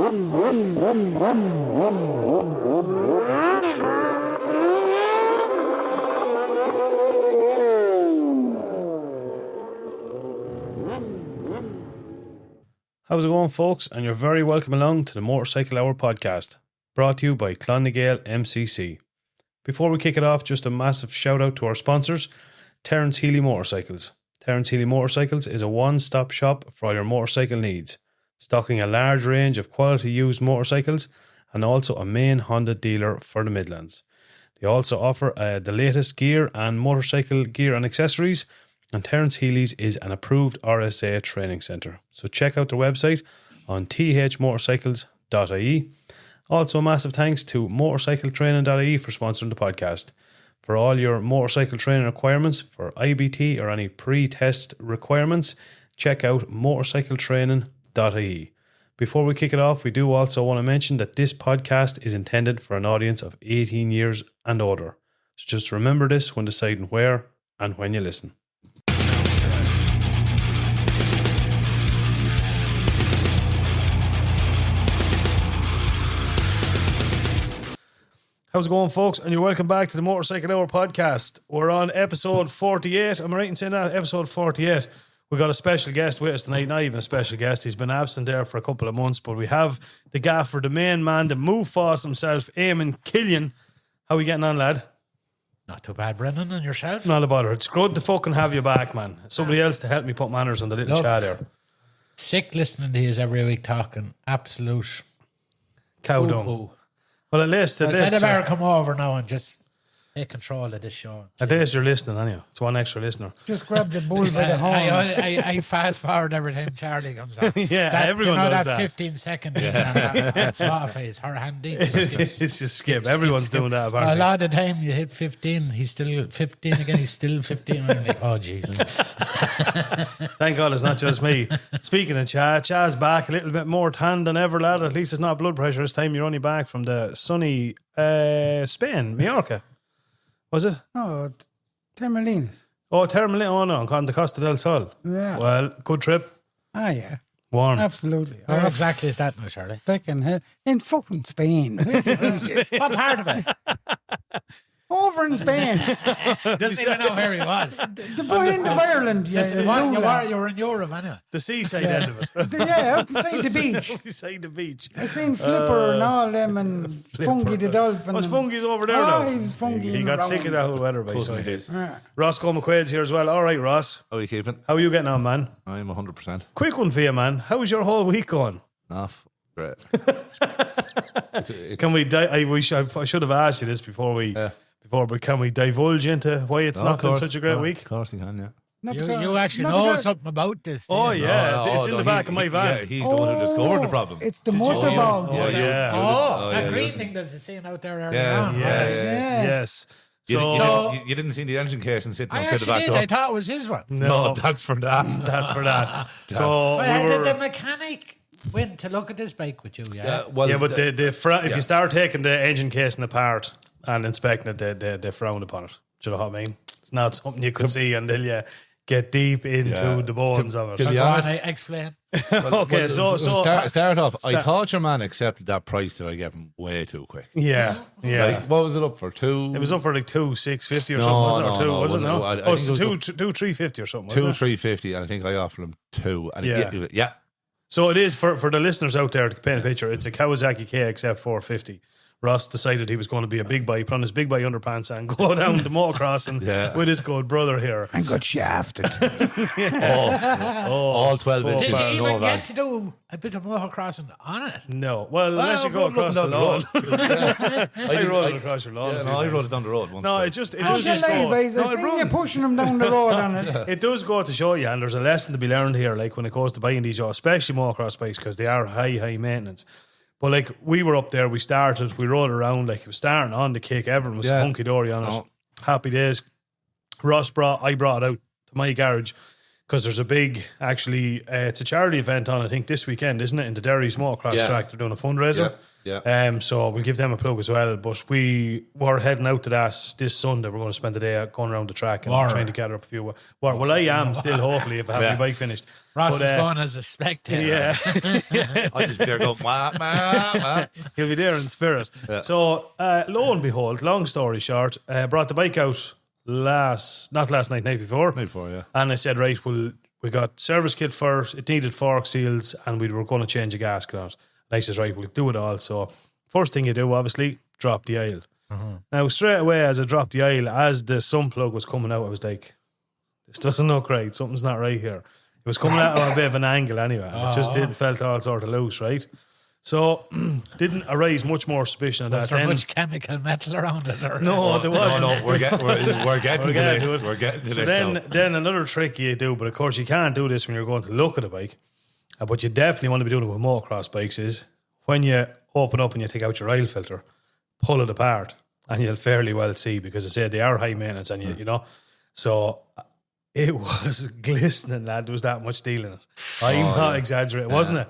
How's it going, folks? And you're very welcome along to the Motorcycle Hour podcast, brought to you by Clonegale MCC. Before we kick it off, just a massive shout out to our sponsors, Terence Healy Motorcycles. Terence Healy Motorcycles is a one-stop shop for all your motorcycle needs, stocking a large range of quality used motorcycles and also a main Honda dealer for the Midlands. They also offer the latest gear and motorcycle gear and accessories, and Terence Healy's is an approved RSA training centre. So check out their website on thmotorcycles.ie. Also, a massive thanks to motorcycletraining.ie for sponsoring the podcast. For all your motorcycle training requirements for IBT or any pre-test requirements, check out motorcycletraining.ie. Before we kick it off, we do also want to mention that this podcast is intended for an audience of 18 years and older. So just remember this when deciding where and when you listen. How's it going, folks? And you're welcome back to the Motorcycle Hour podcast. We're on episode 48. Am I right in saying that? Episode 48. We got a special guest with us tonight. Not even a special guest. He's been absent there for a couple of months. But we have the gaffer, the main man, the move boss himself, Eamonn Killian. How are we getting on, lad? Not too bad, Brendan, and yourself? Not a bother. It's good to fucking have you back, man. Somebody else to help me put manners on the little chat there. Sick listening to you every week talking absolute cow dung. Well, at least I said I better come over now and just take control of this show. At least you're listening, anyhow. It's one extra listener. Just grab the bull by the horn. I fast forward every time Charlie comes on. Everyone does that. 15 seconds. That Spotify is her handy. It's just skip. Everyone's doing that. A lot of the time you hit 15, he's still 15 again. He's still 15. And I'm like, oh jeez. Thank God it's not just me. Speaking of Chaz back a little bit more tan than ever, lad. At least it's not blood pressure this time. You're only back from the sunny Spain, Mallorca. Was it? Oh, Termalinas. Oh, Termalinas. Oh, no, on the Costa del Sol. Yeah. Well, good trip. Ah, yeah. Warm. Absolutely. Where exactly is that now, Charlie? Fucking hell. In fucking Spain. What part of it? Over in Spain. Doesn't even know where he was. The boy end of Ireland. You were in Europe, anyway. The seaside end of it. Up beside the beach. Beside the beach. I seen Flipper and all them and Fungi the dolphin. Was Fungi's over there now? Oh, he was Fungi. He got sick of that whole weather by some days. Roscoe McQuaid's here as well. All right, Ross. How are you keeping? How are you getting on, man? I'm 100%. Quick one for you, man. How was your whole week going? Great. Can we? I should have asked you this before we. But can we divulge into why it's not been such a great week? Of course you can, yeah. You actually know something about this. Oh, yeah. It's in the back of my van. Yeah, he's the one who discovered the problem. It's the motorball. That green thing that you're seeing out there earlier on. Yes. You didn't see the engine case and sitting outside the back door. I thought it was his one. No, that's for that. That's for that. So the mechanic went to look at this bike with you, but if you start taking the engine casing apart and inspecting it, they frown upon it. Do you know what I mean? It's not something you could see until you get deep into the bones of it. To be honest, explain. Okay, so start off. I thought your man accepted that price that I gave him way too quick. Yeah. Like, what was it up for? Two? It was up for like 2,650 or something, wasn't it? Or two, wasn't it? No, it was 2,350 or something. 2,350, and I think I offered him two. And yeah. So it is for the listeners out there to paint a picture. It's a Kawasaki KXF 450. Ross decided he was going to be a big boy, put on his big boy underpants and go down the motocross with his good brother here. And got shafted. All 12 inches. Did you even get to do a bit of motocrossing on it? No. Well, unless you go across the lawn. I rode it across your lawn. I rode it down the road once. No, it just I seen you pushing him down the road on it. It does go to show you, and there's a lesson to be learned here, like when it goes to buying these, especially motocross bikes, because they are high maintenance. But like we were up there, we rode around, like it was starting on the kick, everyone was hunky dory on it. Happy days. I brought it out to my garage. because there's a big, actually, it's a charity event on, I think, this weekend, isn't it? In the Derry's Motocross track, they're doing a fundraiser. Yeah. So we'll give them a plug as well. But we were heading out to that this Sunday. We're going to spend the day going around the track and trying to gather up a few. Well, I am still, hopefully, if I have my bike finished. Ross is going as a spectator. Yeah. I just there go, wah. He'll be there in spirit. Yeah. So, lo and behold, long story short, brought the bike out not last night, night before. Yeah. And I said, right, we got service kit first. It needed fork seals, and we were going to change a gasket on it. And I says, right, we'll do it all. So, first thing you do, obviously, drop the aisle. Now, straight away, as I dropped the aisle, as the sun plug was coming out, I was like, this doesn't look right. Something's not right here. It was coming out of a bit of an angle anyway. It just felt all sort of loose, right? So, didn't arise much more suspicion of that. Was there much chemical metal around it? No, there wasn't. No, we're getting to this. We're getting to so this then another trick you do, but of course you can't do this when you're going to look at a bike, but you definitely want to be doing it with motocross bikes, is when you open up and you take out your oil filter, pull it apart, and you'll fairly well see, because I said they are high maintenance, and you know, so it was glistening, lad. There was that much steel in it. I'm not exaggerating, wasn't it?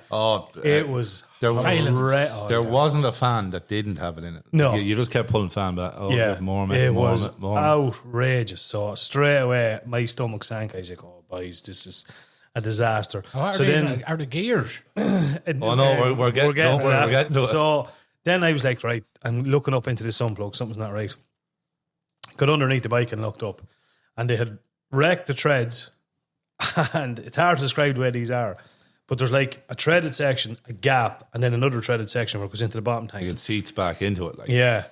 It was. There wasn't a fan that didn't have it in it. No. You just kept pulling fan back. It was outrageous. So straight away, my stomach sank. I was like, oh, boys, this is a disaster. Are the gears? We're getting to that. We're getting to it. So then I was like, right, I'm looking up into the sun plug. Something's not right. Got underneath the bike and looked up, and they had wrecked the treads. And it's hard to describe the way these are. But there's like a threaded section, a gap, and then another threaded section where it goes into the bottom tank. You can seats back into it. Yeah.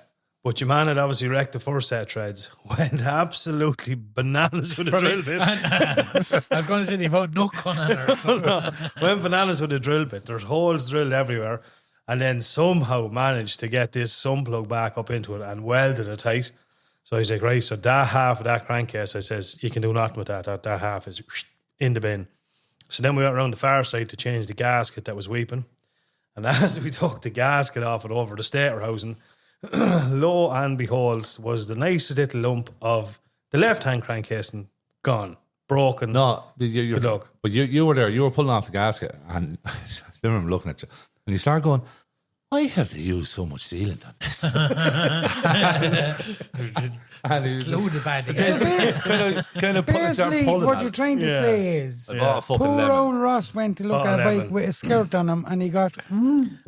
But your man had obviously wrecked the first set of treads. Went absolutely bananas with a drill bit. I was going to say they've had nook on it. Went bananas with a drill bit. There's holes drilled everywhere. And then somehow managed to get this sun plug back up into it and welded it tight. So he's like, right, so that half of that crankcase, I says, you can do nothing with that. That half is in the bin. So then we went around the far side to change the gasket that was weeping. And as we took the gasket off it over the stator housing, lo and behold, was the nicest little lump of the left-hand crankcasing gone, broken. No, but you were there. You were pulling off the gasket, and I remember looking at you, and you started going, why have they used so much sealant on this? And he was Loaded by the gas. kind of Basically, what you're trying to say is, poor old Ross went to look at a bike with a skirt on him, and he got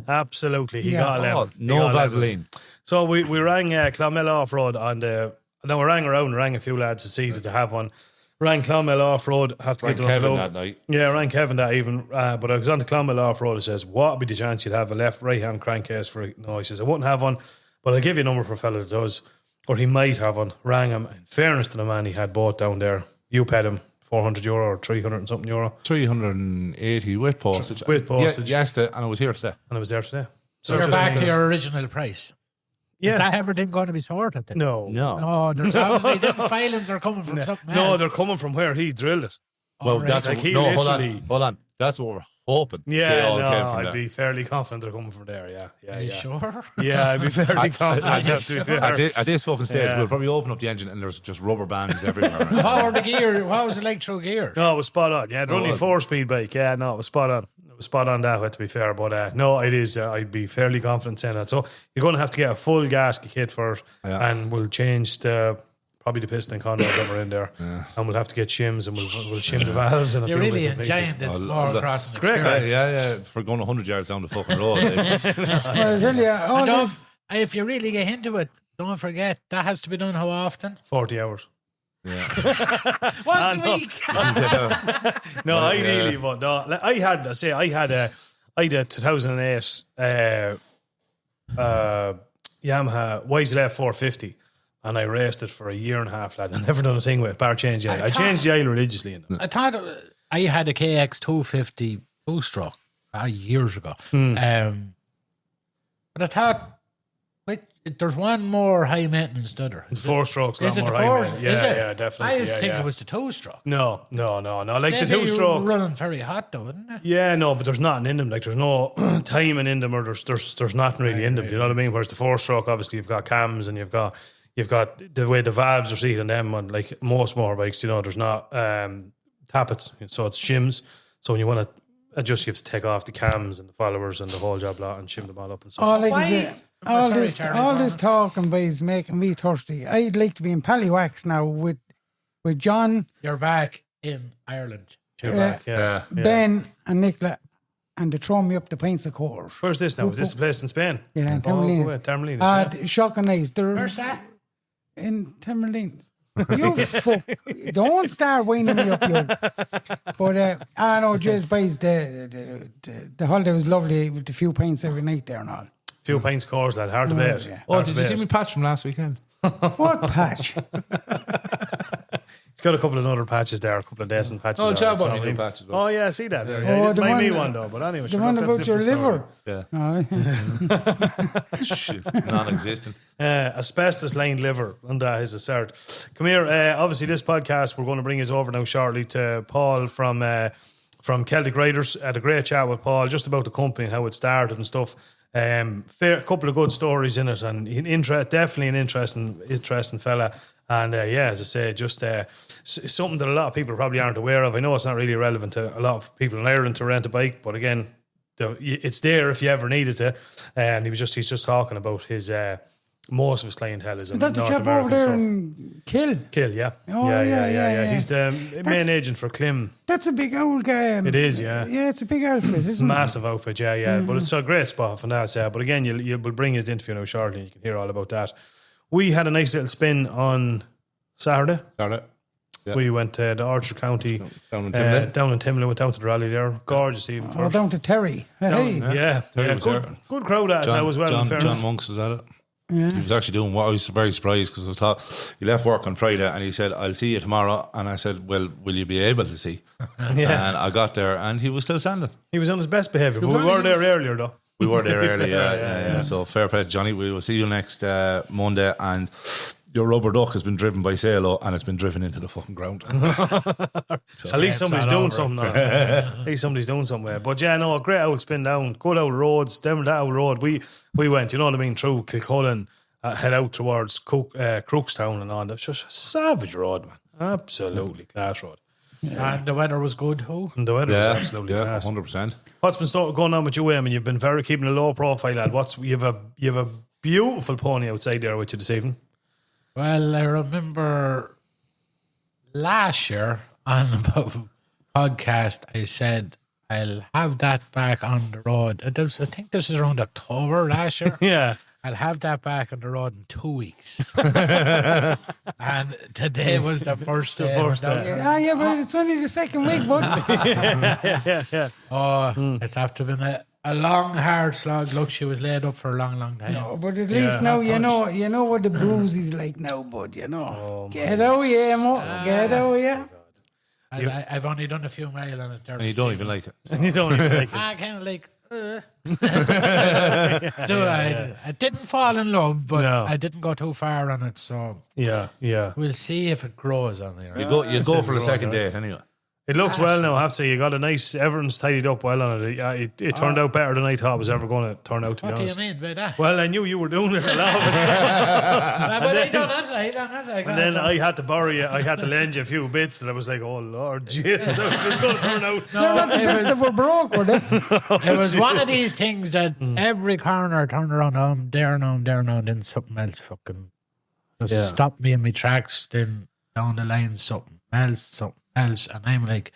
absolutely. He got a lemon. No Vaseline. So we rang Clonmel Off-Road on the. No, we rang a few lads to see that they have one. Rang Clonmel Off-Road. Have to rang get Kevin that night. Yeah, rang Kevin that even. But I was on the Clonmel Off-Road. It says, what would be the chance you'd have a right-hand crankcase for it? No, he says, I wouldn't have one, but I'll give you a number for a fella that does. Or he might have one. Rang him. In fairness to the man, he had both down there. You paid him €400 or 300 and something euro. 380 with postage. With postage. Yes, and I was here today. And I was there today. So you're back to your original price. Yeah. Is that everything going to be sorted then? No. Oh, there's obviously the filings are coming from something else. No, they're coming from where he drilled it. Well, that's like he hold literally. on. That's what we're hoping. Yeah, I'd be fairly confident they're coming from there. Yeah. Are you sure? Yeah, I'd be fairly confident. At this fucking stage, we'll probably open up the engine and there's just rubber bands everywhere. What were the gear? What was electro gear? No, it was spot on. Yeah, they're only 4-speed bike. Yeah, no, it was spot on. It was spot on that way, to be fair. But no, it is. I'd be fairly confident saying that. So you're going to have to get a full gasket kit for it, and we'll change probably the piston and conrod that were in there, and we'll have to get shims, and we'll shim the valves and a You're few really bits and enjoying pieces. this more crossing. It's great, experience. Yeah. For going 100 yards down the fucking road. well, I tell you, all this, if you really get into it, don't forget that has to be done how often? 40 hours. Yeah. Once a week. No, ideally, but no. Like, I had a 2008 Yamaha YZF 450, and I raced it for a year and a half, lad. I never done a thing with it, bar change the oil. I changed the oil religiously in it. I thought I had a KX 250 two-stroke years ago, but I thought there's one more high maintenance stutter. The 4-stroke's is a it lot the more high 4? maintenance. Yeah, definitely. I used to think it was the two-stroke. No. Like Then the 2-stroke. running very hot though, isn't it? Yeah, no, but there's nothing in them. Like there's no timing in them, or there's nothing really in them. Do you know what I mean? Whereas the 4-stroke, obviously, you've got cams and you've got the way the valves are seated in them. And like most motorbikes, you know, there's not tappets, so it's shims. So when you want to adjust, you have to take off the cams and the followers and the whole job lot and shim them all up and stuff. All this talking by is making me thirsty. I'd like to be in Pallywax now with John. You're back in Ireland. Yeah. Ben and Nicola, and they throw me up the pints of course. Where's this now? Is this a place in Spain? Yeah, in Tamerlane. Shocking nice. Where's that? In Tamerlane. You fuck. Don't start winding me up, you. But I know, just boys, the holiday was lovely with a few pints every night there and all. Few pints course, lad. Hard to beat. Yeah. Oh, did you see me patch from last weekend? What patch? He's got a couple of other patches there, a couple of decent patches. Oh, there, job on new patches. Oh, yeah, I see that. There. Oh, Yeah, the mind me one- one though, but anyway. The one about your liver. Yeah. Oh, Shit, non-existent. Asbestos-lined liver, and that is a cert. Come here. Obviously, this podcast we're going to bring us over now shortly to Paul from Celtic Riders. Had a great chat with Paul just about the company and how it started and stuff. Fair couple of good stories in it, and definitely an interesting fella. And as I say, just something that a lot of people probably aren't aware of. I know it's not really relevant to a lot of people in Ireland to rent a bike, but again, it's there if you ever needed to. And he's just talking about his most of his clientele is in is that the North chap America. over there in Kill? Yeah. Oh, yeah. He's the main agent for Klim. That's a big old guy. It is, yeah. Yeah, it's a big outfit, isn't Massive outfit, yeah. But it's a great spot for that, yeah. But again, you will bring his interview now shortly and you can hear all about that. We had a nice little spin on Saturday. Yeah. We went to the Orchard County, Down in Timlin. down in Timlin, went down to the rally there. Gorgeous even. it? Or down to Terry. Hey. Terry was there. Good crowd at it now as well, in fairness. John Monks was at it. He was actually doing what I was very surprised because I thought he left work on Friday and he said, "I'll see you tomorrow." And I said, "Well, will you be able to see?" And I got there and he was still standing. He was on his best behaviour, but we were there earlier though. We were there early, yeah. So fair play to Johnny. We will see you next Monday. And your rubber duck has been driven by Salo and it's been driven into the fucking ground. At least somebody's doing something now. At least somebody's doing something. But yeah, no, a great old spin down. Good old roads. Down that old road. We went, you know what I mean, through Kilcullen, head out towards Crookstown and all that. It's just a savage road, man. Absolutely class road. Yeah. And the weather was good too. And the weather was absolutely class. 100%. What's been going on with you, Eamon? You've been keeping a low profile, lad. You have a beautiful pony outside there with you this evening. Well, I remember last year on the podcast, I said I'll have that back on the road. I think this was around October last year. Yeah. I'll have that back on the road in 2 weeks. And today was the first day. Yeah, but it's only the second week, bud. Yeah. Oh, it's after been a long, hard slog. Look, she was laid up for a long, long time. No, but at least now you know what the blues is like now, bud. You know, get out, yeah, Mo. Get out, yeah. I've only done a few mile on it there. And you don't even like it. You don't even like it. I kind of like. I didn't fall in love, but I didn't go too far on it. So Yeah. we'll see if it grows on here. You go for the second date anyway. It looks well now, I have to say. You got a nice, everyone's tidied up well on it. It turned out better than I thought it was ever going to turn out, to What be do you honest. mean by that? Well, I knew you were doing it a lot of it. But I done it. And then I had to borrow you, I had to lend you a few bits, and I was like, oh, Lord, Jesus, it's just going to turn out. They're not the best that were broke, were they? It was one of these things that every corner turned around, there now, then something else fucking just stopped me in my tracks, then down the line, something else. And I'm like,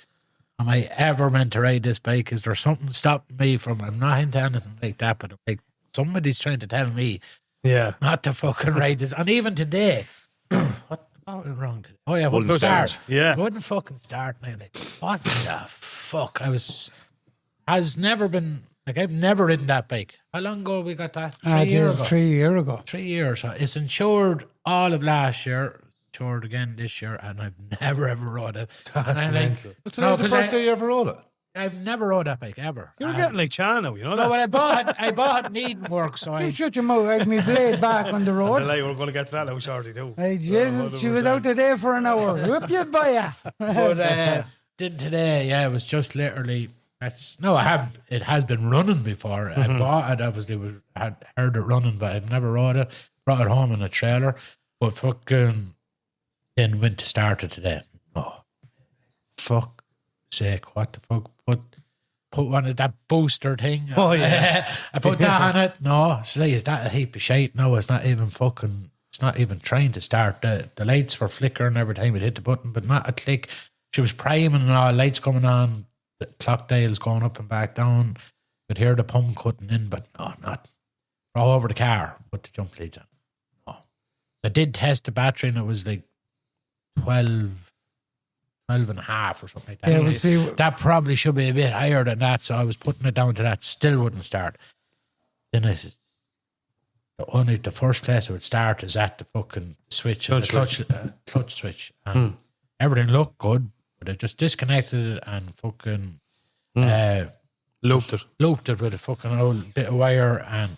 am I ever meant to ride this bike? Is there something stopping me from? I'm not into anything like that, but I'm like, somebody's trying to tell me not to fucking ride this. And even today, what went wrong today? Oh yeah, wouldn't start. Yeah. Wouldn't fucking start. And I'm like, what the fuck? Has never been, like, I've never ridden that bike. How long ago we got that? 3 years ago. 3 years ago. 3 years. So it's insured all of last year, insured again this year, and I've never ever rode it. That's mental. What's the first day you ever rode it? I've never rode that bike ever. You're getting like Chano, you know No, that? but I bought it needing work, so You I shut your mouth. I had me blade back on the The road. lie, we're going to get to that now shortly too. Hey, Jesus, she was out there for an hour. Whoop you, boy. but didn't today. Yeah, it was just literally. It has been running before. I bought it. Obviously, had heard it running, but I'd never rode it. Brought it home in a trailer, but fucking then went to start it today. Oh, fuck sake, what the fuck? Put one of that booster thing. Oh, yeah. I put that on it. No, say, is that a heap of shite? No, it's not even fucking. It's not even trying to start. The lights were flickering every time it hit the button, but not a click. She was priming and all, lights coming on, the clock dials going up and back down. Could hear the pump cutting in, but no, not all over the car. Put the jump leads on. No, I did test the battery, and it was like 12 and a half or something like that. Yeah, So we'll see. that probably should be a bit higher than that. So I was putting it down to that, still wouldn't start. Then I said, the first place it would start is at the fucking switch, clutch switch. And everything looked good, but I just disconnected it and fucking looped it with a fucking old bit of wire, and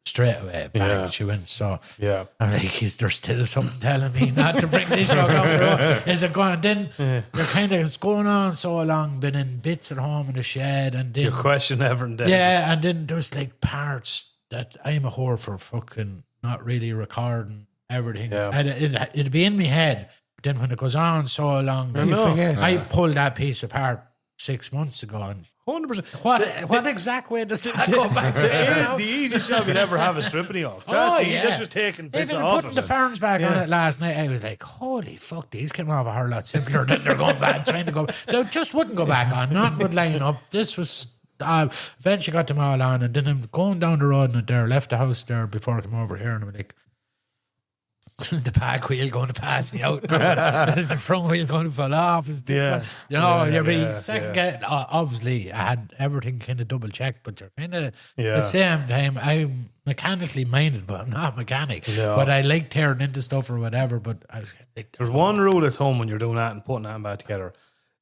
straight away back she went. So Yeah. I'm like, is there still something telling me not to bring this truck up the road? Is it going? Then you're kind of, it's going on so long, been in bits at home in the shed, and then You question everything. yeah, and then there's like parts that I'm a whore for fucking not really recording everything. Yeah. And it'd be in my head, but then when it goes on so long, You forget. I pulled that piece apart 6 months ago, and 100%. what exact way does it go back to? The easiest job you'll ever have is stripping it off. Oh, That's easy. yeah. That's just taking bits Even off putting of the it. ferns back on Yeah. it last night, I was like, holy fuck, these came off a whole lot simpler than they're going back, trying to go. They just wouldn't go back on, nothing would line up. This was, eventually got them all on, and then I'm going down the road and there, left the house there before I came over here, and I'm like, is the back wheel going to pass me out? Is the front wheel going to fall off? Is this Yeah. going, you know, Yeah, you'll be yeah, second guess. Obviously, I had everything kind of double checked, but you're kind of Yeah. the same time. I'm mechanically minded, but I'm not a mechanic. No. But I like tearing into stuff or whatever. But I was like, There's one rule at home when you're doing that and putting that back together.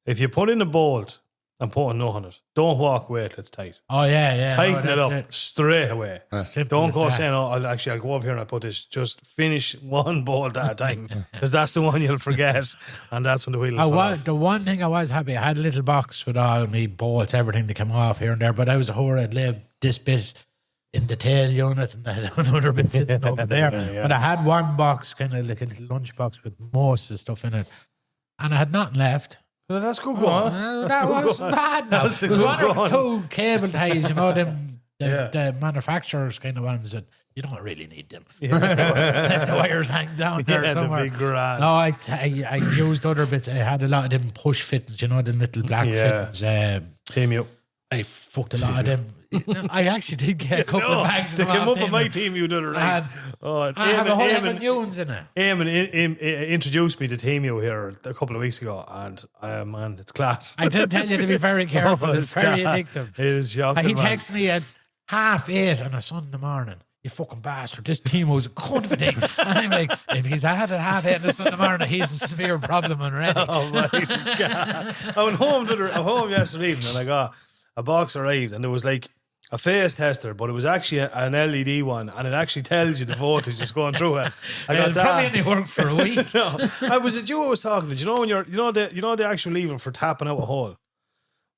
If you put in a bolt and put a nut on it, don't walk away till it's tight. oh yeah, Tighten no, it up that's straight away. Simple Don't as go that. saying, "Oh, I'll go over here and I'll put this." Just finish one bolt at a time, because that's the one you'll forget, and that's when the wheel will fall off. The one thing I was happy, I had a little box with all my bolts, everything to come off here and there, but I was a whore. I'd leave this bit in the tail unit and I had another bit sitting over there. Yeah. But I had one box, kind of like a little lunch box with most of the stuff in it, and I had nothing left. Well, that's good going. That wasn't bad. No. That's a There was good one or one. two cable ties, you know, them Yeah. the manufacturers kind of ones that you don't really need them. Let the wires hang down there Yeah, the somewhere. big grand. No, I used other bits. I had a lot of them push fittings, you know, the little black Yeah. fittings. Team you. I fucked a lot of them. I actually did get a couple No, of bags. they of them came off up on them. my team you the other night. And Oh, I have a whole heap of Eamon, new ones in it. Eamon introduced me to Team U here a couple of weeks ago, and man, it's class. I did tell you to be very careful. It's very class. addictive. It is shocking, He man. texted me at 8:30 on a Sunday morning. You fucking bastard! This team was a cunt of a thing, and I'm like, if he's had it 8:30 on a Sunday morning, he's a severe problem already. Oh, right, it's gas. I went home yesterday evening, and I got a box arrived, and there was like a phase tester, but it was actually an LED one, and it actually tells you the voltage that's going through it. I got It'll probably that. only worked for a week. No, I was talking to. Do you know when you know the actual lever for tapping out a hole?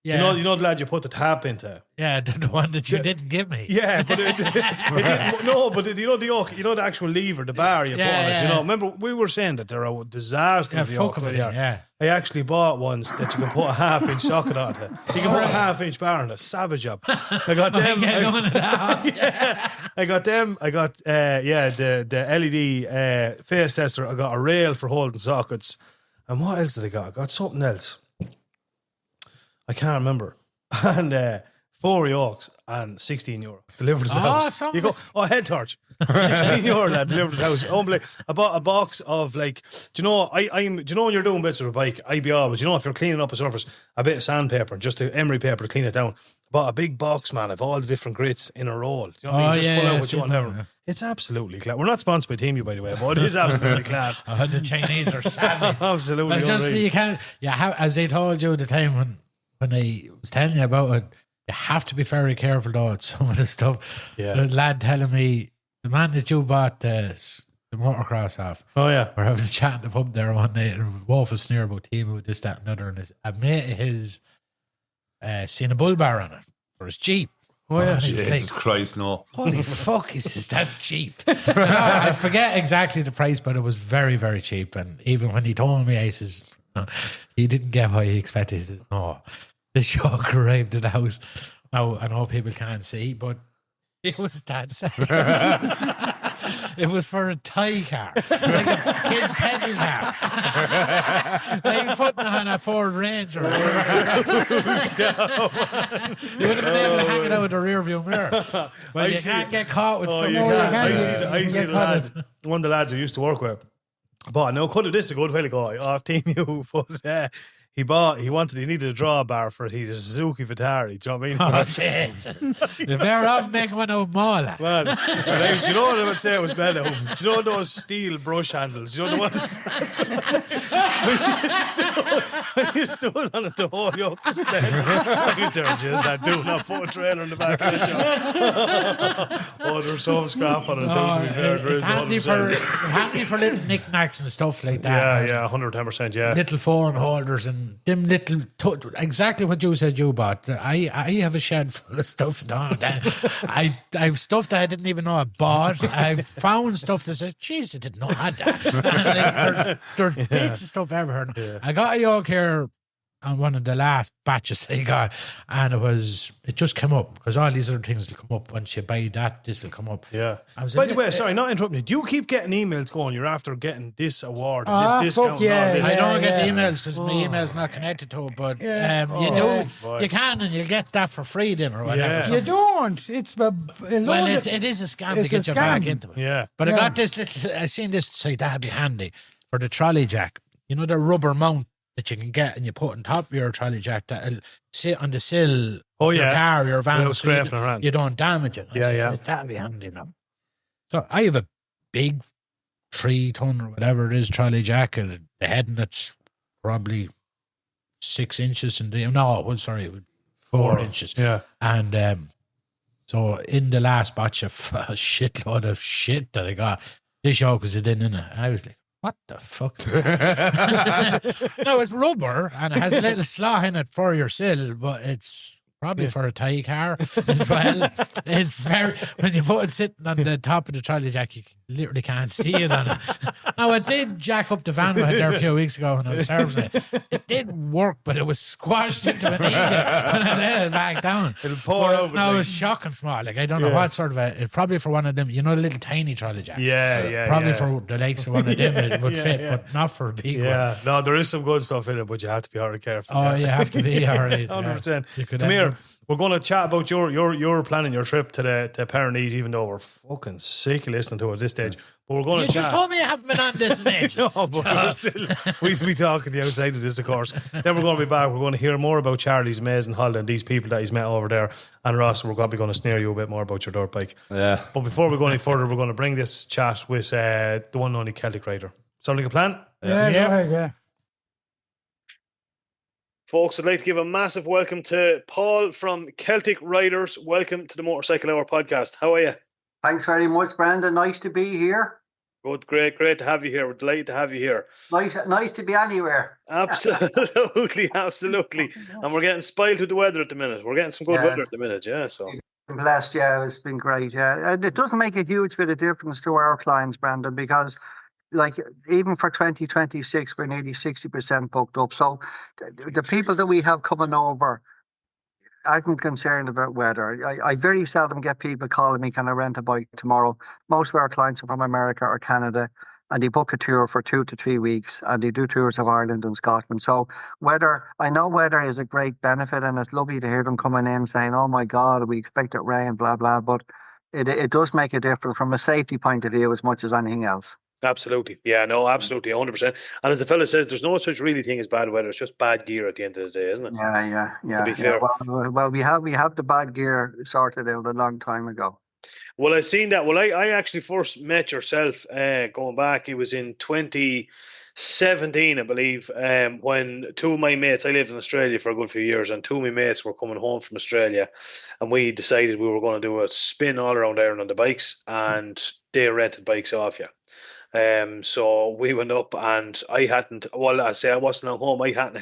Yeah, You know the lad you put the tap into. yeah, the one that you didn't give me. Yeah, but it didn't. No, but you know the yoke. You know the actual lever, the bar you put Yeah, on it. You yeah. know, remember we were saying that they're a disaster. Yeah, the fuck yoke, of it, they are. yeah. I actually bought ones that you can put a 1/2-inch socket onto. You can put a 1/2-inch bar on a savage job. I got them. Yeah, none of that. I got them. I got the LED phase tester. I got a rail for holding sockets. And what else did I got? I got something else. I can't remember. And 4 yokes and €16 delivered to the house. something You go, was- head torch. €16 lad delivered to the house. Unbelievable. I bought a box of like, do you know? Do you know when you're doing bits of a bike? I be always, you know, if you're cleaning up a surface, a bit of sandpaper, just a emery paper to clean it down. I bought a big box, man, of all the different grits in a roll. Do you know what I mean? Oh, Just yeah, pull out yeah, what you want. super, Everything. It's absolutely class. We're not sponsored by Team U, by the way, but it is absolutely class. The Chinese are savage. Absolutely But just unreal. you can't. Yeah, as I told you at the time when I was telling you about it, you have to be very careful though at some of the stuff. Yeah. The lad telling me the man that you bought the motocross off. Oh yeah. We're having a chat in the pub there one night, and Wolf was sneering about team with this, that, and other. And a mate of his seen a bull bar on it for his Jeep. Oh yeah. And he was Jesus like, Christ, no. holy fuck, he says, that's cheap. I forget exactly the price, but it was very, very cheap. And even when he told me, I says, He didn't get what he expected. He says, no, the shark arrived at the house. Now, I know people can't see, but it was that serious. It was for a toy car, like a kid's pedal car. Like putting on a Ford Ranger. You would have been able to hang it out with the rear view mirror. Well, you can't get caught with stuff. I see the lad, one of the lads who used to work with. But no, could have this a good while ago off Team U, but he needed a drawbar for his Suzuki Vitara. Do you know what I mean? Oh, Jesus. You're better off making one out of Mala. Man, do you know what I would say it was better? Do you know those steel brush handles? Do you know the ones? when you stood on it, the whole yoke was bent. I used to just that do not put a trailer in the back of the job. Oh, there's some scrap on it too, to be fair. There is handy for little knickknacks and stuff like that. Yeah, 110%, yeah. Little phone holders and them little exactly what you said you bought. I have a shed full of stuff down there. I have stuff that I didn't even know I bought. I've found stuff that said, "Jeez, I didn't know I had that." There's bits of stuff everywhere. Yeah. I got a yoke here on one of the last batches I got, and it just came up because all these other things will come up once you buy that. This will come up. Yeah. By the way, sorry, not interrupting you. Do you keep getting emails going? You're after getting this award, and this discount. Yeah, and all this. I don't get the emails because my email's not connected to it, but you do. Right. You can, and you get that for free then or whatever. You don't. It's it is a scam to get you back into it. Yeah. But I got this little. I seen this say that'd be handy for the trolley jack. You know the rubber mount that you can get and you put on top of your trolley jack that'll sit on the sill of your car, your van, so you don't damage it. That'll be handy now. So I have a big 3 ton or whatever it is trolley jack, and the heading that's probably 6 inches in the 4 inches. Yeah. And so in the last batch of a shitload of shit that I got, this yoke was in it. I was like, what the fuck? No, it's rubber and it has a little slot in it for your sill, but it's probably for a tie car as well. It's very, when you put it sitting on the top of the trolley jack, you literally can't see it on it. Now, I did jack up the van we had there a few weeks ago when I was servicing it. It did work, but it was squashed into an eagle when I let it back down. It'll pour over. No, it was shocking small. Like, I don't know what sort of it's probably for one of them, you know, the little tiny trolley jacks. Probably for the likes of one of them it would fit, but not for a big one. Yeah, no, there is some good stuff in it, but you have to be very careful. Oh, you have to be, all right. 100%. Come here. We're going to chat about your planning your trip to the Pyrenees, even though we're fucking sick of listening to it at this stage. But we're going to chat. You just told me you haven't been on this in ages. No, but we're still, we'll be talking the outside of this, of course. Then we're going to be back. We're going to hear more about Charlie's amazing holiday and these people that he's met over there. And Ross, we're probably going to snare you a bit more about your dirt bike. Yeah. But before we go any further, we're going to bring this chat with the one and only Celtic Rider. Sound like a plan? Yeah. Folks, I'd like to give a massive welcome to Paul from Celtic Riders. Welcome to the Motorcycle Hour podcast. How are you? Thanks very much, Brandon. Nice to be here. Good, great to have you here. We're delighted to have you here. Nice to be anywhere. Absolutely. And we're getting spoiled with the weather at the minute. We're getting some good weather at the minute, so. I'm blessed, it's been great, And it doesn't make a huge bit of difference to our clients, Brandon, because like even for 2026, we're nearly 60% booked up. So the people that we have coming over aren't concerned about weather. I very seldom get people calling me, can I rent a bike tomorrow? Most of our clients are from America or Canada, and they book a tour for 2 to 3 weeks, and they do tours of Ireland and Scotland. So I know weather is a great benefit, and it's lovely to hear them coming in saying, oh my God, we expect it rain, blah, blah. But it does make a difference from a safety point of view as much as anything else. Absolutely. Yeah, no, absolutely, 100%. And as the fella says, there's no such really thing as bad weather. It's just bad gear at the end of the day, isn't it? Yeah. To be fair. Well, we have the bad gear sorted out a long time ago. Well, I've seen that. Well, I actually first met yourself going back. It was in 2017, I believe, when 2 of my mates, I lived in Australia for a good few years, and 2 of my mates were coming home from Australia, and we decided we were going to do a spin all around Ireland on the bikes, and they rented bikes off you. So we went up, and I wasn't at home. I hadn't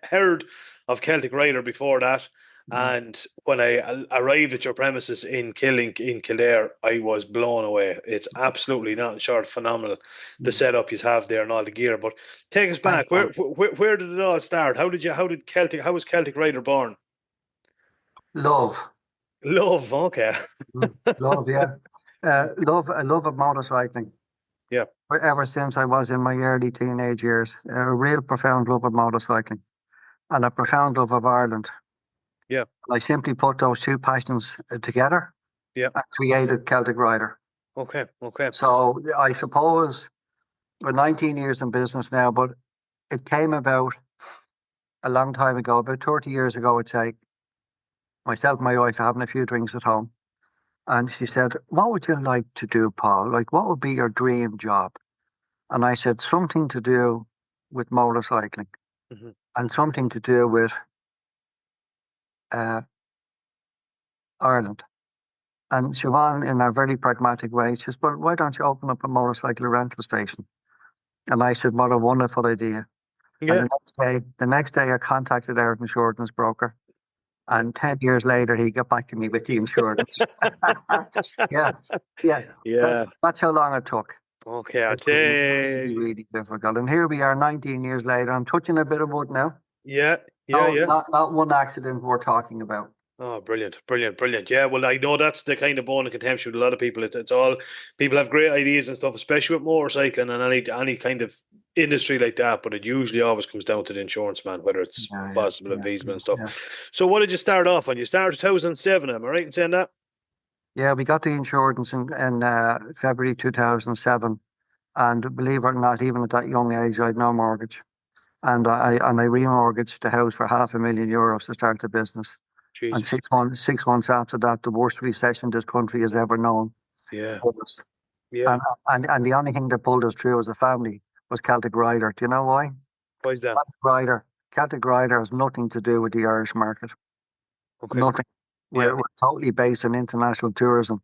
heard of Celtic Rider before that. And when I arrived at your premises in Kildare, I was blown away. It's absolutely nothing short of phenomenal, the setup you have there and all the gear. But take us back. Where did it all start? How was Celtic Rider born? Love. Love, okay. Love, yeah. A love of motorcycling. Yeah. Ever since I was in my early teenage years, a real profound love of motorcycling and a profound love of Ireland. Yeah. I simply put those two passions together Yeah. and created Celtic Rider. Okay. So I suppose we're 19 years in business now, but it came about a long time ago, about 30 years ago, I'd say. Myself and my wife having a few drinks at home. And she said, "What would you like to do, Paul? Like, what would be your dream job?" And I said, "Something to do with motorcycling and something to do with Ireland." And Siobhan, in a very pragmatic way, says, "Well, why don't you open up a motorcycle rental station?" And I said, "What a wonderful idea." Yeah. And the next day I contacted our insurance broker. And 10 years later, he got back to me with the insurance. Yeah. That's how long it took. Okay, I'd It was say. really difficult. And here we are 19 years later. I'm touching a bit of wood now. Yeah. Not one accident we're talking about. Oh, brilliant. Yeah, well, I know that's the kind of bone of contention with a lot of people. It's all people have great ideas and stuff, especially with motorcycling and any kind of industry like that. But it usually always comes down to the insurance man, whether it's possible and feasible and stuff. Yeah. So, what did you start off on? You started 2007. Am I right in saying that? Yeah, we got the insurance in February 2007. And believe it or not, even at that young age, I had no mortgage. And I remortgaged the house for €500,000 to start the business. Jesus. And 6 months after that, the worst recession this country has ever known. Yeah. Yeah. And the only thing that pulled us through as a family was Celtic Rider. Do you know why? Why is that? Celtic Rider has nothing to do with the Irish market. Okay. Nothing. We're totally based on international tourism.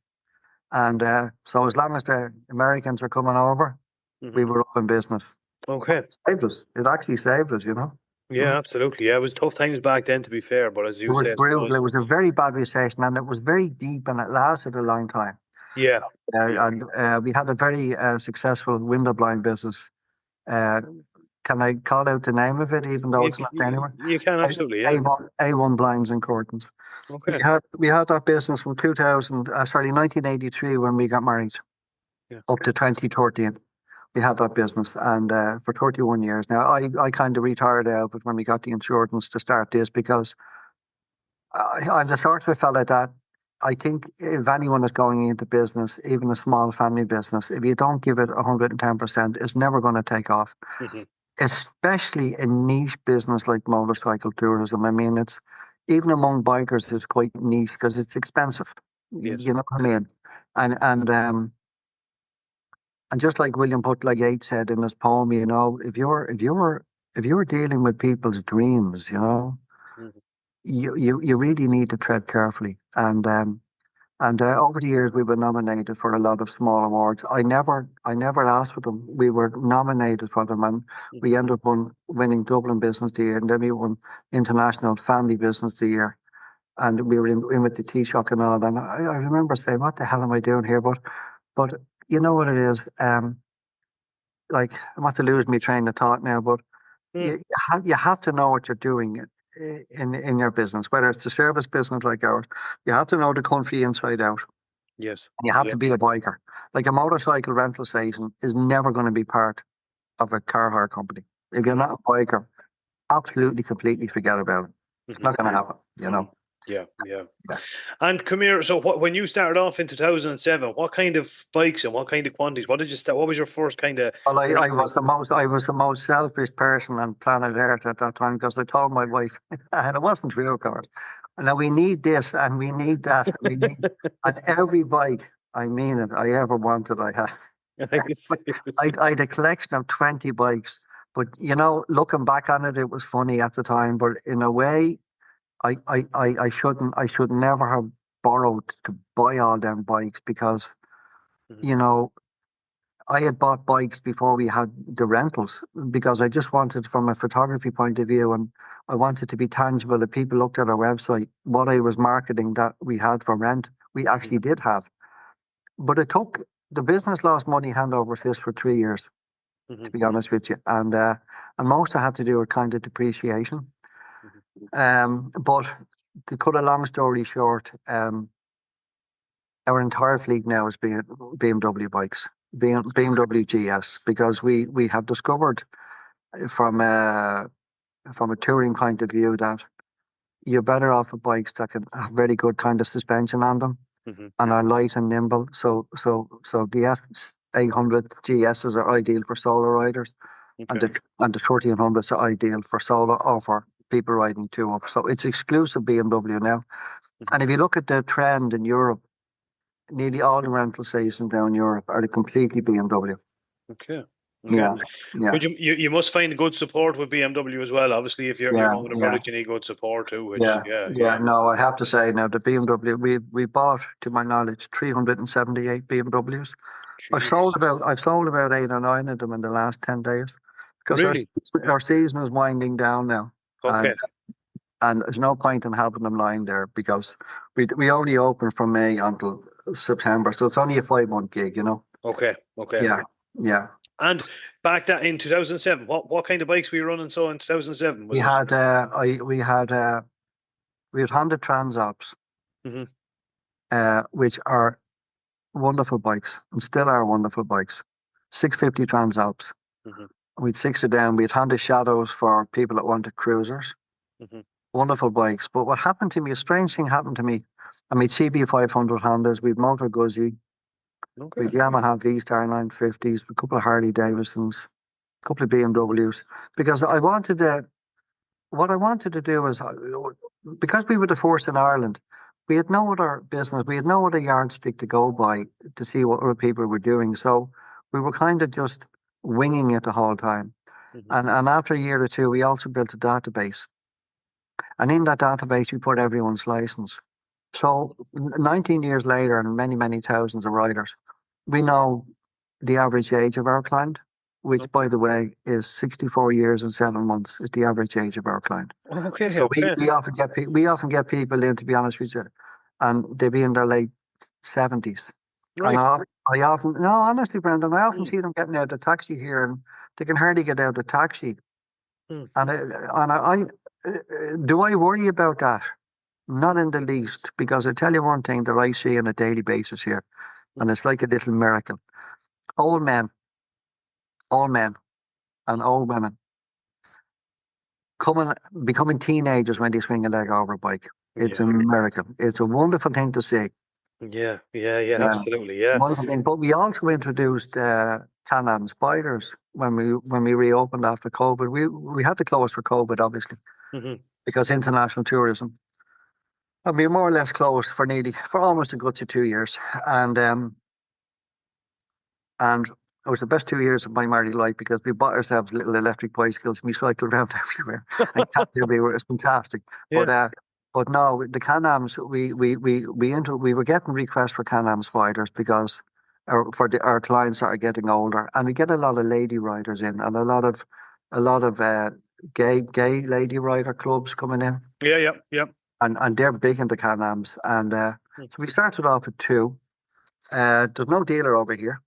And so as long as the Americans are coming over, we were up in business. Okay. It actually saved us, you know. Yeah, absolutely. Yeah, it was tough times back then, to be fair. But as you say, It was a very bad recession, and it was very deep, and it lasted a long time. Yeah. And we had a very successful window blind business. Can I call out the name of it, even though it's not anywhere? You can, absolutely, yeah. A1 Blinds and Curtains. Okay. We had that business from 1983 when we got married, up to 2013. We had that business, and for 31 years now. I kind of retired out of it when we got the insurance to start this, because I'm the sort of a fella that I think if anyone is going into business, even a small family business, if you don't give it 110%, it's never going to take off. Especially a niche business like motorcycle tourism. I mean, it's even among bikers, it's quite niche because it's expensive. Yes. You know what I mean? And just like William Butler Yeats said in his poem, you know, if you're dealing with people's dreams, you know, you really need to tread carefully. And over the years, we've been nominated for a lot of small awards. I never asked for them. We were nominated for them, and we ended up winning Dublin Business of the Year, and then we won International Family Business of the Year, and we were in with the Taoiseach and all. And I remember saying, "What the hell am I doing here?" But you know what it is. Like, I'm not to lose my train of thought now, but you have to know what you're doing in your business, whether it's a service business like ours. You have to know the country inside out. Yes. And you have to be a biker. Like, a motorcycle rental station is never going to be part of a car hire company. If you're not a biker, absolutely, completely forget about it. It's not going to happen, you know. Yeah. And come here. So, when you started off in 2007, what kind of bikes and what kind of quantities? What did you start? What was your first kind of? Well, I was the most selfish person on planet Earth at that time, because I told my wife, and it wasn't true, of course. Now we need this and we need that. And every bike, I mean it, I ever wanted, I had. I had a collection of 20 bikes, but you know, looking back on it, it was funny at the time. But in a way, I should never have borrowed to buy all them bikes, because you know, I had bought bikes before we had the rentals because I just wanted, from a photography point of view, and I wanted to be tangible. If people looked at our website, what I was marketing that we had for rent, we actually did have. But the business lost money hand over fist for 3 years, to be honest with you, and most I had to do with kind of depreciation. But to cut a long story short, our entire fleet now is BMW bikes, BMW GS, because we have discovered from a touring point of view that you're better off with bikes that can have very good kind of suspension on them and are light and nimble. So the F800 GSs are ideal for solo riders, and the 1300s are ideal for solo or for people riding two up. So it's exclusive BMW now. And if you look at the trend in Europe, nearly all the rental stations down Europe are completely BMW. Okay. Yeah. But you must find good support with BMW as well. Obviously, if you're owning a product, you need good support too. Which, No, I have to say now the BMW we bought, to my knowledge, 378 BMWs. I've sold about 8 or 9 of them in the last 10 days because our season is winding down now. Okay. And there's no point in having them lying there because we only open from May until September, so it's only a 5-month gig, you know. Okay. Yeah. And back in 2007, what kind of bikes were you running? So in 2007, we had Honda Transalps, which are wonderful bikes and still are wonderful bikes. 650 Transalps. We'd 6 of them. We had Honda Shadows for people that wanted cruisers. Wonderful bikes. But what happened to me, a strange thing happened to me. I made CB500 Hondas, we'd Motor Guzzi, we'd Yamaha V-Star 950s, a couple of Harley Davidsons, a couple of BMWs. Because what I wanted to do was, because we were the force in Ireland, we had no other business, we had no other yardstick to go by to see what other people were doing. So we were kind of just winging it the whole time. And after a year or two, we also built a database. And in that database, we put everyone's license. So 19 years later, and many, many thousands of riders, we know the average age of our client, which, by the way, is 64 years and 7 months is the average age of our client. Okay. So we often get people in, to be honest with you, and they be in their late 70s. Right. And honestly, Brendan, I often see them getting out of the taxi here, and they can hardly get out of the taxi. And do I worry about that? Not in the least, because I tell you one thing that I see on a daily basis here, and it's like a little miracle. Old men and old women becoming teenagers when they swing a leg over a bike. It's a miracle. It's a wonderful thing to see. Yeah, absolutely, yeah. Wonderful thing. But we also introduced Can-Am spiders when we reopened after COVID. We had to close for COVID, obviously, because international tourism. And we were more or less closed for almost a good 2 years. And it was the best 2 years of my married life because we bought ourselves little electric bicycles and we cycled around everywhere. And it was fantastic. Yeah. But no, the Can-Ams, we were getting requests for Can-Am spiders because our clients are getting older, and we get a lot of lady riders in, and a lot of gay lady rider clubs coming in. Yeah. And they're big into Can-Ams, and so we started off with 2. There's no dealer over here,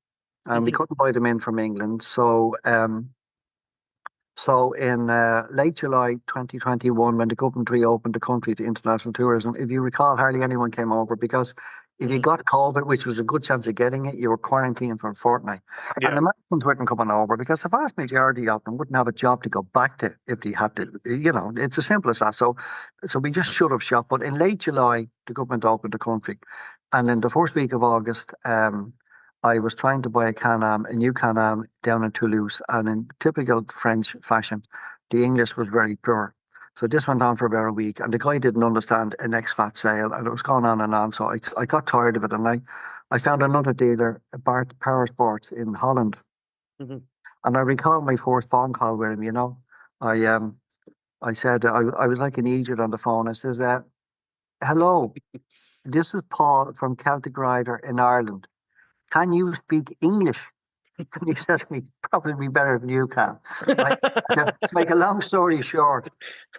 and we couldn't buy them in from England. So in late July 2021, when the government reopened the country to international tourism, if you recall, hardly anyone came over because if you got COVID, which was a good chance of getting it, you were quarantined for a fortnight. Yeah. And Americans weren't coming over because the vast majority of them wouldn't have a job to go back to if they had to. You know, it's as simple as that. So we just shut up shop. But in late July, the government opened the country. And in the first week of August, I was trying to buy a new Can-Am down in Toulouse. And in typical French fashion, the English was very poor. So this went on for about a week, and the guy didn't understand an ex-fat sale, and it was going on and on. So I got tired of it, and I found another dealer, Power Sports in Holland. And I recall my first phone call with him. You know, I said I was like an idiot on the phone. I says, "Hello, this is Paul from Celtic Rider in Ireland. Can you speak English?" And he said to me, probably better than you can. Right? To make a long story short,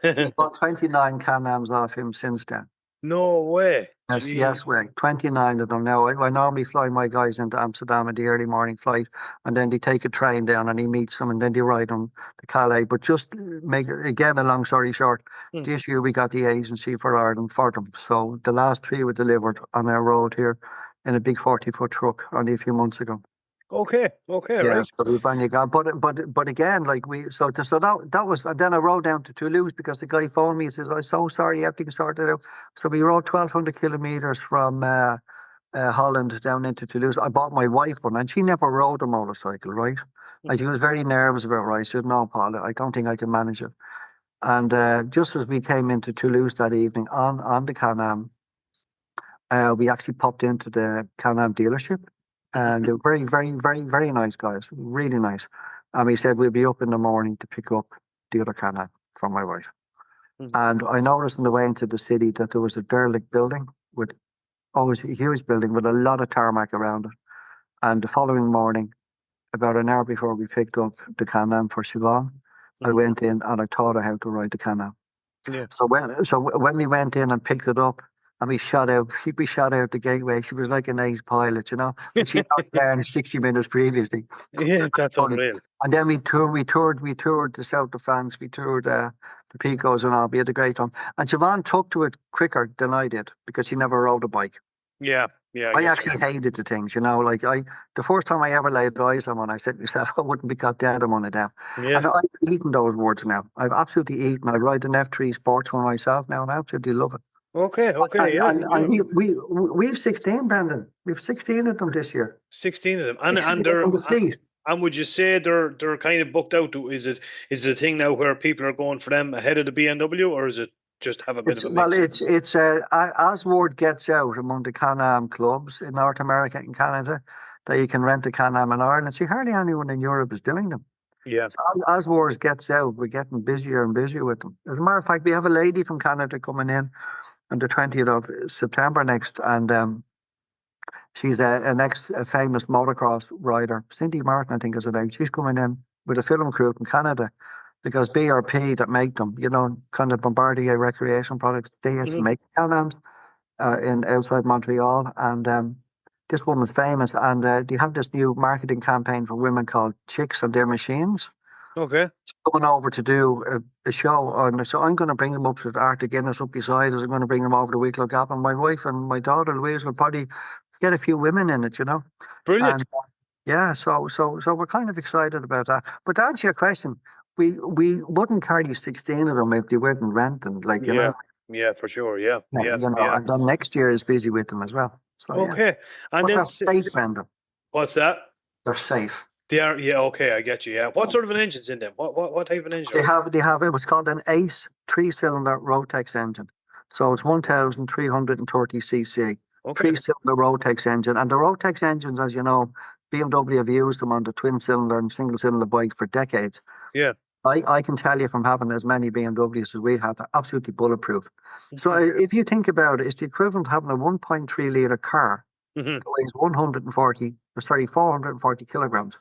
we bought 29 Can-Ams off him since then. No way. Yes, Jeez. yes, way. 29 of them now. I normally fly my guys into Amsterdam at the early morning flight, and then they take a train down and he meets them, and then they ride them to Calais. But just make again a long story short, this year we got the agency for Ireland for them. So the last 3 were delivered on our road here in a big 40-foot truck only a few months ago. Okay, Yeah, right. so we finally got, but again, like so that was, and then I rode down to Toulouse because the guy phoned me. He says, "I'm so sorry, everything sorted out." So we rode 1,200 kilometers from Holland down into Toulouse. I bought my wife one, and she never rode a motorcycle, right? And she was very nervous about it. I said, "No, Paula, I don't think I can manage it." And just as we came into Toulouse that evening on the Can-Am, we actually popped into the Can-Am dealership. And they were very, very, very, very nice guys, really nice. And he said, we'll be up in the morning to pick up the other Can-Am for my wife. And I noticed on the way into the city that there was a derelict building with always a huge building with a lot of tarmac around it. And the following morning, about an hour before we picked up the Can-Am for Siobhan, I went in and I taught her how to ride the Can-Am. Yeah. So when we went in and picked it up, and we shot out the gateway. She was like an ace pilot, you know. But she got there in 60 minutes previously. Yeah, that's unreal. And then we toured the south of France. We toured the Picos and all. We had a great time. And Siobhan took to it quicker than I did because she never rode a bike. Yeah. I actually hated the things, you know. Like the first time I ever laid eyes on one, I said to myself, I wouldn't be got dead on one of them. Yeah. And I've eaten those words now. I've absolutely eaten. I ride an F3 Sports one myself now, and I absolutely love it. Okay, And we've 16, Brendan. We've 16 of them this year. 16 of them, and 16 they're in the fleet. and would you say they're kind of booked out? Is it a thing now where people are going for them ahead of the BMW, or is it just have a bit of a mix? Well, it's as word gets out among the Can-Am clubs in North America and Canada that you can rent a Can-Am in Ireland. See, hardly anyone in Europe is doing them. Yeah. So as word gets out, we're getting busier and busier with them. As a matter of fact, we have a lady from Canada coming in on the 20th of September next, and she's an ex-famous motocross rider. Cindy Martin, I think is her name. She's coming in with a film crew from Canada because BRP that make them, you know, kind of Bombardier recreation products, they used to make Can-Ams in outside Montreal. And this woman's famous, and they have this new marketing campaign for women called Chicks and Their Machines. Okay. Coming over to do a show, and so I'm going to bring them up to the Arctic Guinness up beside us. I'm going to bring them over to Wicklow Gap, and my wife and my daughter Louise will probably get a few women in it, you know. Brilliant. And, yeah, so we're kind of excited about that. But to answer your question, we wouldn't carry 16 of them if they weren't renting, like, you know. Yeah, for sure. Yeah. You know, and then next year is busy with them as well. So, Okay. Yeah. And But then they're safe, Brendan. what's that? They're safe. They are. Yeah. Okay, I get you. Yeah. What sort of an engine's in them? What type of an engine? They have it was called an ACE 3-cylinder Rotex engine. So it's 1,330 cc. Okay. 3-cylinder Rotex engine. And the Rotex engines, as you know, BMW have used them on the twin-cylinder and single-cylinder bike for decades. Yeah. I can tell you from having as many BMWs as we have, they're absolutely bulletproof. So if you think about it, it's the equivalent of having a 1.3 litre car that weighs 440 kilograms.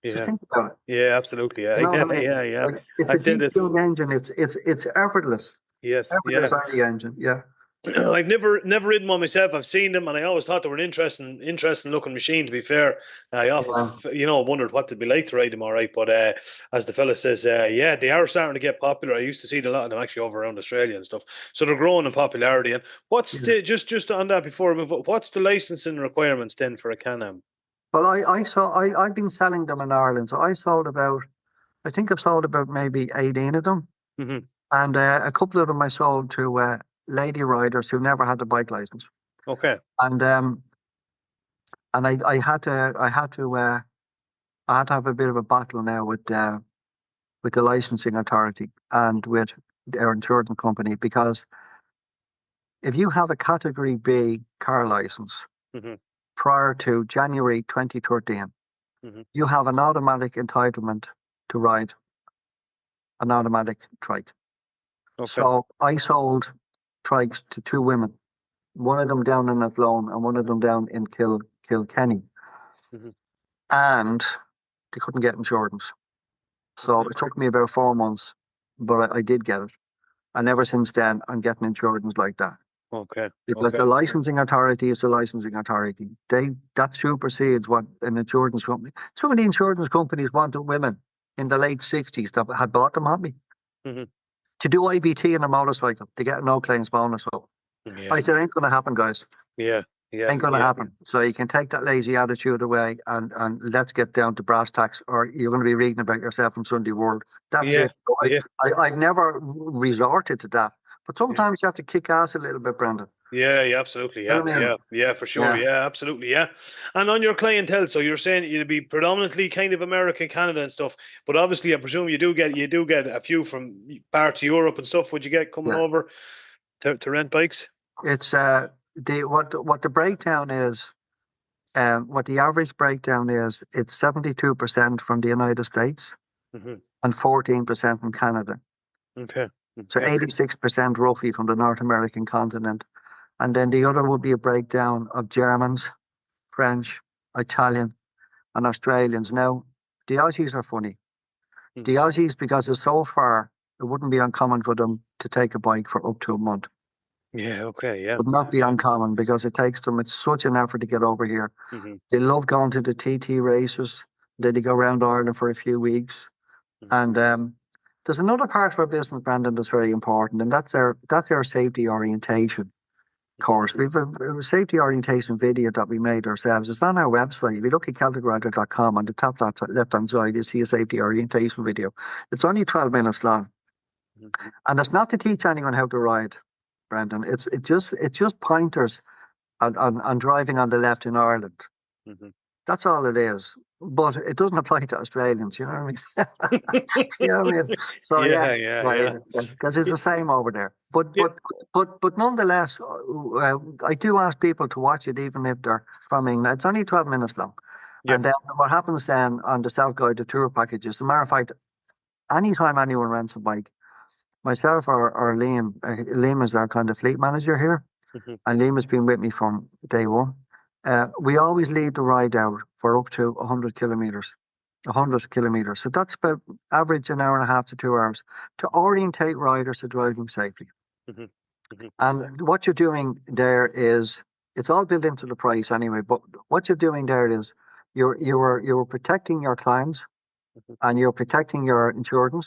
Yeah. Just think about it. Yeah, absolutely. Yeah. You know what I mean? Yeah. Like, it's a deep-tuned engine. It's effortless. Yes. Effortless on the engine. Yeah. I've never ridden one myself. I've seen them, and I always thought they were an interesting looking machine. To be fair, I often wondered what they'd be like to ride them. All right, but as the fella says, yeah, they are starting to get popular. I used to see a lot of them actually over around Australia and stuff. So they're growing in popularity. And what's the just on that before we move on, what's the licensing requirements then for a Can-Am? Well, I've been selling them in Ireland. So I sold about maybe 18 of them, and a couple of them I sold to lady riders who never had a bike license. Okay. And I had to have a bit of a battle now with the licensing authority and with our insurance company, because if you have a Category B car license prior to January 2013, you have an automatic entitlement to ride an automatic trike. Okay. So I sold trikes to 2 women, one of them down in Athlone and one of them down in Kilkenny. And they couldn't get insurance. So it took me about 4 months, but I did get it. And ever since then, I'm getting insurance like that. Okay. Because the licensing authority is the licensing authority. That supersedes what an insurance company. Some of the insurance companies wanted women in the late 60s that had bought them on me to do IBT in a motorcycle to get a no claims bonus up. I said, ain't going to happen, guys. Yeah. Ain't going to happen. So you can take that lazy attitude away and let's get down to brass tacks, or you're going to be reading about yourself in Sunday World. That's it. So I've never resorted to that. But sometimes you have to kick ass a little bit, Brendan. Yeah, absolutely. Yeah, for sure. Yeah, absolutely. Yeah. And on your clientele, so you're saying you'd be predominantly kind of America, Canada and stuff, but obviously I presume you do get a few from parts of Europe and stuff. Would you get coming over to rent bikes? It's what the breakdown is, what the average breakdown is, it's 72% from the United States and 14% from Canada. Okay. So 86% roughly from the North American continent. And then the other would be a breakdown of Germans, French, Italian, and Australians. Now, the Aussies are funny. The Aussies, because it's so far, it wouldn't be uncommon for them to take a bike for up to a month. Yeah, okay, yeah. Would not be uncommon because it takes them, it's such an effort to get over here. They love going to the TT races. Then they go around Ireland for a few weeks. And there's another part of our business, Brandon, that's very important, and that's our safety orientation course. We have a safety orientation video that we made ourselves. It's on our website. If you look at celticrider.com, on the top left-hand side, you see a safety orientation video. It's only 12 minutes long. And it's not to teach anyone how to ride, Brendan. It's just pointers on driving on the left in Ireland. That's all it is. But it doesn't apply to Australians, you know what I mean? You know what I mean? So yeah. Because it's the same over there. But nonetheless, I do ask people to watch it even if they're from England. It's only 12 minutes long. And then what happens then on the self-guided tour packages, as a matter of fact, anytime anyone rents a bike, myself or Liam, Liam is our kind of fleet manager here, and Liam has been with me from day one. We always leave the ride out for up to 100 kilometres. 100 kilometres. So that's about average an hour and a half to 2 hours to orientate riders to driving safely. And what you're doing there is, it's all built into the price anyway, but what you're doing there is you're protecting your clients and you're protecting your insurance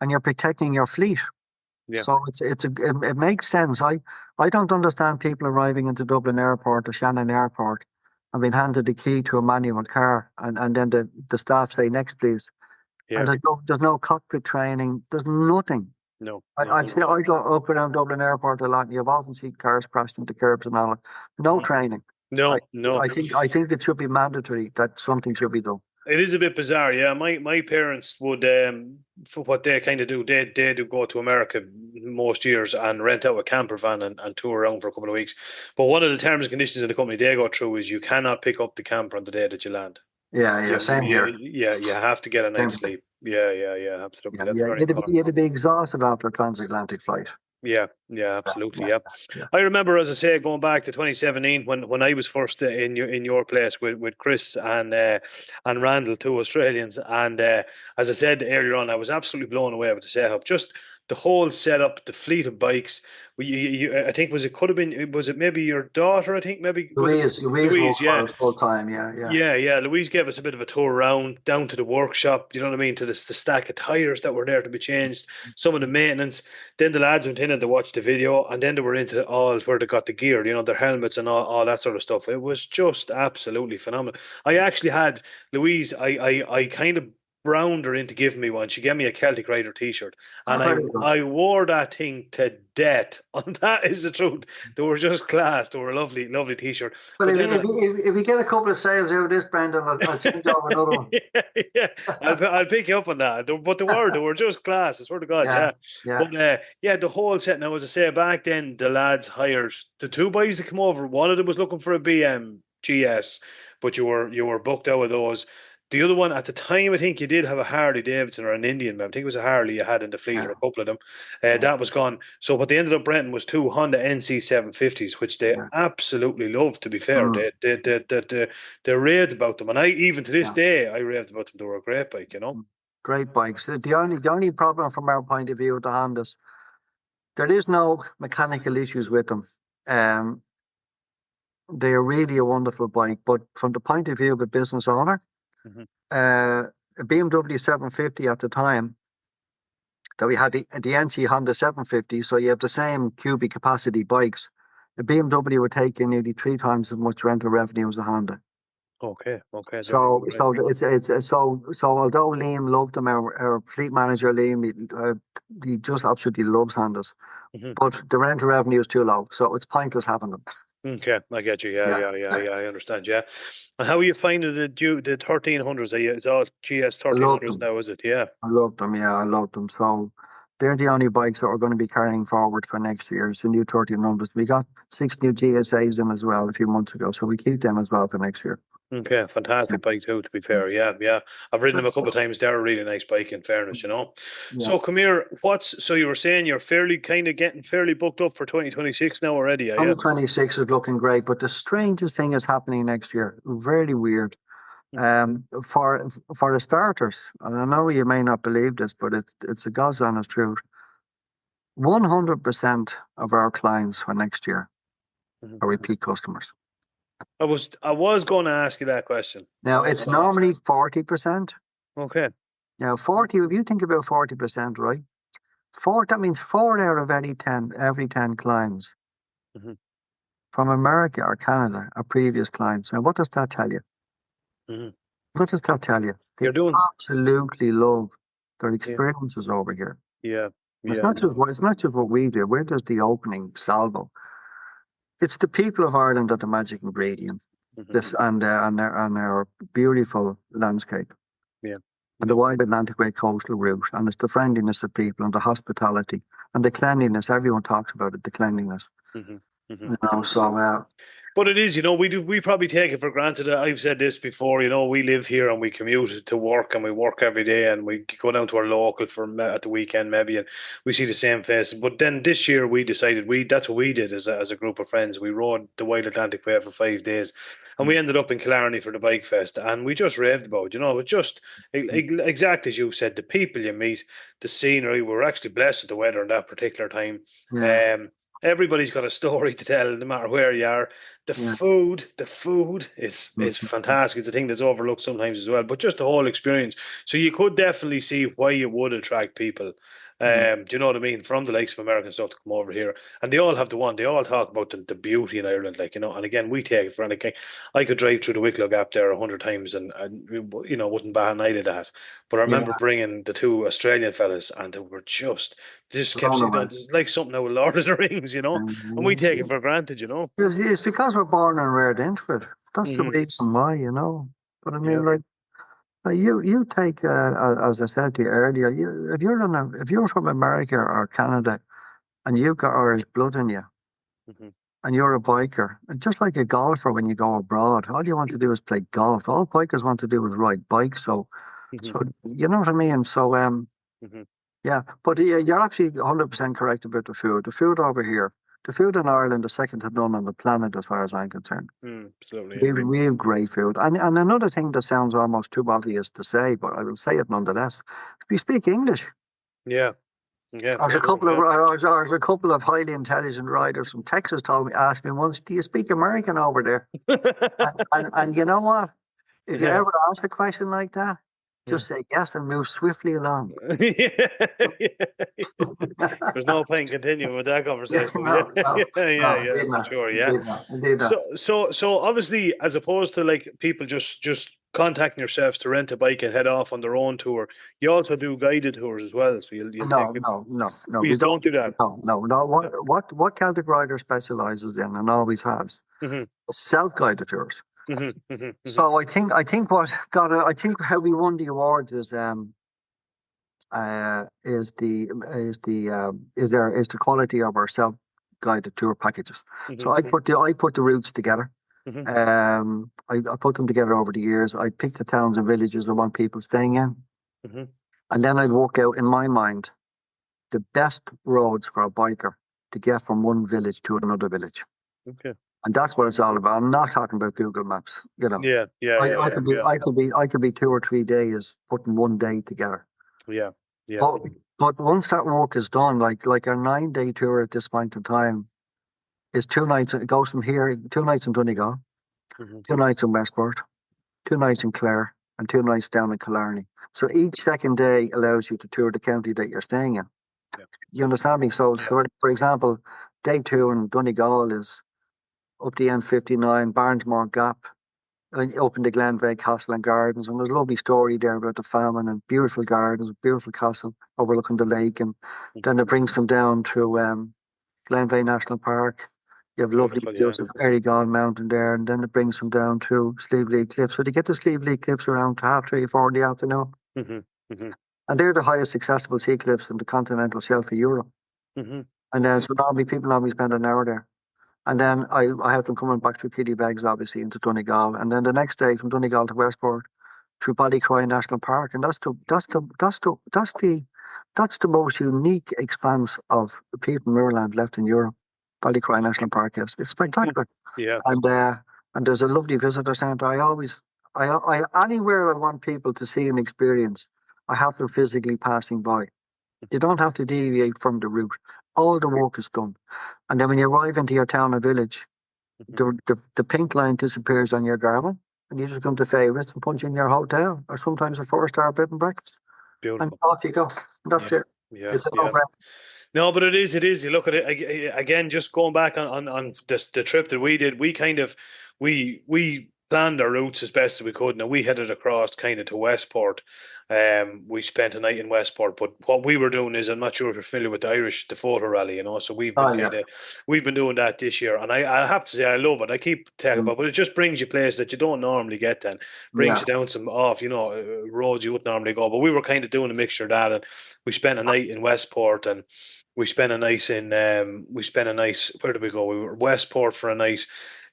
and you're protecting your fleet. So it makes sense. I don't understand people arriving into Dublin Airport or Shannon Airport and being handed the key to a manual car, and then the staff say, next please. And there's no cockpit training. There's nothing. I go up around Dublin Airport a lot, and you've often seen cars crashed into curbs and all. No training. I think it should be mandatory that something should be done. It is a bit bizarre, yeah. My parents would, for what they kind of do, they do go to America most years and rent out a camper van and tour around for a couple of weeks. But one of the terms and conditions of the company they go through is you cannot pick up the camper on the day that you land. Same here. Yeah, you have to get a night's sleep. Yeah, absolutely. That's very important. You had to be exhausted after a transatlantic flight. Yeah, absolutely. Yeah. I remember, as I say, going back to 2017 when I was first in your place with Chris and Randall, two Australians, and as I said earlier on, I was absolutely blown away with the setup. Just the whole setup, the fleet of bikes. I think was it maybe your daughter? I think maybe Louise, full time. Yeah. Louise gave us a bit of a tour around down to the workshop. You know what I mean? To the stack of tires that were there to be changed, some of the maintenance. Then the lads went in and they watched the video, and then they were into all where they got the gear. You know, their helmets and all that sort of stuff. It was just absolutely phenomenal. I actually had Louise. I kind of browned her into giving me one. She gave me a Celtic Rider t-shirt, and I wore that thing to death. And that is the truth. They were just class. They were a lovely t-shirt. But if we get a couple of sales out of this, Brendan, I'll change over another one. Yeah. I'll pick you up on that. But they were just class. I swear to God, yeah. But the whole set. Now, as I say, back then the lads hired the two boys to come over. One of them was looking for a BM GS, but you were booked out of those. The other one at the time, I think you did have a Harley Davidson or an Indian. I think it was a Harley you had in the fleet, Yeah. or a couple of them. That was gone. So what they ended up renting was 2 Honda NC 750s, which they Yeah. absolutely loved. To be fair, Mm. they raved about them, and I even to this Yeah. day I raved about them. They were a great bike, you know. Great bikes. The only problem from our point of view with the Hondas, there is no mechanical issues with them. They are really a wonderful bike, but from the point of view of a business owner, Mhm. a BMW 750 at the time, that we had the NC Honda 750, so you have the same cubic capacity bikes. The BMW would take in nearly 3 times as much rental revenue as a Honda. Okay, there you So, go. Right. so although Liam loved them, our fleet manager Liam, he just absolutely loves Hondas, Mhm. but the rental revenue is too low, so it's pointless having them. Okay, I get you. Yeah, Yeah. I understand. Yeah. And how are you finding the 1300s? It's all GS I love 1300s them. now, is it? Yeah. I love them. Yeah, I love them. So they're the only bikes that we're going to be carrying forward for next year. It's the new 1300s. We got 6 new GSAs in as well a few months ago, so we keep them as well for next year. Okay, fantastic bike too, to be fair. Yeah. I've ridden them a couple of times. They're a really nice bike, in fairness, you know. Yeah. So come here, so you were saying you're fairly kind of getting fairly booked up for 2026 now already, yeah? 2026 is looking great, but the strangest thing is happening next year. Very weird. For the starters, and I know you may not believe this, but it's a God's honest truth. 100% of our clients for next year Mhm. are repeat customers. I was going to ask you that question. Now it's normally 40%. Okay. Now 40, if you think about 40%, right? That means 4 out of every 10 clients Mhm. from America or Canada are previous clients. Now what does that tell you? Mhm. What does that tell you? They You're doing, absolutely love their yeah, experiences over here. yeah, It's yeah. not just what we do. We're just the opening salvo. It's the people of Ireland that are the magic ingredient. Mhm. This and our beautiful landscape Yeah. and the wide Atlantic Way coastal route, and it's the friendliness of people and the hospitality and the cleanliness. Everyone talks about it, the cleanliness. Mhm. Mhm. You know, so But it is, you know, we probably take it for granted. I've said this before, you know, we live here and we commute to work and we work every day and we go down to our local at the weekend maybe and we see the same faces. But then this year we decided that's what we did as a group of friends. We rode the Wide Atlantic Way for 5 days and we ended up in Killarney for the bike fest and we just raved about it. You know, it just exactly as you said, the people you meet, the scenery. We were actually blessed with the weather in that particular time. yeah, Everybody's got a story to tell, no matter where you are. yeah. The food is fantastic. It's a thing that's overlooked sometimes as well, but just the whole experience. So you could definitely see why it would attract people. Do you know what I mean? From the likes of American stuff to come over here, and they all have they all talk about the beauty in Ireland, like, you know. And again, we take it for granted. Like, I could drive through the Wicklow Gap there 100 times, and you know, wouldn't bat an eye at that. But I Yeah, remember bringing the 2 Australian fellas, and they were they just kept blown saying, away. it's like something out of Lord of the Rings, you know. And we take it for granted, you know. It's because we're born and reared into it. That's the Hmm. reason why, you know. But I Yeah. mean, like, you take, as I said to you earlier, if you're from America or Canada and you've got Irish blood in you Hmm. and you're a biker, and just like a golfer when you go abroad, all you want to do is play golf. All bikers want to do is ride bikes. So Hmm. you know what I mean. So Hmm. yeah. But yeah, you're absolutely 100% correct about the food. The food over here, the food in Ireland is second to none on the planet, as far as I'm concerned. Absolutely, We yeah. have, we have great food. And another thing that sounds almost too obvious to say, but I will say it nonetheless. We speak English. Yeah, yeah, for There's a sure. couple of Yeah. there's a couple of highly intelligent riders from Texas asked me once, "Do you speak American over there?" And you know what? If you Yeah. ever ask a question like that, Yeah. just say yes and move swiftly along. There's no point continuing with that Yeah, conversation. Yeah, no, no, no, yeah, indeed for not, sure. Yeah. indeed not, indeed not. So obviously, as opposed to like people just contacting yourselves to rent a bike and head off on their own tour, you also do guided tours as well. So you'll take No, it. no, no, no. You We don't. don't do that. No. What Celtic Rider specializes in and always has Hmm. self-guided tours. Hmm. Hmm. Hmm. So I think how we won the awards is the quality of our self-guided tour packages. So Hmm. I put the routes together. I put them together over the years. I picked the towns and villages I want people staying in. And then I'd work out in my mind the best roads for a biker to get from one village to another village. Okay. And that's what it's all about. I'm not talking about Google Maps. You know. I could be 2 or 3 days putting one day together. Yeah. But once that work is done, like a 9-day tour at this point in time is 2 nights. It goes from here, 2 nights in Donegal, 2 nights in Westport, 2 nights in Clare, and 2 nights down in Killarney. So each second day allows you to tour the county that you're staying in. Yeah. You understand me? So, for example, day 2 in Donegal is up the N59, Barnesmore Gap, up in the Glenveigh Castle and Gardens. And there's a lovely story there about the famine and beautiful gardens, beautiful castle overlooking the lake. And then it brings them down to Glenveigh National Park. You have lovely views of Errigal Mountain there, and then it brings them down to Sleevely Cliffs. So they get to Sleevely Cliffs around 3:30, 4 in the afternoon. And they're the highest accessible sea cliffs in the continental shelf of Europe. And then so people normally spend an hour there. And then I have them coming back through Kittybegs, obviously, into Donegal. And then the next day from Donegal to Westport through Ballycroy National Park. And that's the most unique expanse of peat and moorland left in Europe. Ballycroy National Park is. It's spectacular. Yeah. And there's a lovely visitor centre. Anywhere I want people to see and experience, I have them physically passing by. They don't have to deviate from the route. All the work is done. And then when you arrive into your town or village, the pink line disappears on your garment, and you just come to favourites and punch in your hotel, or sometimes a 4-star bed and breakfast. Beautiful. And off you go. That's it. Yeah. It's a no-brainer. No, but it is. You look at it again. Just going back on the trip that we did, we planned our routes as best as we could. Now we headed across kind of to Westport. We spent a night in Westport, but what we were doing is, I'm not sure if you're familiar with the photo rally, So we've been we've been doing that this year, and I have to say I love it. I keep talking about, but it just brings you places that you don't normally get. Then brings you down some roads you wouldn't normally go. But we were kind of doing a mixture of that, and we spent a night in Westport, and we spent a night where did we go? We were Westport for a night.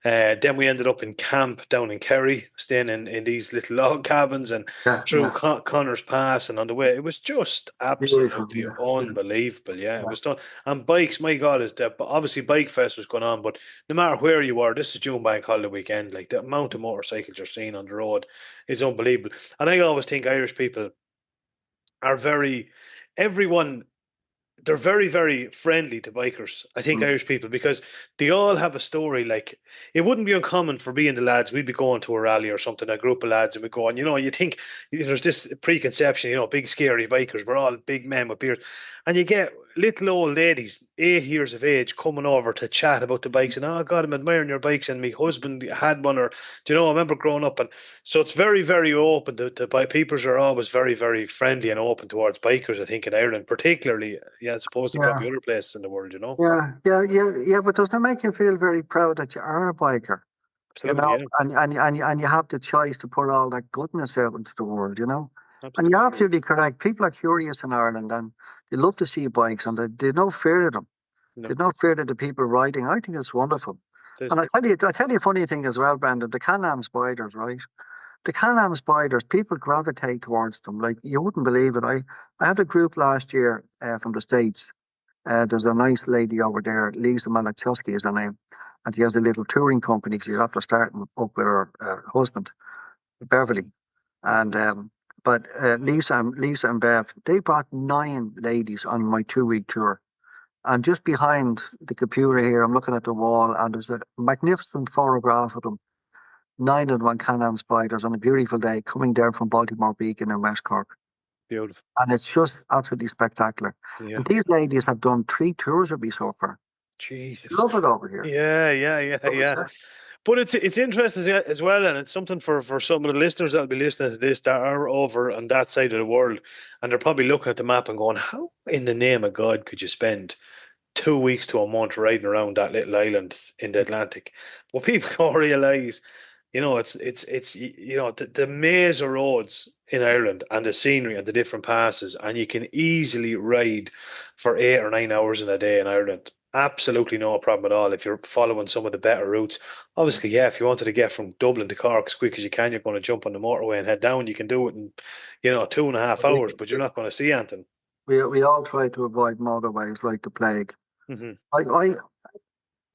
Then we ended up in camp down in Kerry, staying in these little log cabins and through Connors Pass, and on the way it was just absolutely unbelievable. It was done. And bikes, my God, obviously Bike Fest was going on, but no matter where you were, this is June Bank Holiday weekend. Like the amount of motorcycles you're seeing on the road is unbelievable. And I always think Irish people are they're very, very friendly to bikers. I think Irish people, because they all have a story. Like it wouldn't be uncommon for being the lads. We'd be going to a rally or something, a group of lads, and we go on. You think there's this preconception. Big scary bikers. We're all big men with beards, and you get little old ladies, 8 years of age, coming over to chat about the bikes. And oh God, I'm admiring your bikes. And my husband had one, or I remember growing up, and so it's very, very open. The bikers are always very, very friendly and open towards bikers. I think in Ireland, particularly, as opposed to probably other places in the world. Yeah. But doesn't it make you feel very proud that you are a biker? Absolutely, and you have the choice to put all that goodness out into the world. Absolutely. And you're absolutely correct. People are curious in Ireland, and they love to see bikes, and they've no fear of them. No. They've no fear of the people riding. I think it's wonderful. And I tell you a funny thing as well, Brandon. The Can-Am spiders, right? The Can-Am spiders, people gravitate towards them. Like you wouldn't believe it. I had a group last year from the States. There's a nice lady over there, Lisa Malachowski is her name, and she has a little touring company. She's after starting up with her husband, Beverly, and. But Lisa and Bev, they brought 9 ladies on my 2-week tour. And just behind the computer here, I'm looking at the wall, and there's a magnificent photograph of them. 9 of them on Can-Am spiders on a beautiful day coming down from Baltimore Beacon in West Cork. Beautiful. And it's just absolutely spectacular. Yeah. And these ladies have done 3 tours with me so far. Jesus. Love it over here. Yeah. But it's interesting as well, and it's something for some of the listeners that'll be listening to this that are over on that side of the world, and they're probably looking at the map and going, how in the name of God could you spend 2 weeks to a month riding around that little island in the Atlantic? What people don't realise, it's the maze of roads in Ireland and the scenery and the different passes, and you can easily ride for 8 or 9 hours in a day in Ireland. Absolutely no problem at all if you're following some of the better routes. Obviously, yeah, if you wanted to get from Dublin to Cork as quick as you can, you're going to jump on the motorway and head down. You can do it in, 2.5 hours, but you're not going to see anything. We all try to avoid motorways like the plague. Hmm. I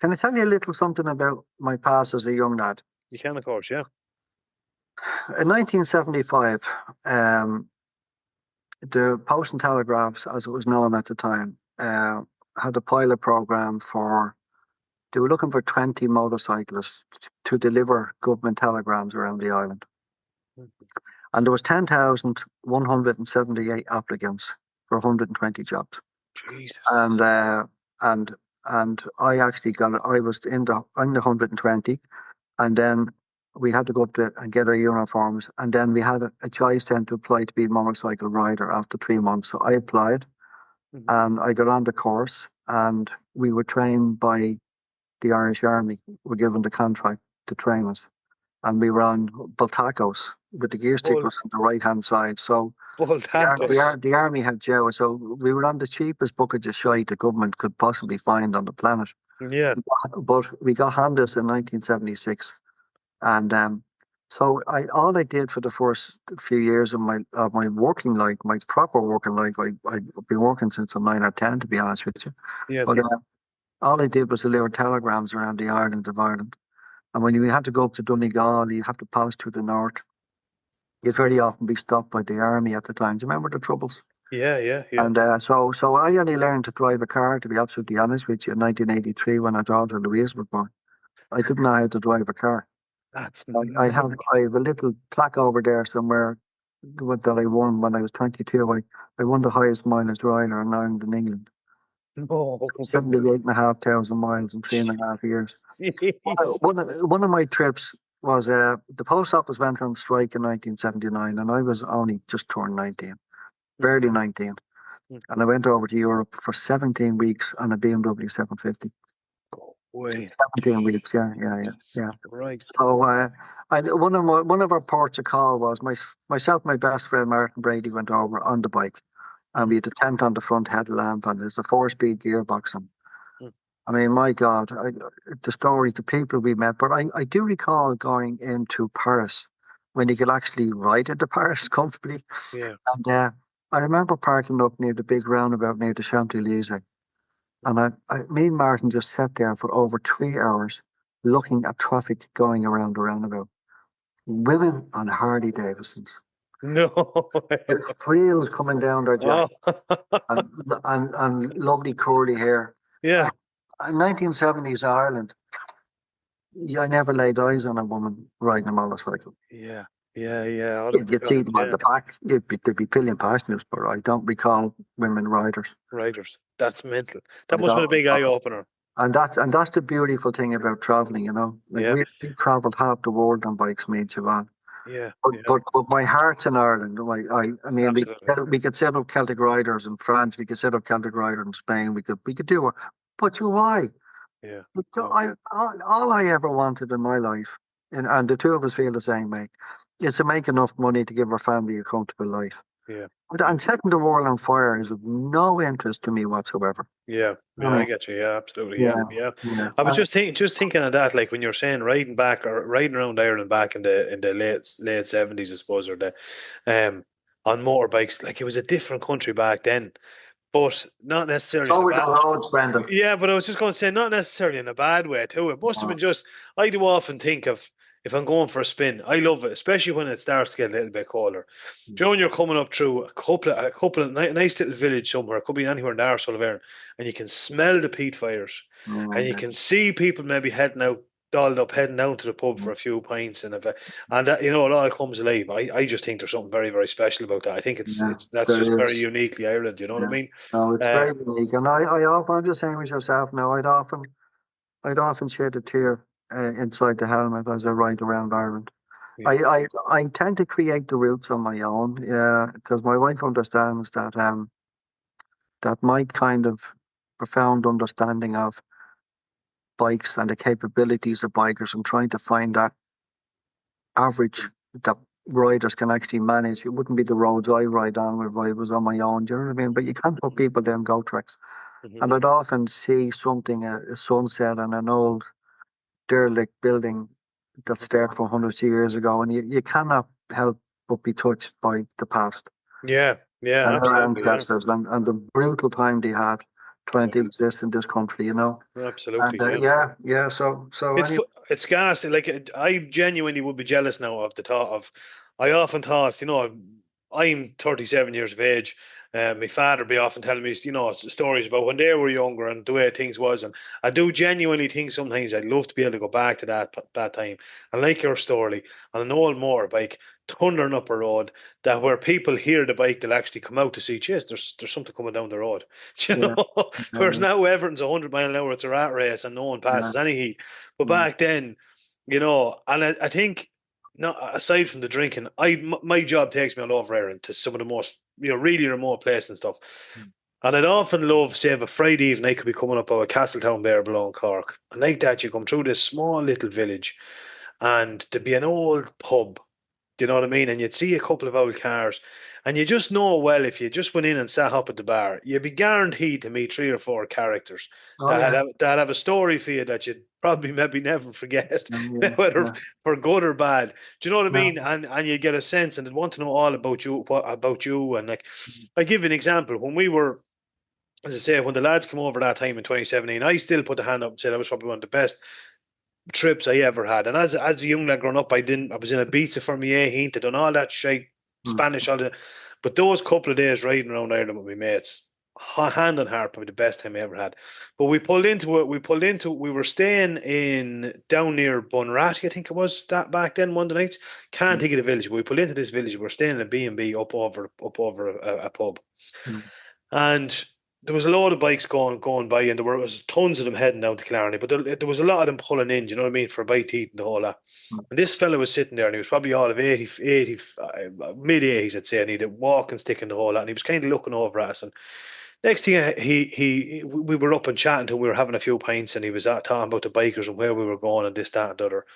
can I tell you a little something about my past as a young lad? You can, of course, yeah. In 1975, the Post and Telegraphs, as it was known at the time, had a pilot program they were looking for 20 motorcyclists to deliver government telegrams around the island. And there was 10,178 applicants for 120 jobs. Jesus. And I actually got it. I was in the 120, and then we had to go up to and get our uniforms, and then we had a choice then to apply to be a motorcycle rider after 3 months. So I applied, and I got on the course, and we were trained by the Irish Army. We were given the contract to train us, and we were on Bultacos with the gear stick was on the right hand side. So the army had Joe, so we were on the cheapest bucket of shite the government could possibly find on the planet. Yeah. But we got handed in 1976, and so all I did for the first few years of my working life, my proper working life, I've been working since I'm 9 or 10, to be honest with you. Yeah. But all I did was deliver telegrams around the island of Ireland. And when you had to go up to Donegal, you have to pass through the north. You'd very often be stopped by the army at the time. Do you remember the Troubles? Yeah. And so I only learned to drive a car, to be absolutely honest with you, in 1983 when our daughter Louise was born. I didn't know how to drive a car. That's I have a little plaque over there somewhere that I won when I was 22. I won the highest mileage rider in Ireland and England. 78,500 miles in 3.5 years. One of my trips was the post office went on strike in 1979, and I was only just turned 19, barely 19. And I went over to Europe for 17 weeks on a BMW 750. Wait. 17 weeks, yeah. Right. So one of our ports of call was myself, my best friend Martin Brady went over on the bike, and we had a tent on the front headlamp, and there's a 4-speed gearbox. And I mean, my God, the stories, the people we met. But I do recall going into Paris when you could actually ride into Paris comfortably. Yeah. And I remember parking up near the big roundabout near the Champs-Élysées. And me and Martin just sat there for over 3 hours looking at traffic going around the roundabout. Women on Harley Davidsons. No. With frills coming down their jacket. And lovely curly hair. Yeah. In 1970s Ireland, I never laid eyes on a woman riding a motorcycle. Yeah. You'd see them at the back. They'd be pillion passengers, but I don't recall women riders. Riders. That's mental. That must have been a big eye opener. And that's the beautiful thing about traveling, you know. We travelled half the world on bikes, me and Siobhan. Yeah. But my heart's in Ireland. I mean, we could set up Celtic riders in France. We could set up Celtic riders in Spain. We could do it. But why? Yeah. All I ever wanted in my life, and the two of us feel the same, mate, is to make enough money to give our family a comfortable life. Yeah. And setting the world on fire is of no interest to me whatsoever. Yeah, I get you. Yeah, absolutely. Yeah. I was just thinking of that, like when you're saying riding around Ireland back in the late 70s, I suppose, or on motorbikes. Like it was a different country back then, but not necessarily. Oh, the roads, Brendan. Yeah, but I was just going to say not necessarily in a bad way too. It must have been just. I do often think of. If I'm going for a spin, I love it, especially when it starts to get a little bit colder. Joe, you're coming up through a couple of nice little village somewhere. It could be anywhere in the arsehole of Erin, and you can smell the peat fires, and you can see people maybe heading out, dolled up, heading down to the pub for a few pints, and that, it all comes alive. I just think there's something very, very special about that. I think that's just very uniquely Ireland. You know what I mean? No, it's very unique, and I'm just saying with yourself now. I'd often shed a tear inside the helmet as I ride around Ireland. Yeah. I tend to create the routes on my own, because my wife understands that that my kind of profound understanding of bikes and the capabilities of bikers and trying to find that average that riders can actually manage. It wouldn't be the roads I ride on if I was on my own, do you know what I mean? But you can't put people down go tracks. And I'd often see something, a sunset on an old derelict building that's there from hundreds of years ago, and you cannot help but be touched by the past Yeah, yeah, and our absolutely. Yeah, ancestors and the brutal time they had trying to exist in this country, And absolutely. yeah. So It's anyway, it's gas. Like I genuinely would be jealous now of the thought of. I often thought, I'm 37 years of age. My father be often telling me, stories about when they were younger and the way things was, and I do genuinely think sometimes I'd love to be able to go back to that time. And like your story, on an old motorbike, thundering up a road, that where people hear the bike, they'll actually come out to see, cheers, there's something coming down the road. You yeah, know, whereas yeah, now Everton's 100 mile an hour, it's a rat race, and no one yeah, passes any heat. But mm, back then, and I think, not aside from the drinking, my job takes me all over Erin to some of the most, really remote places and stuff. And I'd often love, say, if a Friday evening I could be coming up out of Castletown Bear below in Cork. And like that, you come through this small little village and there'd be an old pub. Do you know what I mean? And you'd see a couple of old cars. And you just know, well, if you just went in and sat up at the bar, you'd be guaranteed to meet 3 or 4 characters oh yeah, that have a story for you that you'd probably maybe never forget, yeah, whether yeah, for good or bad. Do you know what I no, mean? And you get a sense, and they'd want to know all about you, and like, I give you an example. When we were, as I say, when the lads came over that time in 2017, I still put the hand up and said that was probably one of the best trips I ever had. And as a young lad growing up, I was in a pizza for me 18th, I done all that shit, mm, Spanish, all that. But those couple of days riding around Ireland with my mates, hand on heart, probably the best time I ever had. But we pulled into it. We were staying in down near Bunratty, I think it was that back then, Monday nights. Can't mm, think of the village, but we pulled into this village. We were staying in a B&B up over a pub. mm, And there was a lot of bikes going by, and there was tons of them heading down to Killarney, but there was a lot of them pulling in, do you know what I mean, for a bite to eat and the whole lot. mm, And this fella was sitting there, and he was probably all of 80 mid 80s, I'd say, and he had a walking stick and the whole lot, and he was kind of looking over at us. And next thing, we were up and chatting to him, we were having a few pints, and he was talking about the bikers and where we were going and this, that, and the other.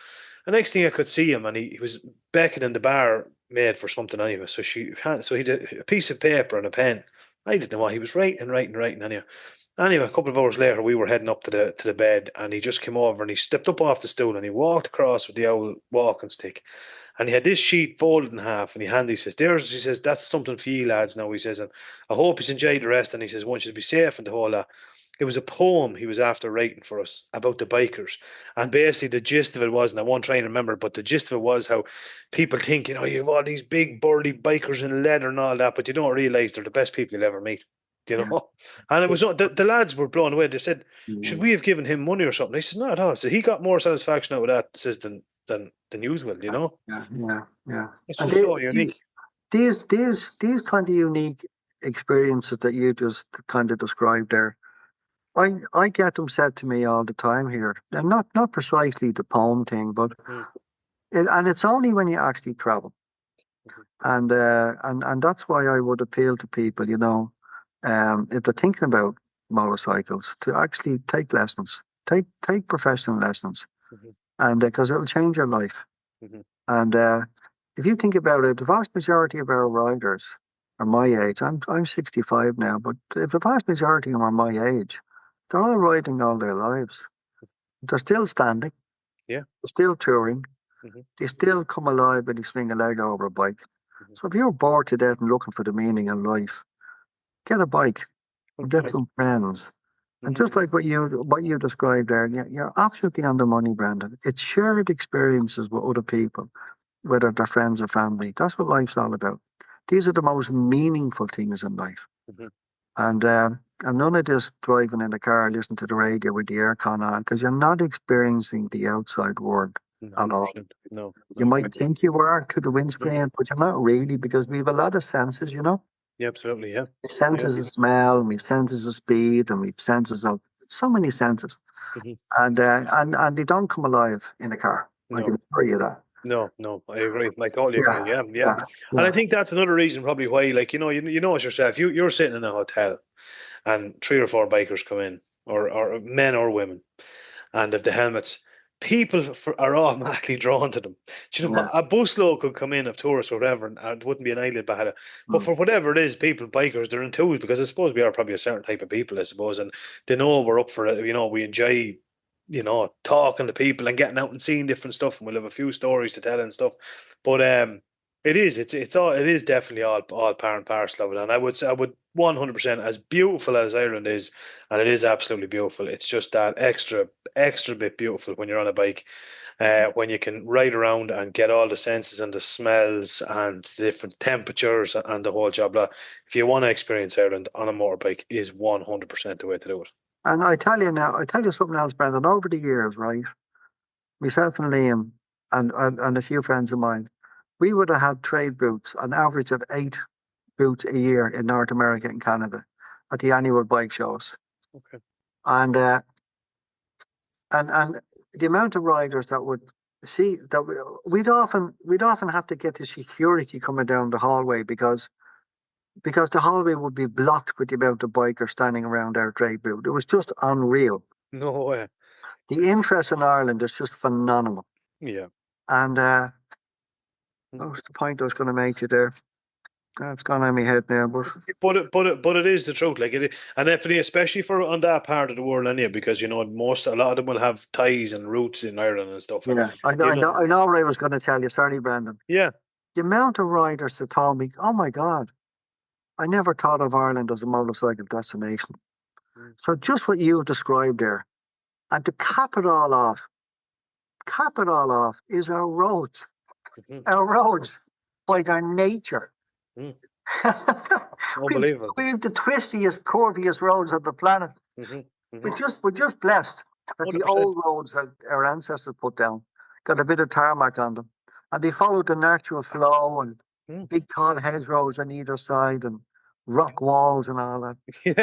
And next thing I could see him, and he was beckoning the bar maid for something anyway. So he did a piece of paper and a pen. I didn't know what he was writing anyway. Anyway, a couple of hours later, we were heading up to the bed, and he just came over and he stepped up off the stool and he walked across with the old walking stick, and he had this sheet folded in half, and he says, "There's," he says, "that's something for you lads now." He says, "And I hope he's enjoyed the rest." And he says, "Want you to be safe and the whole lot." It was a poem he was after writing for us about the bikers. And basically the gist of it was, and I won't try and remember, but the gist of it was how people think, you have all these big burly bikers in leather and all that, but you don't realise they're the best people you'll ever meet. You yeah, know? And it was the lads were blown away. They said, "Should mm, we have given him money or something?" I said, "Not at all." So he got more satisfaction out of that, says, than you will, yeah. It's And just so unique. these kind of unique experiences that you just kind of described there, I get them said to me all the time here, and not precisely the poem thing, but Mm, and it's only when you actually travel, and that's why I would appeal to people, if they're thinking about motorcycles, to actually take lessons, take professional lessons, mhm, and because it'll change your life. mhm, And if you think about it, the vast majority of our riders are my age. I'm 65 now, but if the vast majority of them are my age, they're all riding all their lives. They're still standing. Yeah. They're still touring. mhm, They still come alive when they swing a leg over a bike. mhm. So if you're bored to death and looking for the meaning in life, get a bike and get 100%. some friends. And Mhm. just like what you described there, you're absolutely on the money, Brendan. It's shared experiences with other people, whether they're friends or family. That's what life's all about. These are the most meaningful things in life. Mhm. And none of this driving in the car, listening to the radio with the aircon on, because you're not experiencing the outside world at all. 100%. No, You no. might think you are through the windscreen, but you're not really, because we have a lot of senses, Yeah, absolutely. Yeah. We have senses of smell, and we have senses of speed, and we have senses of so many senses. Mhm. And they don't come alive in a car. I No, can assure you that. no. I agree. I totally agree. Yeah, Yeah, yeah. yeah, And I yeah. think that's another reason probably why, like, you know it yourself. You're sitting in a hotel, and 3 or 4 bikers come in, or men or women, and if the helmets, people are automatically drawn to them. Do you know, a busload could come in of tourists or whatever, and it wouldn't be an eyelid behind it. But for whatever it is, people, bikers, they're enthused because I suppose we are probably a certain type of people, I suppose, and they know we're up for it. You know, we enjoy, you know, talking to people and getting out and seeing different stuff, and we'll have a few stories to tell and stuff. But it is definitely all part and parcel of it. And I would say, I would 100%, as beautiful as Ireland is, and it is absolutely beautiful. It's just that extra bit beautiful when you're on a bike, when you can ride around and get all the senses and the smells and the different temperatures and the whole job. If you want to experience Ireland on a motorbike, is 100% the way to do it. And I tell you something else, Brendan. Over the years, right, myself and Liam and a few friends of mine, we would have had trade booths, an average of 8 booths a year in North America and Canada at the annual bike shows. Okay. And the amount of riders that would see that we'd often have to get the security coming down the hallway because the hallway would be blocked with the amount of bikers standing around our trade booth. It was just unreal. No way. The interest in Ireland is just phenomenal. Yeah. And what was the point I was going to make you there? It's gone on my head now, but it is the truth, like it, and definitely, especially for on that part of the world, anyway, because you know a lot of them will have ties and roots in Ireland and stuff. Yeah, I know what I was going to tell you. Sorry, Brandon. Yeah, the amount of riders that told me, "Oh my God, I never thought of Ireland as a motorcycle destination." So just what you described there, and to cap it all off, is our roads. Our roads, by their nature. Unbelievable. We have the twistiest, curviest roads on the planet. We're just blessed that 100%. the old roads that our ancestors put down got a bit of tarmac on them, and they followed the natural flow and big tall hedgerows on either side and rock walls and all that. It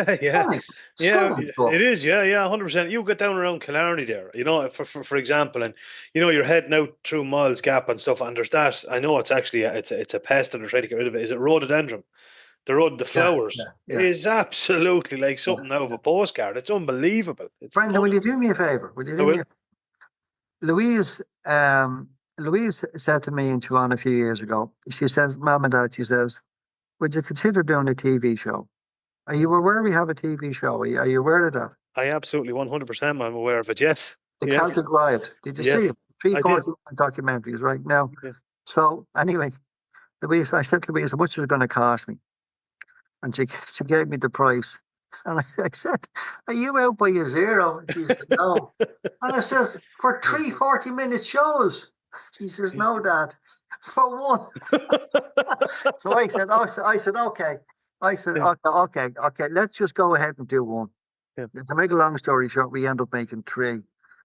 is. Yeah, 100%. You get down around Killarney there, you know, for example, and you know you're heading out through Miles Gap and stuff, and there's that. I know it's actually it's a pest and they're trying to get rid of it. Is it rhododendron? The flowers is absolutely like something out of a postcard. It's unbelievable. Brendan, will you do me a favor? Louise said to me in Toronto a few years ago, she says, "Mom and Dad," she says, "would you consider doing a TV show? Are you aware we have a TV show? Are you aware of that?" I absolutely 100% am aware of it, yes. The Celtic Riot. Did you see it? 340 documentaries right now. Yeah. So anyway, I said to Louise, "How much is it going to cost me?" And she gave me the price. And I said, "Are you out by a zero?" And she said, "No." And I says, "For 3 40-minute shows?" She says, "No, Dad, for one." So I said, "Okay." I said, okay, let's just go ahead and do one. Yeah. To make a long story short, we end up making 3.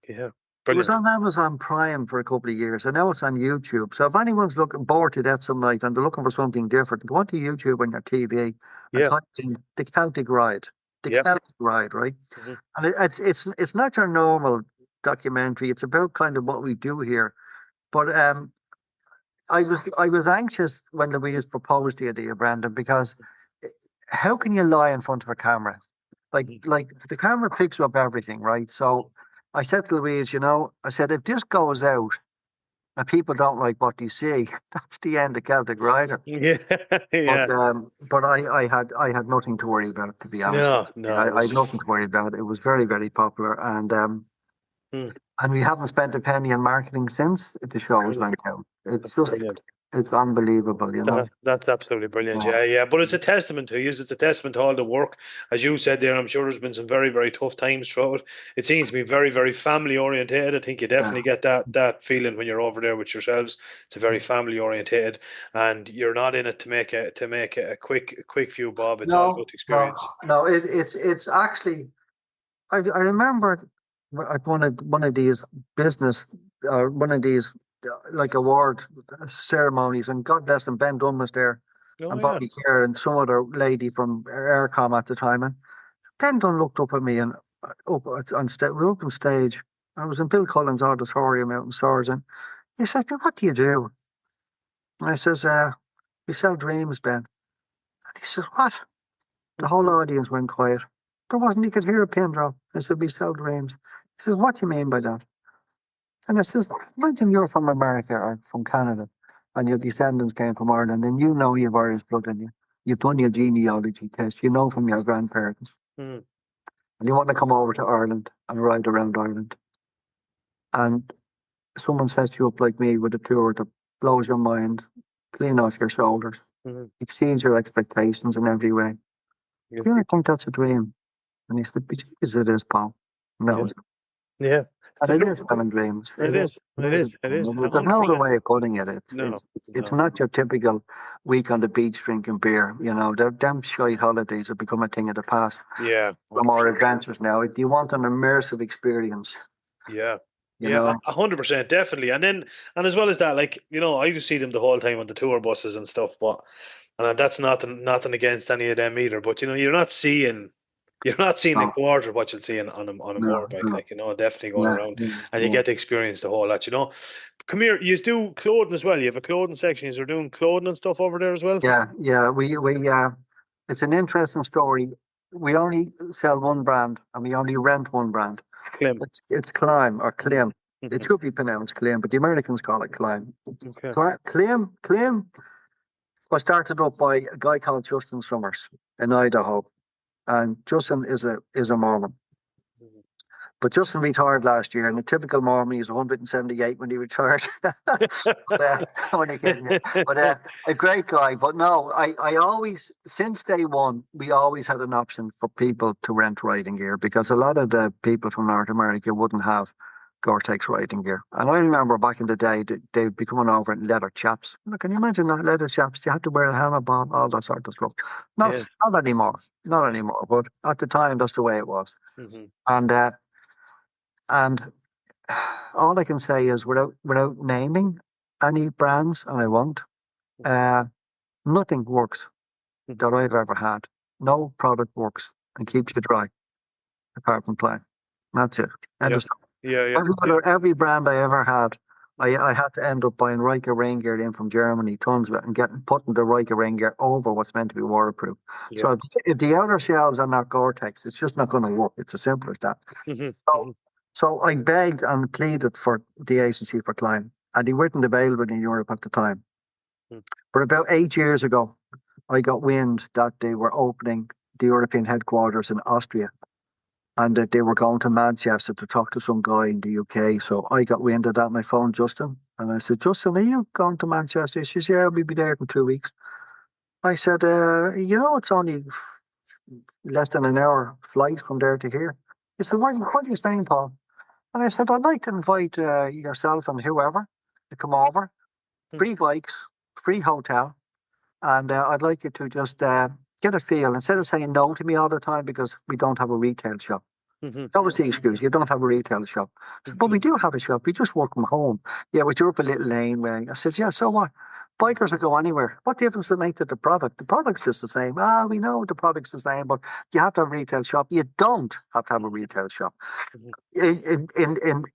Yeah. It was on Amazon Prime for a couple of years, and now it's on YouTube. So if anyone's looking bored to death some night and they're looking for something different, go onto YouTube on your TV and type in the Celtic Ride. Celtic Ride, right? And it's not your normal documentary. It's about kind of what we do here. But I was anxious when Louise proposed the idea, Brandon, because how can you lie in front of a camera? Like the camera picks up everything, right? So I said to Louise, I said, if this goes out and people don't like what they see, that's the end of Celtic Rider. Yeah. But I had nothing to worry about, to be honest. No. I had nothing to worry about. It was very, very popular, and we haven't spent a penny on marketing since the show was went out. It's just it's unbelievable, That's absolutely brilliant. Yeah. But it's a testament to you. It's a testament to all the work, as you said there. I'm sure there's been some very, very tough times throughout it. It seems to be very, very family orientated. I think you definitely get that feeling when you're over there with yourselves. It's a very family orientated, and you're not in it to make a quick few bob. It's all about experience. No, it's actually. I remember at one of these business one of these like award ceremonies, and God bless them, Ben Dunn was there, and Bobby Kerr and some other lady from Aircom at the time, and Ben Dunn looked up at me and we were up on stage. I was in Bill Cullen's auditorium out in Swords, and he said, "What do you do?" And I says, "We sell dreams, Ben." And he says, "What?" The whole audience went quiet. There wasn't, you could hear a pin drop. I said, "We sell dreams." He says, "What do you mean by that?" And it's just, imagine you're from America or from Canada and your descendants came from Ireland and you know you've Irish blood in you. You've done your genealogy test, you know from your grandparents. Mm. And you want to come over to Ireland and ride around Ireland. And someone sets you up like me with a tour that blows your mind, clean off your shoulders, Mhm. exceeds your expectations in every way. Yeah. Do you ever think that's a dream? And he said, "Jesus, it is, Paul." No, Yeah. and it is telling dreams. It is. It is. It is. There's no other 100%. way of putting it. No. It's not your typical week on the beach drinking beer. You know, the damn shite holidays have become a thing of the past. Yeah. No more adventures now. Do you want an immersive experience? Yeah. You Yeah, know, 100%, definitely. And as well as that, like, I just see them the whole time on the tour buses and stuff, and that's nothing against any of them either. But you're not seeing a no, quarter of what you'll see on a no, motorbike, no. like, definitely going Yeah, around, yeah, and you yeah. get to experience the whole lot. Come here, you do clothing as well. You have a clothing section. You're doing clothing and stuff over there as well. Yeah. We it's an interesting story. We only sell one brand and we only rent one brand. Clem. It's Climb or Clim. It Mhm. should be pronounced Clim, but the Americans call it Climb. Okay. Clim was started up by a guy called Justin Summers in Idaho, and Justin is a Mormon. But Justin retired last year, and the typical Mormon, he was 178 when he retired. I'm only kidding you. But a great guy. But no, I always, since day one, we always had an option for people to rent riding gear because a lot of the people from North America wouldn't have Gore-Tex riding gear. And I remember back in the day, they'd be coming over in leather chaps. Look, can you imagine that leather chaps? You had to wear a helmet, bomb, all that sort of stuff. Not, Yeah. not anymore. Not anymore. But at the time, that's the way it was. Mhm. And all I can say is without naming any brands, and I won't, nothing works that I've ever had. No product works and keeps you dry, apart from Klein. That's it. End of story. Yeah. Every brand I ever had, I had to end up buying Riker rain gear in from Germany, tons of it, and putting the Riker rain gear over what's meant to be waterproof. Yeah. So if the outer shells are not Gore-Tex, it's just not going to work. It's as simple as that. Mhm. So I begged and pleaded for the agency for Klein, and they weren't available in Europe at the time. But about 8 years ago, I got wind that they were opening the European headquarters in Austria, and that they were going to Manchester to talk to some guy in the UK. So I got wind of that, and I phoned Justin, and I said, "Justin, are you going to Manchester?" He says, "Yeah, we'll be there in 2 weeks." I said, "It's only less than an hour flight from there to here." He said, what are you saying, Paul?" And I said, "I'd like to invite yourself and whoever to come over. Free bikes, free hotel, and I'd like you to just get a feel instead of saying no to me all the time because we don't have a retail shop." That was the excuse. You don't have a retail shop. I said, "But we do have a shop. We just work from home." "Yeah, but you're up a little lane way." I said, "Yeah, so what? Bikers will go anywhere. What difference does it make to the product? The product's just the same." "Ah, we know the product's the same, but you have to have a retail shop." You don't have to have a retail shop. In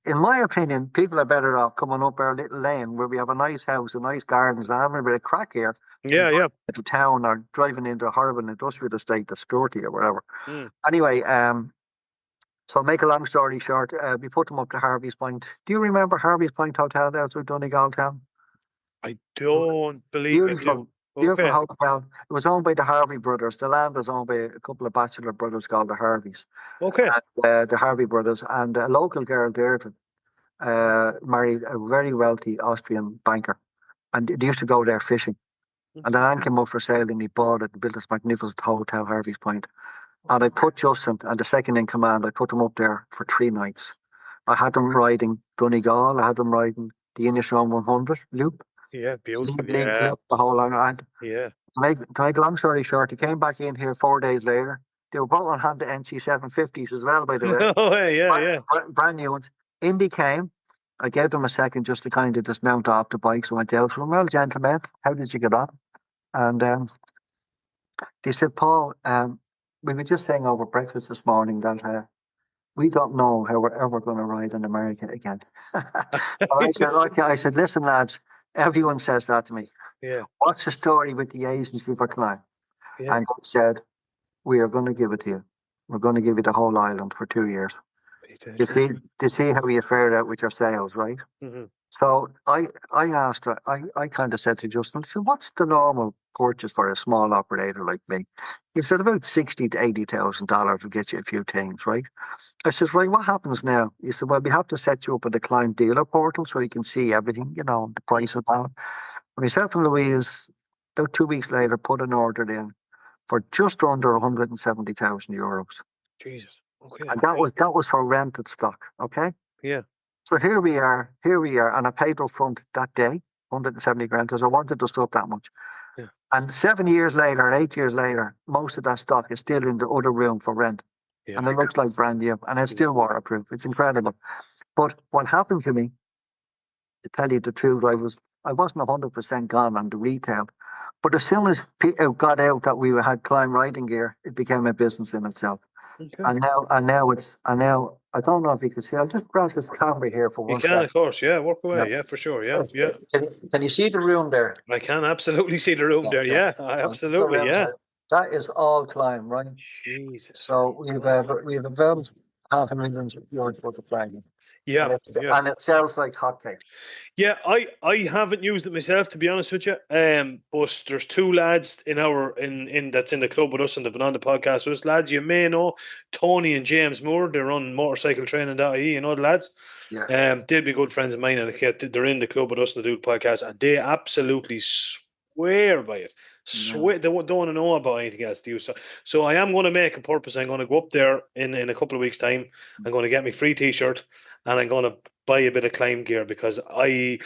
my opinion, people are better off coming up our little lane where we have a nice house, a nice gardens, and having a bit of crack here. Yeah. To town or driving into a horrible industrial estate that's dirty or whatever. Mm. Anyway, so make a long story short, we put them up to Harvey's Point. Do you remember Harvey's Point Hotel there outside Donegal Town? I don't believe I Beautiful, do. beautiful Okay. hotel. It was owned by the Harvey brothers. The land was owned by a couple of bachelor brothers called the Harveys. Okay. And, the Harvey brothers, and a local girl there married a very wealthy Austrian banker, and they used to go there fishing. And the land came up for sale, and he bought it and built this magnificent hotel, Harvey's Point. And I put Justin and the second in command, I put them up there for 3 nights. I had them riding Donegal, I had them riding the Inishawn 100 loop. Yeah, beautiful. League Yeah. Loop, the whole long and Yeah. to make a long story short, they came back in here 4 days later. They were both on hand to NC 750s as well, by the way. Oh, yeah. Brand new ones. Indy came. I gave them a second just to kind of dismount off the bike. So I went out to them, "Well, gentlemen, how did you get on?" And they said, "Paul, we were just saying over breakfast this morning that we don't know how we're ever going to ride in America again." I said, "Okay." I said, "Listen, lads, everyone says that to me. Yeah. What's the story with the agency for Klein?" Yeah. And he said, "We are going to give it to you. We're going to give you the whole island for 2 years." to see how you fared out with your sales, right? Mm-hmm. So I asked her, I kind of said to Justin, so what's the normal purchase for a small operator like me? He said about $60,000 to $80,000 will get you a few things, right? I says, right, what happens now? He said, well, we have to set you up with a client dealer portal so you can see everything, the price of that. And myself and Louise, about 2 weeks later, put an order in for just under €170,000. Jesus. Okay. And that was for rented stock, okay? Yeah. So here we are, and I paid up front that day, 170 grand, because I wanted the stuff that much. Yeah. And 7 years later, 8 years later, most of that stock is still in the other room for rent. Yeah. And it looks like brand new, and it's still waterproof. It's incredible. But what happened to me, to tell you the truth, I wasn't 100% gone on the retail. But as soon as it got out that we had climb riding gear, it became a business in itself. Okay. And now I don't know if you can see. I'll just grab this camera here for You one can, second. of course. Yeah, work away. Yeah, for sure. Yeah, yeah. Can you see the room there? I can absolutely see the room there. Yeah, absolutely. Yeah. That is all climb, right? Jesus. So we have about €500,000 worth of climbing. Yeah, and it sells like hotcakes. Yeah, I haven't used it myself, to be honest with you. But there's two lads in that's in the club with us and they've been on the podcast with us. Lads, you may know Tony and James Moore. They're on motorcycletraining.ie, you know the lads. Yeah. They'd be good friends of mine, and they're in the club with us and they do the podcast, and they absolutely swear by it. Swear they don't want to know about anything else to use. So I am going to make a purpose. I'm going to go up there in a couple of weeks' time. I'm going to get my free T-shirt and I'm going to buy a bit of climb gear because there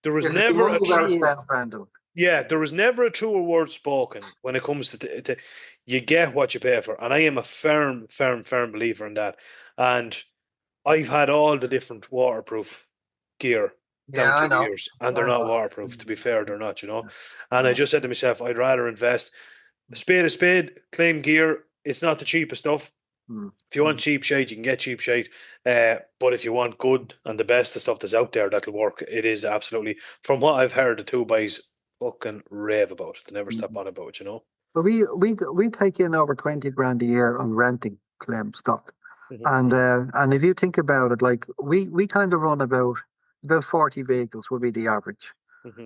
was never a true. Yeah, there was never a truer word spoken when it comes to you get what you pay for, and I am a firm believer in that. And I've had all the different waterproof gear down through the years, and they're not waterproof. To be fair, they're not, And I just said to myself, I'd rather invest a spade, claim gear. It's not the cheapest stuff. If you want cheap shite, you can get cheap shite. But if you want good and the best of stuff that's out there that'll work, it is absolutely. From what I've heard, the two boys fucking rave about it. They never stop on about it, But we take in over 20 grand a year on renting claim stock, and if you think about it, like we kind of run about 40 vehicles would be the average.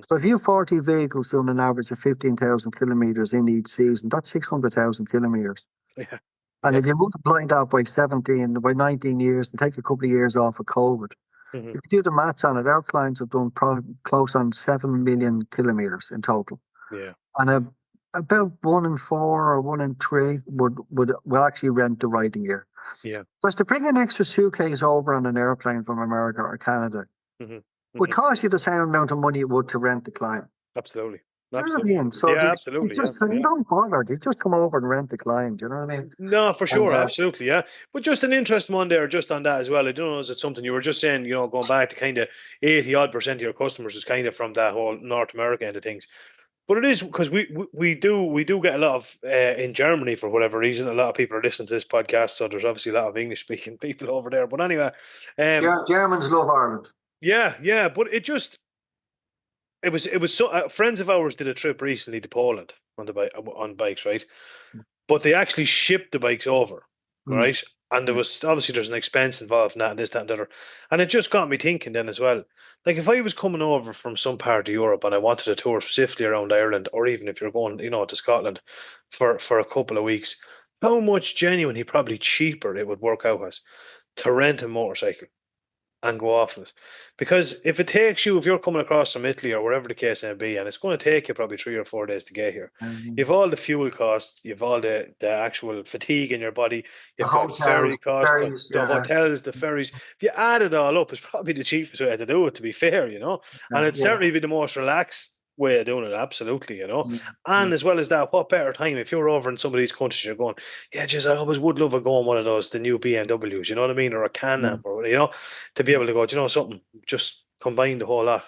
So if you have 40 vehicles doing an average of 15,000 kilometers in each season, that's 600,000 kilometers. Yeah. And if you multiply that by 19 years, and take a couple of years off of COVID, if you do the maths on it, our clients have done close on 7 million kilometers in total. Yeah. And about 1 in 4 or 1 in 3 will actually rent the riding gear. Yeah. Because to bring an extra suitcase over on an airplane from America or Canada would cost you the same amount of money it would to rent the climb. Absolutely. Absolutely. So absolutely. You don't bother. You just come over and rent the climb. Do you know what I mean? No, for sure. Absolutely. Yeah. But just an interesting one there, just on that as well. I don't know, is it something you were just saying, going back to kind of 80% of your customers is kind of from that whole North America end of things. But it is because we do get a lot of in Germany for whatever reason. A lot of people are listening to this podcast, so there's obviously a lot of English speaking people over there. But anyway, Germans love Ireland. Yeah. But it was so friends of ours did a trip recently to Poland on bikes, right? But they actually shipped the bikes over, right? And there's an expense involved in that and this, that, and the other. And it just got me thinking then as well. Like if I was coming over from some part of Europe and I wanted a tour specifically around Ireland, or even if you're going, to Scotland for a couple of weeks, how much genuinely probably cheaper it would work out as to rent a motorcycle and go off it. Because if you're coming across from Italy or wherever the case may be, and it's going to take you probably 3 or 4 days to get here, you've all the fuel costs, you've all the actual fatigue in your body, you've got ferry costs, the hotels, the ferries. If you add it all up, it's probably the cheapest way to do it, to be fair, and it'd certainly be the most relaxed way of doing it, absolutely, And as well as that, what better time if you're over in some of these countries, you're going, I always would love to go on one of those, the new BMWs, you know what I mean, or a Can-Am, or to be able to go, something, just combine the whole lot,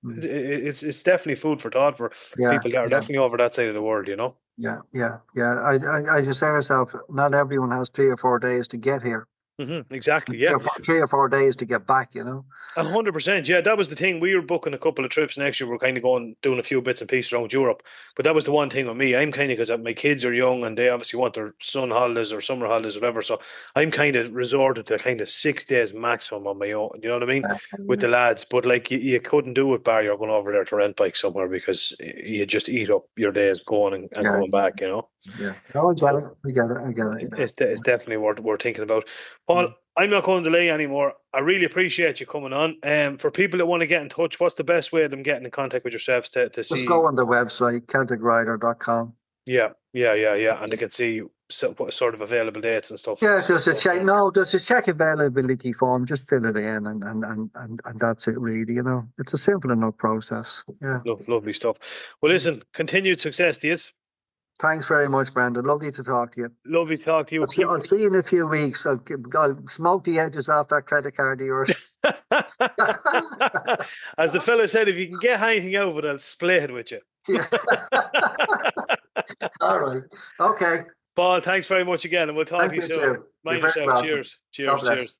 It's definitely food for thought for people that are definitely over that side of the world, Yeah. I just say to myself, not everyone has 3 or 4 days to get here. Exactly. Yeah. 3 or 4 days to get back, you know. 100%. Yeah, that was the thing. We were booking a couple of trips next year. We're kind of doing a few bits and pieces around Europe. But that was the one thing with me. I'm kind of, because my kids are young and they obviously want their sun holidays or summer holidays, or whatever. So I'm kind of resorted to kind of 6 days maximum on my own. You know what I mean? With the lads. But like you couldn't do it, bar you're going over there to rent bikes somewhere, because you just eat up your days going and coming back, you know? Yeah. No, I get it. It's definitely worth thinking about. Paul, I'm not going to delay anymore. I really appreciate you coming on. For people that want to get in touch, what's the best way of them getting in contact with yourselves to see? Just go on the website, celticrider.com. Yeah. And they can see what sort of available dates and stuff. Yeah, there's a check. No, there's a check availability form. Just fill it in, and that's it. Really, you know, it's a simple enough process. Yeah. Lovely stuff. Well, listen, continued success to you. Thanks very much, Brandon. Lovely to talk to you. Lovely to talk to you. I'll see you in a few weeks. I'll smoke the edges off that credit card of yours. As the fella said, if you can get anything out of it, I'll split it with you. Yeah. All right. Okay. Paul, thanks very much again, and we'll talk to you soon. Mind yourself. Cheers.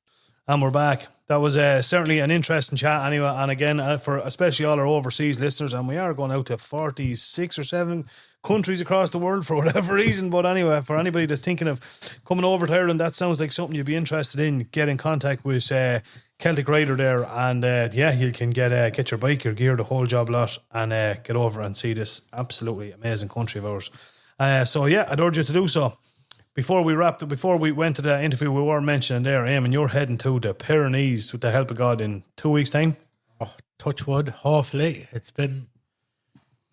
And we're back. That was certainly an interesting chat anyway. And again, for especially all our overseas listeners, and we are going out to 46 or 7 countries across the world for whatever reason. But anyway, for anybody that's thinking of coming over to Ireland, that sounds like something you'd be interested in. Get in contact with Celtic Rider there, and you can get your bike, your gear, the whole job lot, and get over and see this absolutely amazing country of ours. So I'd urge you to do so. Before we went to the interview, we were mentioning there, Eamon, you're heading to the Pyrenees with the help of God in 2 weeks' time. Oh, touch wood, hopefully. It's been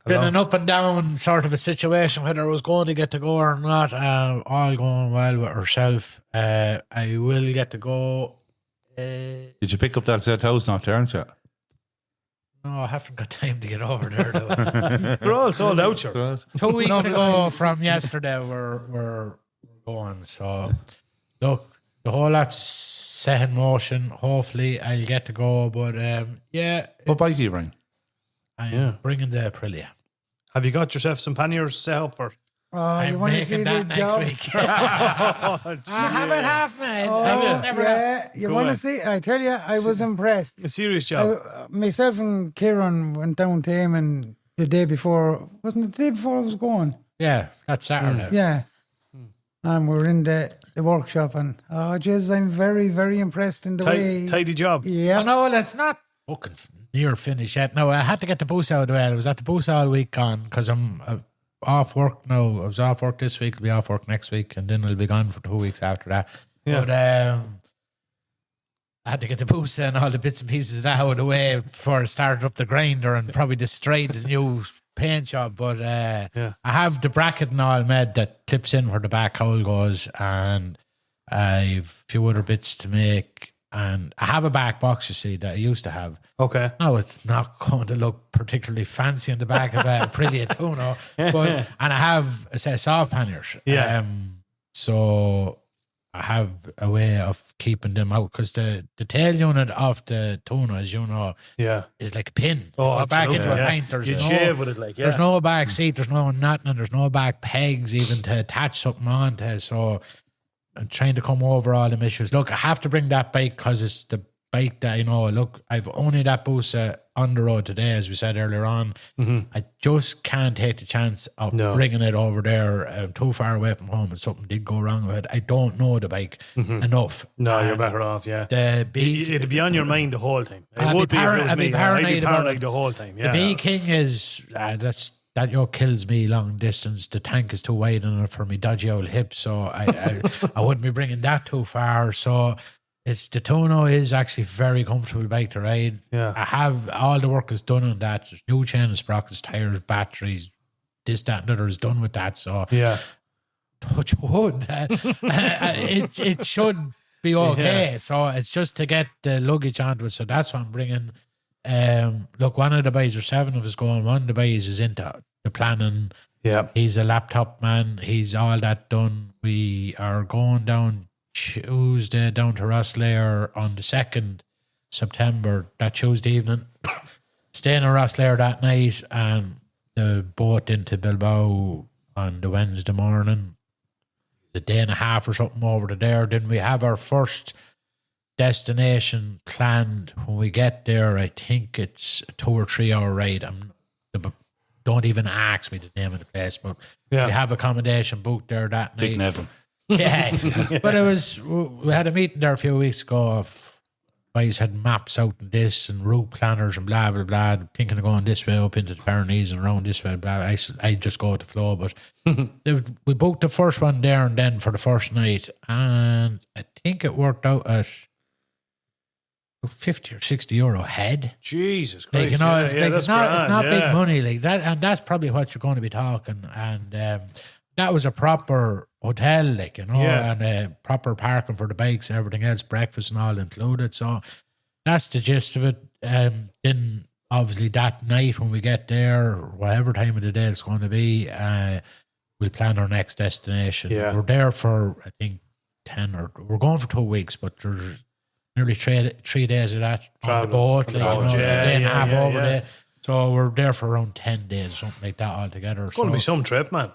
an up and down sort of a situation, whether I was going to get to go or not. All going well with herself. I will get to go. Did you pick up that set house now, Terence, yet? No, I haven't got time to get over there, though. We're all sold out, sure. 2 weeks ago from yesterday, we're going. So, look, the whole lot's set in motion. Hopefully, I'll get to go. But, What bike do you bring? I'm bringing the Aprilia. Have you got yourself some panniers set up for? I'm you want to see making the that job? next week. I have it half made. I just never you want to see? I tell you, I was impressed. A serious job. Myself and Kieran went down to Eamonn the day before. Wasn't it the day before I was going? Yeah, that's Saturday. Yeah. And we're in the workshop, and I'm very, very impressed in the way. Tidy job. Yeah. Oh, no, that's not fucking near finish yet. No, I had to get the bus out of the way. I was at the bus all week gone because I'm off work now. I was off work this week, I'll be off work next week, and then I'll be gone for 2 weeks after that. Yeah. But I had to get the boost and all the bits and pieces of that out of the way before I started up the grinder and probably destroyed the new paint job. But I have the bracket and all made that clips in where the back hole goes, and I've a few other bits to make. And I have a back box, you see, that I used to have. Okay. No, it's not going to look particularly fancy in the back of a Aprilia Tuno. And I have a set of soft panniers. Yeah. So I have a way of keeping them out, because the tail unit of the Tuno, as you know, is like a pin. Oh, back absolutely. into a pint. You'd shave with it, like, There's no back seat, there's no nothing, and there's no back pegs even to attach something onto. So I'm trying to come over all them issues. Look, I have to bring that bike because it's the bike that, look, I've only that Busa on the road today, as we said earlier on. Mm-hmm. I just can't take the chance of bringing it over there too far away from home and something did go wrong with it. I don't know the bike enough. No, you're better off, it'd be on your mind the whole time. I'd be paranoid the whole time. Yeah. The B-King is, that kills me long distance. The tank is too wide enough for me dodgy old hip, so I wouldn't be bringing that too far. So the Tuno is actually a very comfortable bike to ride. Yeah. I have all the work is done on that. There's new chain and sprockets, tires, batteries, this, that, and other is done with that. So touch wood, it should be okay. Yeah. So it's just to get the luggage onto it. So that's what I'm bringing. Look, one of the boys, or 7 of us going, one of the boys is into the planning. Yeah. He's a laptop man. He's all that done. We are going down Tuesday down to Rosslare on the 2nd September, that Tuesday evening. Staying in Rosslare that night, and the boat into Bilbao on the Wednesday morning. a day and a half or something over to there. Then we have our first destination planned when we get there. I think it's a 2 or 3 hour ride. Don't even ask me the name of the place, but we have accommodation booked there that night. Nevin. Yeah, but we had a meeting there a few weeks ago of guys had maps out and this and route planners and blah blah blah, thinking of going this way up into the Pyrenees and around this way. Blah. I just go with the flow, but we booked the first one there and then for the first night, and I think it worked out at 50 or 60 euro a head. Jesus Christ! Like, it's not grand, big money like that, and that's probably what you're going to be talking. And that was a proper hotel, like, and proper parking for the bikes and everything else, breakfast and all included. So that's the gist of it. Then obviously that night when we get there, whatever time of the day it's going to be, we'll plan our next destination. Yeah. We're there for I think we're going for 2 weeks, but there's nearly 3 days of that on the boat, like, a day and a half over there. So we're there for around 10 days, something like that altogether. It's going to be some trip, man.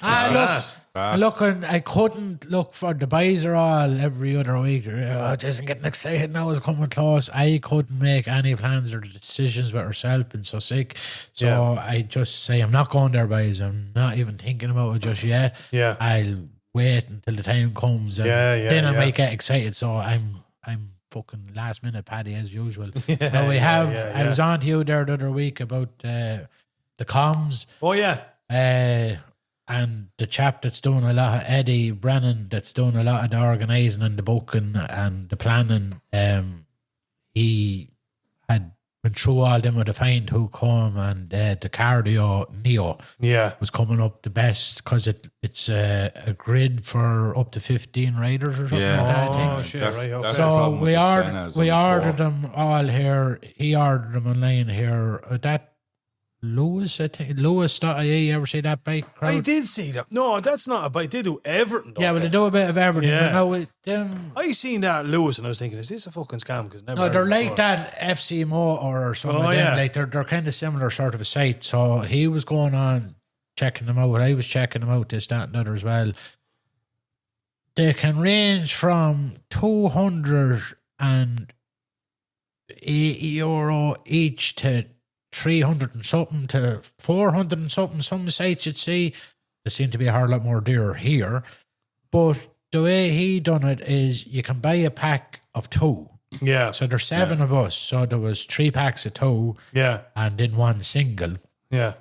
I couldn't look for the boys are all every other week. Jason getting excited now is coming close. I couldn't make any plans or decisions with herself, been so sick. So I just say I'm not going there, boys. I'm not even thinking about it just yet. Yeah. I'll wait until the time comes and then I might get excited. So I'm fucking last minute Paddy as usual. Now we have I was on to you there the other week about the comms. Oh yeah. And the chap that's doing a lot of Eddie Brennan, that's doing a lot of the organising and the booking and the planning, he had been through all them with the find who come, and the cardio Neo was coming up the best because it's a grid for up to 15 riders or something like that. I think. Shit, right, okay. So we ordered them all here. He ordered them online here. That Lewis, I think Lewis.ie, ever see that bike crowd? I did see that. No, that's not a bike. They do everything. Yeah, but they do a bit of everything. Yeah. I I seen that Lewis and I was thinking, is this a fucking scam? Because No, they're like that FC Motor or something like that. Like they're kind of similar sort of a site. So he was going on checking them out. I was checking them out, this, that, and other as well. They can range from €280 each to 300 and something to 400 and something. Some sites you'd see they seem to be a whole lot more dear here, but the way he done it is you can buy a pack of 2. Yeah. So there's 7 of us, so there was 3 packs of 2. Yeah. And then 1 single. Yeah.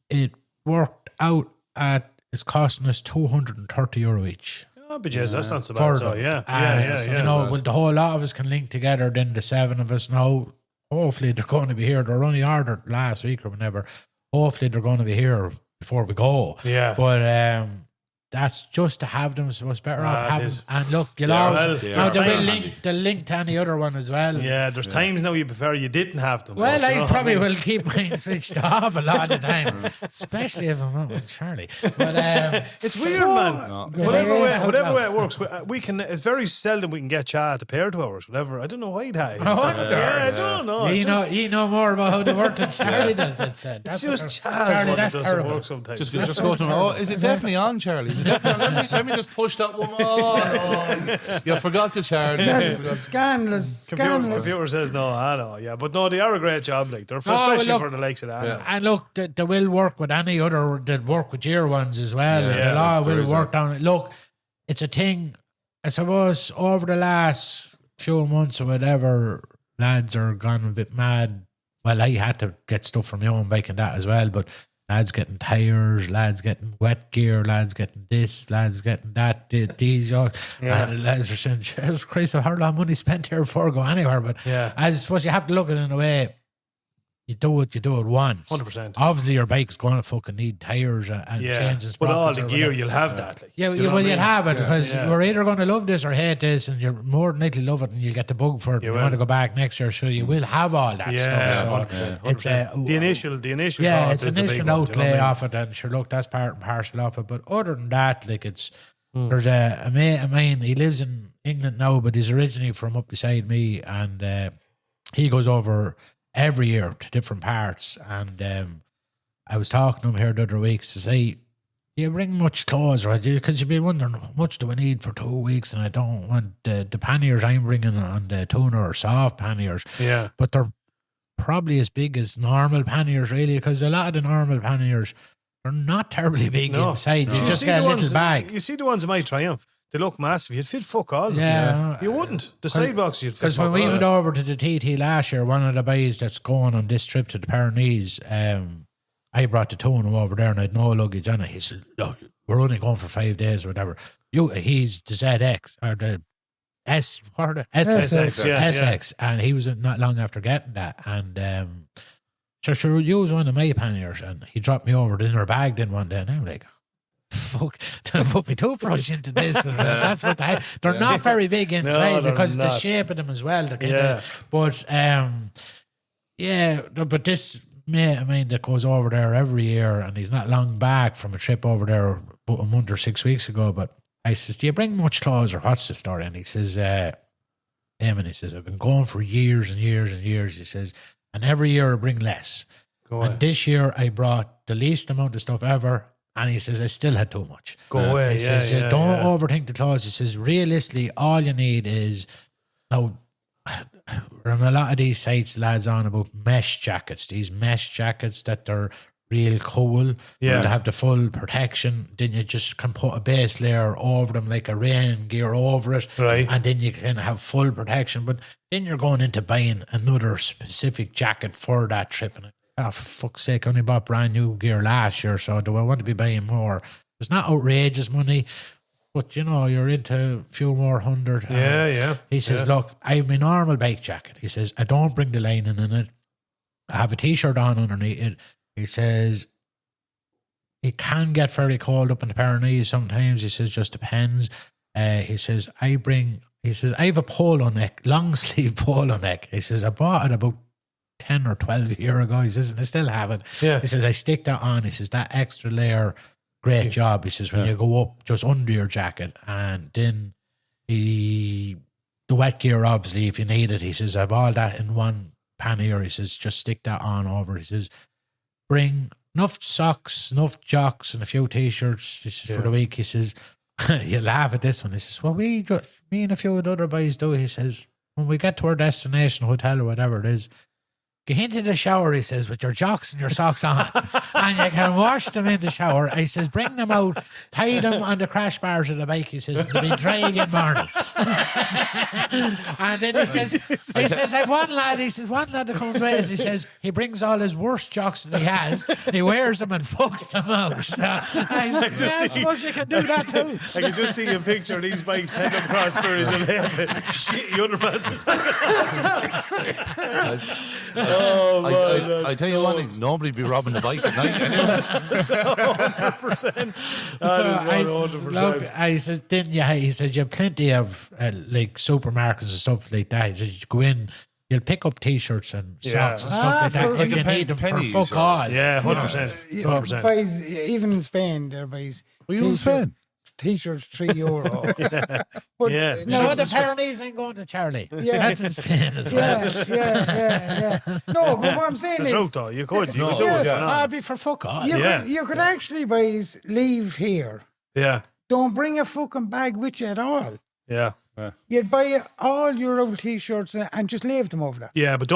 It worked out at it's costing us €230 each. Oh, but yes, that's not so bad. So well, the whole lot of us can link together. Then the 7 of us now. Hopefully they're going to be here. They're only ordered last week or whenever. Hopefully they're going to be here before we go. Yeah. But that's just to have them. So it's better off having. And look, you'll always they'll link to any other one as well. Yeah, there's times now you prefer you didn't have them. Well, I probably will keep mine switched off a lot of the time, especially if I'm out with Charlie. But it's weird, man. No. Whatever way it works, we can. It's very seldom we can get Chad to pair to ours. Whatever. I don't know why that is. I don't know. You know more about how they work than Charlie does. It's just Chad. Charlie, that's doesn't terrible. work sometimes. Just go to know. Is it definitely on, Charlie? Let me just push that one. Oh, you forgot to charge. Scandalous. Computer says no. I know. Yeah, but no, they are a great job. Like they're especially for the likes of that. Yeah. And look, they will work with any other. They'll work with your ones as well. Yeah, the law will work down it. Look, it's a thing. I suppose over the last few months or whatever, lads are gone a bit mad. Well, I had to get stuff from my own bike and that as well, but. Lads getting tires, lads getting wet gear, lads getting this, lads getting that, these. And lads are saying, Jesus Christ, I've heard a lot of money spent here before I go anywhere. But I suppose you have to look at it in a way. You do it once. 100%. Obviously, your bike's going to fucking need tires and changes. But all the gear, you'll have that. Like, you'll have it because you're either going to love this or hate this, and you're more than likely love it, and you'll get the bug for it. You want to go back next year, so you will have all that stuff. So 100%. The initial cost is the big outlay off it, and sure, look, that's part and parcel of it. But other than that, like there's a mate of mine. He lives in England now, but he's originally from up beside me, and he goes over every year to different parts. And I was talking to him here the other week to say, you bring much clothes, right? Because you'd be wondering, how much do I need for 2 weeks? And I don't want the panniers I'm bringing on the tuna or soft panniers. Yeah. But they're probably as big as normal panniers, really, because a lot of the normal panniers are not terribly big inside. No. You just get a little bag. You see the ones in my Triumph. They look massive. You'd fit fuck all. Yeah. You wouldn't. The side box you'd fit Because fuck when we all. went over to the TT last year, one of the boys that's going on this trip to the Pyrenees, I brought the tuna over there and I had no luggage on it. He said, look, we're only going for 5 days or whatever. He's the ZX or the SX, and he was not long after getting that. And so sure, we used one of my panniers and he dropped me over the inner bag then one day and I'm like, fuck, put my toothbrush into this. And that's what they're not very big inside because the shape of them as well. But but this mate, I mean, that goes over there every year and he's not long back from a trip over there about a month or 6 weeks ago. But I says, do you bring much clothes or what's the story? And he says, Eamon, he says, I've been going for years and years and years. He says, and every year I bring less. And this year I brought the least amount of stuff ever. And he says, I still had too much. Go away. He says, don't overthink the clothes. He says, realistically, all you need is, now, on a lot of these sites, lads on about mesh jackets, these mesh jackets that they're real cool, to have the full protection. Then you just can put a base layer over them like a rain gear over it, and then you can have full protection. But then you're going into buying another specific jacket for that trip. And for fuck's sake, I only bought brand new gear last year, so do I want to be buying more? It's not outrageous money, but you're into a few more hundred. He says, look, I have my normal bike jacket. He says, I don't bring the lining in it. I have a t-shirt on underneath it. He says, it can get very cold up in the Pyrenees sometimes. He says, just depends. He says, I have a polo neck, long sleeve polo neck. He says, I bought it about 10 or 12 years ago. He says, and I still have it. He says, I stick that on. He says, that extra layer, great job. He says, when you go up just under your jacket, and then the wet gear, obviously, if you need it, he says, I have all that in one pannier. He says, just stick that on over. He says, bring enough socks, enough jocks, and a few t-shirts for the week. He says, you laugh at this one. He says, well, me and a few of the other boys do. He says, when we get to our destination, hotel or whatever it is, get into the shower, he says, with your jocks and your socks on, and you can wash them in the shower. He says, bring them out, tie them on the crash bars of the bike. He says, they'll be dry again morning. And then he says, I've one lad that comes with us. He says, he brings all his worst jocks that he has, he wears them and fucks them out. So I suppose you can do that too. I can just see a picture of these bikes heading across Ferries and they have shitty underpants. I tell you one thing, nobody be robbing the bike at night anyway. 100%. That is 100%. I said, he said, you have plenty of like supermarkets and stuff like that. He said, you go in, you'll pick up t-shirts and socks and stuff like that if you need them for fuck all. Yeah, 100%. 100%. Buys, even in Spain, there buys. Were you in Spain? T-shirts €3. But, No, the Pyrenees ain't going to Charlie. That's in Spain as well. Yeah. No, but what I'm saying It's is, the truth, though. You could do it. I'd be for fuck all. you could actually leave here. Yeah. Don't bring a fucking bag with you at all. Yeah. You'd buy all your old t-shirts and just leave them over there. Yeah, but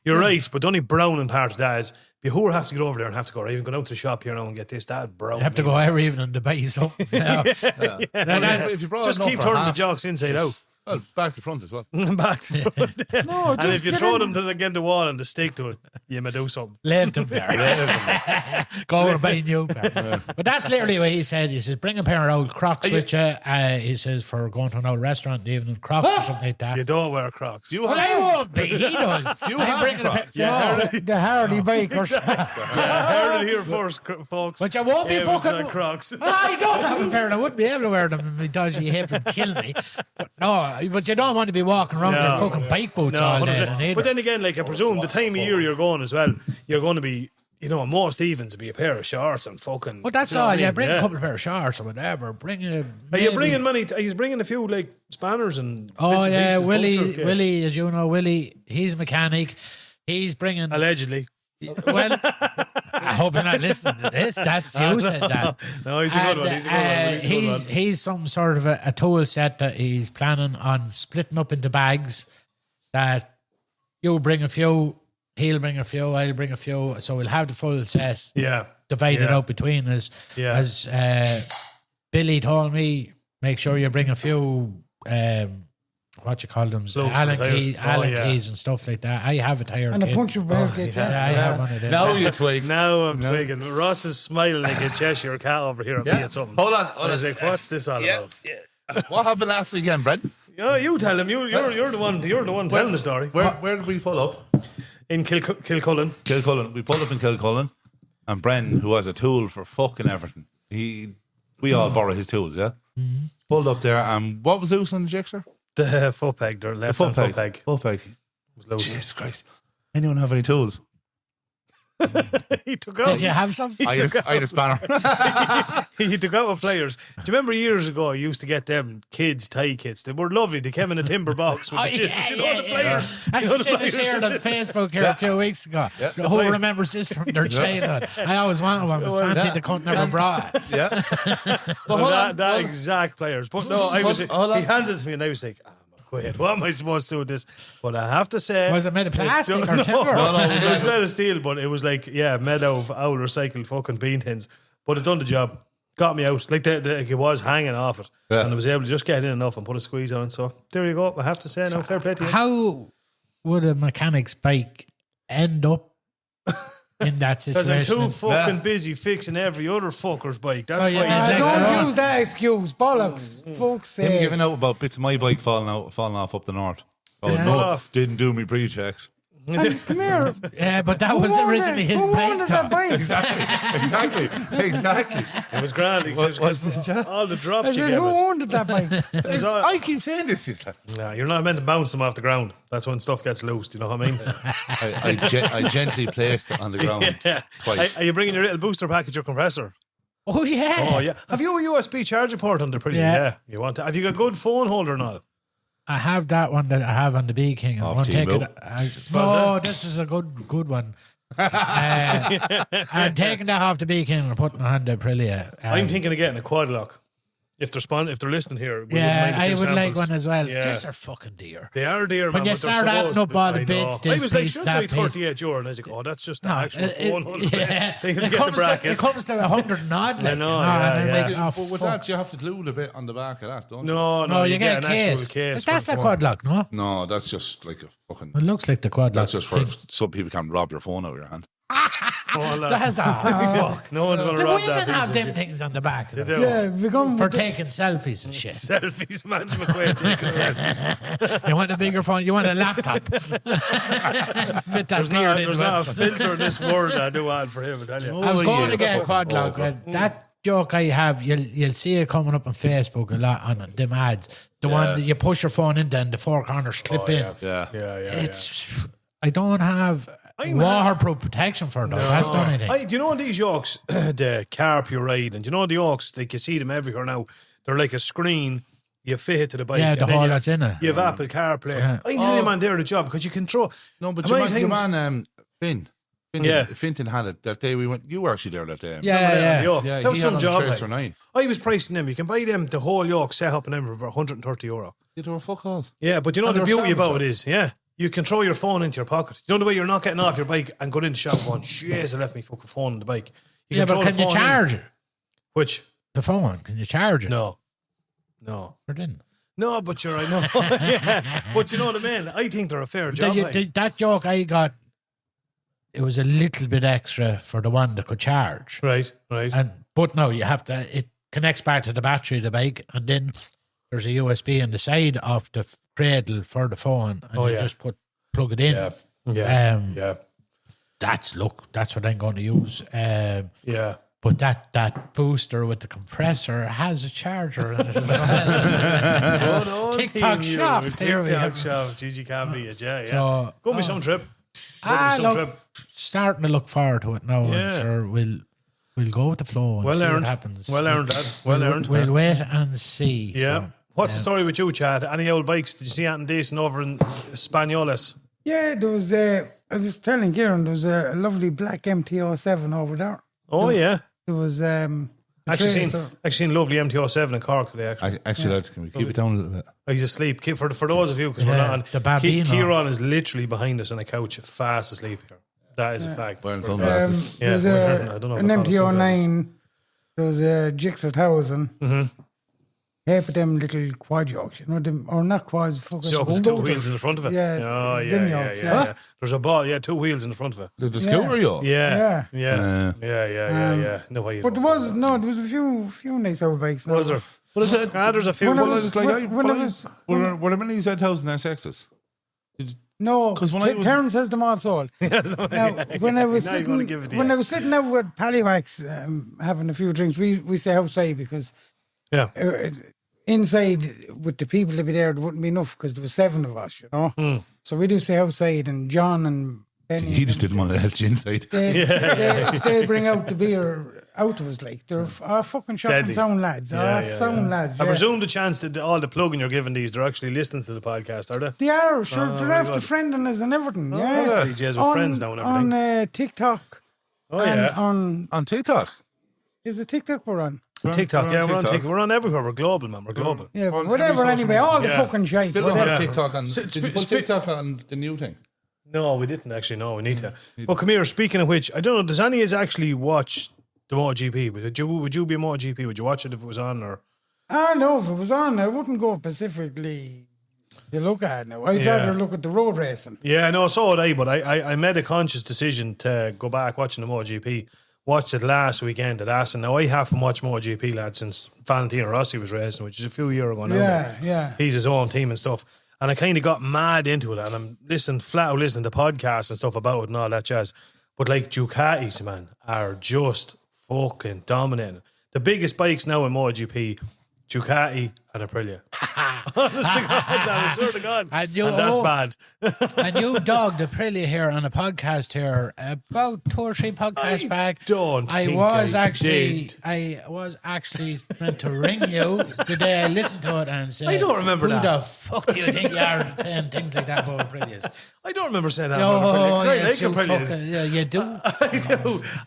you're right, but the only browning part of that is you have to get over there and have to go, or even go out to the shop here now and get this, that brown. You have to go every evening to buy something. If you brought just keep turning the jocks inside out. Well, back to front as well. Back to front. No, and if you throw them against the wall and they stick to it, you may do something. Leave them there. Go over and buy new pair. But that's literally what he said. He says, bring a pair of old Crocs with you. He says, for going to an old restaurant in the evening, Crocs or something like that. You don't wear Crocs. I won't be. He does. Do you have Crocs? The Harley bikers. I heard it here first, folks. But you won't be fucking Crocs. I don't have a pair. I wouldn't be able to wear them in my dodgy hip and kill me. But you don't want to be walking around with your fucking bike boots all day. 100%. But then again, like I presume the time of year you're going as well, you're going to be, most evens be a pair of shorts and fucking. But that's all. Yeah, bring a couple of pair of shorts or whatever. Bring a. Are you bringing money? He's bringing a few like spanners and. Oh yeah, Willie, as you know, he's a mechanic. He's bringing allegedly. Well, hope you're not listening to this. That's you said that. No, he's a good one. He's a good one. He's a good one. He's some sort of a tool set that he's planning on splitting up into bags that you bring a few, he'll bring a few, I'll bring a few. So we'll have the full set divided out between us. Yeah. As Billy told me, make sure you bring a few, what you call them, Allen keys and stuff like that. I have a tire And a kit. puncher belt kit. I have one of them. Now you twig. Now I'm twigging. Ross is smiling like a Cheshire cat over here at me at something. Hold on. I was like, what's this all about? What happened last weekend, Brent? You tell him. You're the one. You're the one telling the story. Where did we pull up? In Kilcullen. Kilcullen. We pulled up in Kilcullen, and Bren, who has a tool for fucking everything, we all borrow his tools, yeah. Mm-hmm. Pulled up there, and what was loose on the jigsaw? The foot peg, the left hand foot peg. Foot peg. Was loose. Jesus Christ! Anyone have any tools? He took out. Did you have some? I had a spanner. He took out with players. Do you remember years ago I used to get them kids tie kits? They were lovely. They came in a timber box with the chisel. Do you know the players? I shared on Facebook here a few weeks ago. Who remembers this from their childhood? I always wanted one, but Santi the cunt never brought it. Yeah. Well, that exact players. But no, he handed it to me and I was like, quid. What am I supposed to do with this? But I have to say, was it made of plastic or timber? No, it was made of steel, but it was like made out of old recycled fucking bean tins. But it done the job. Got me out. Like it was hanging off it, and I was able to just get in enough and put a squeeze on. So there you go. I have to say, now fair play to you. How would a mechanic's bike end up in that situation? Because I'm too fucking busy fixing every other fucker's bike. That's So why you Don't use that excuse. Bollocks. Folks Him giving out about bits of my bike falling off up the north. Didn't do me pre-checks. Come here. Yeah, but that was originally his Who bike. wanted that bike? Exactly. It was grand. All the drops I you said, gave who it. wanted that bike? I keep saying this. Nah, you're not meant to bounce them off the ground. That's when stuff gets loose. Do you know what I mean? I gently placed it on the ground twice. Are you bringing your little booster package, your compressor? Oh yeah. Oh yeah. Have you a USB charger port on the pretty? Yeah. You want to? Have you got a good phone holder and all? I have that one that I have on the Bee King. I won't take it. No, this is a good one. I'm taking that off the Bee King and putting it on the Aprilia. I'm thinking of getting a quad lock. If they're listening here, I would like one as well. Yeah. Just are fucking dear. They are dear, when man. you start adding up all the bits, I was like, piece, should that say piece. 38 euro, and I was like, oh, that's just the actual phone holder. Yeah. They have to get the bracket. It comes to 100 and odd. I know. But with that, you have to glue the bit on the back of that, don't you? No, you get an a actual case. case. That's the quad lock, no? No, that's just like a fucking. It looks like the quad lock. That's just for some people can't rob your phone out of your hand. That's fuck. No one's going to The rob women that. have them things on the back. They do. Yeah, we're going For taking selfies and shit. Selfies, man's McQuaid taking selfies. You want a bigger phone? You want a laptop? Fit that There's not a filter in this world I do add for him, I tell you. I was going to get a quad lock. That joke I have, you'll see it coming up on Facebook a lot on them ads. The one that you push your phone into and the four corners clip in. Yeah. It's. I don't have waterproof protection for it. That's done anything. Do you know on these yokes, the carp you ride, and do you know the yokes, like you see them everywhere now, they're like a screen, you fit it to the bike. Yeah, the and then hole that's in it. You have Apple CarPlay. Yeah. I tell you, man, they're the job, because you control. No, but your man, Finn. Yeah. Finton had it that day we went. You were actually there that day. Yeah. That was some job. For night. I was pricing them. You can buy them, the whole yoke set up and everything for 130 euro. They were fuck all. Yeah, but you know And the they were beauty about sandwiches. it is, you control your phone into your pocket. You know the way you're not getting off your bike and going into the shop going, jeez, I left my fucking phone on the bike. Yeah, but can you charge it? Which? The phone, can you charge it? No. Or didn't? No, but I know. Yeah. But you know what I mean? I think they're a fair job. That joke I got, it was a little bit extra for the one that could charge. Right. But no, you have to, it connects back to the battery of the bike, and then there's a USB on the side of the cradle for the phone, and you just plug it in. Yeah. That's what I'm going to use. Yeah. But that booster with the compressor has a charger in it as well. TikTok shop. TikTok shop. Gigi can be it. Yeah. So, Go me some trip. Starting to look forward to it now. Yeah. I'm sure we'll go with the flow and see what happens. Well earned, lad. Well earned. We'll wait and see. Yeah. So, What's the story with you, Chad? Any old bikes? Did you see anything decent over in Spagnoles? Yeah, there was I was telling Kieran, there was a lovely black MT-07 over there. Oh, yeah. There was Actually seen lovely MT-07 in Cork today, actually. Lads, can we keep it down a little bit? He's asleep. For those of you, because we're not on, the Babino. Kieran is literally behind us on a couch, fast asleep here. That is a fact. Wearing sunglasses. there's I don't know an if I call it MT-09, there was a Gixxer 1000. Mm-hmm. Half of them little quad yokes, you know, them, or not quads, fucking So there's two wheels in the front of it. Yeah, Oh, yeah, them yeah, yokes, yeah. There's a ball, 2 wheels in the front of it. The scooter, yo. Yeah. Yeah. Yeah. No way. But there was a few nice old bikes. Now. Was there? There's a few. When I Well, was- it's like, when I was- were there many Z1000 SXs? No, 'Cause because when I was- Terence has them all sold. Now, when I was Now you wanna give it to you. I was sitting out with Pallywhacks having a few drinks, we stay outside because Yeah. inside with the people that be there, it wouldn't be enough because there was 7 of us, you know. So we do stay outside, and John and Benny. He just didn't want to help you inside. They bring out the beer out to us like they're fucking shocking Deadly. sound lads. Lads. I Yeah. presume the chance that all the plugging you're giving these, they're actually listening to the podcast, are they? They are, sure. They're very after good. friending us and everything. Yeah. DJs with friends now and everything. On TikTok. Oh, and yeah. On TikTok. Is it TikTok we're on? TikTok, we're on we're on TikTok. TikTok. We're on everywhere. We're global, man. We're global. Yeah, On but whatever every social anyway. All the media. fucking shite. Still don't whatever. have TikTok on. Sp- Did you put sp- TikTok on the new thing? No, we didn't actually. No, we need to. Well, come here. Speaking of which, I don't know. Does any of us actually watch the MotoGP? Would you be a MotoGP? Would you watch it if it was on? Or No, if it was on, I wouldn't go specifically to look at it now. I'd rather look at the road racing. yeah, no, so would I. But I made a conscious decision to go back watching the MotoGP. Watched it last weekend at Assen. Now I haven't watched MotoGP, lad, since Valentino Rossi was racing, which is a few years ago now. Yeah. He's his own team and stuff. And I kind of got mad into it, and I'm listening to podcasts and stuff about it and all that jazz. But like Ducatis, man, are just fucking dominating. The biggest bikes now in MotoGP, Ducati and Aprilia. Honest to God, I swear to God. And that's bad. And you dogged Aprilia here on a podcast here about 2 or 3 podcasts back. I was actually meant to ring you the day I listened to it and say, I don't remember who that. the fuck do you think you are saying things like that about Aprilias? I don't remember saying that about Aprilia, 'cause I like you Aprilias. fucking- yeah, you do.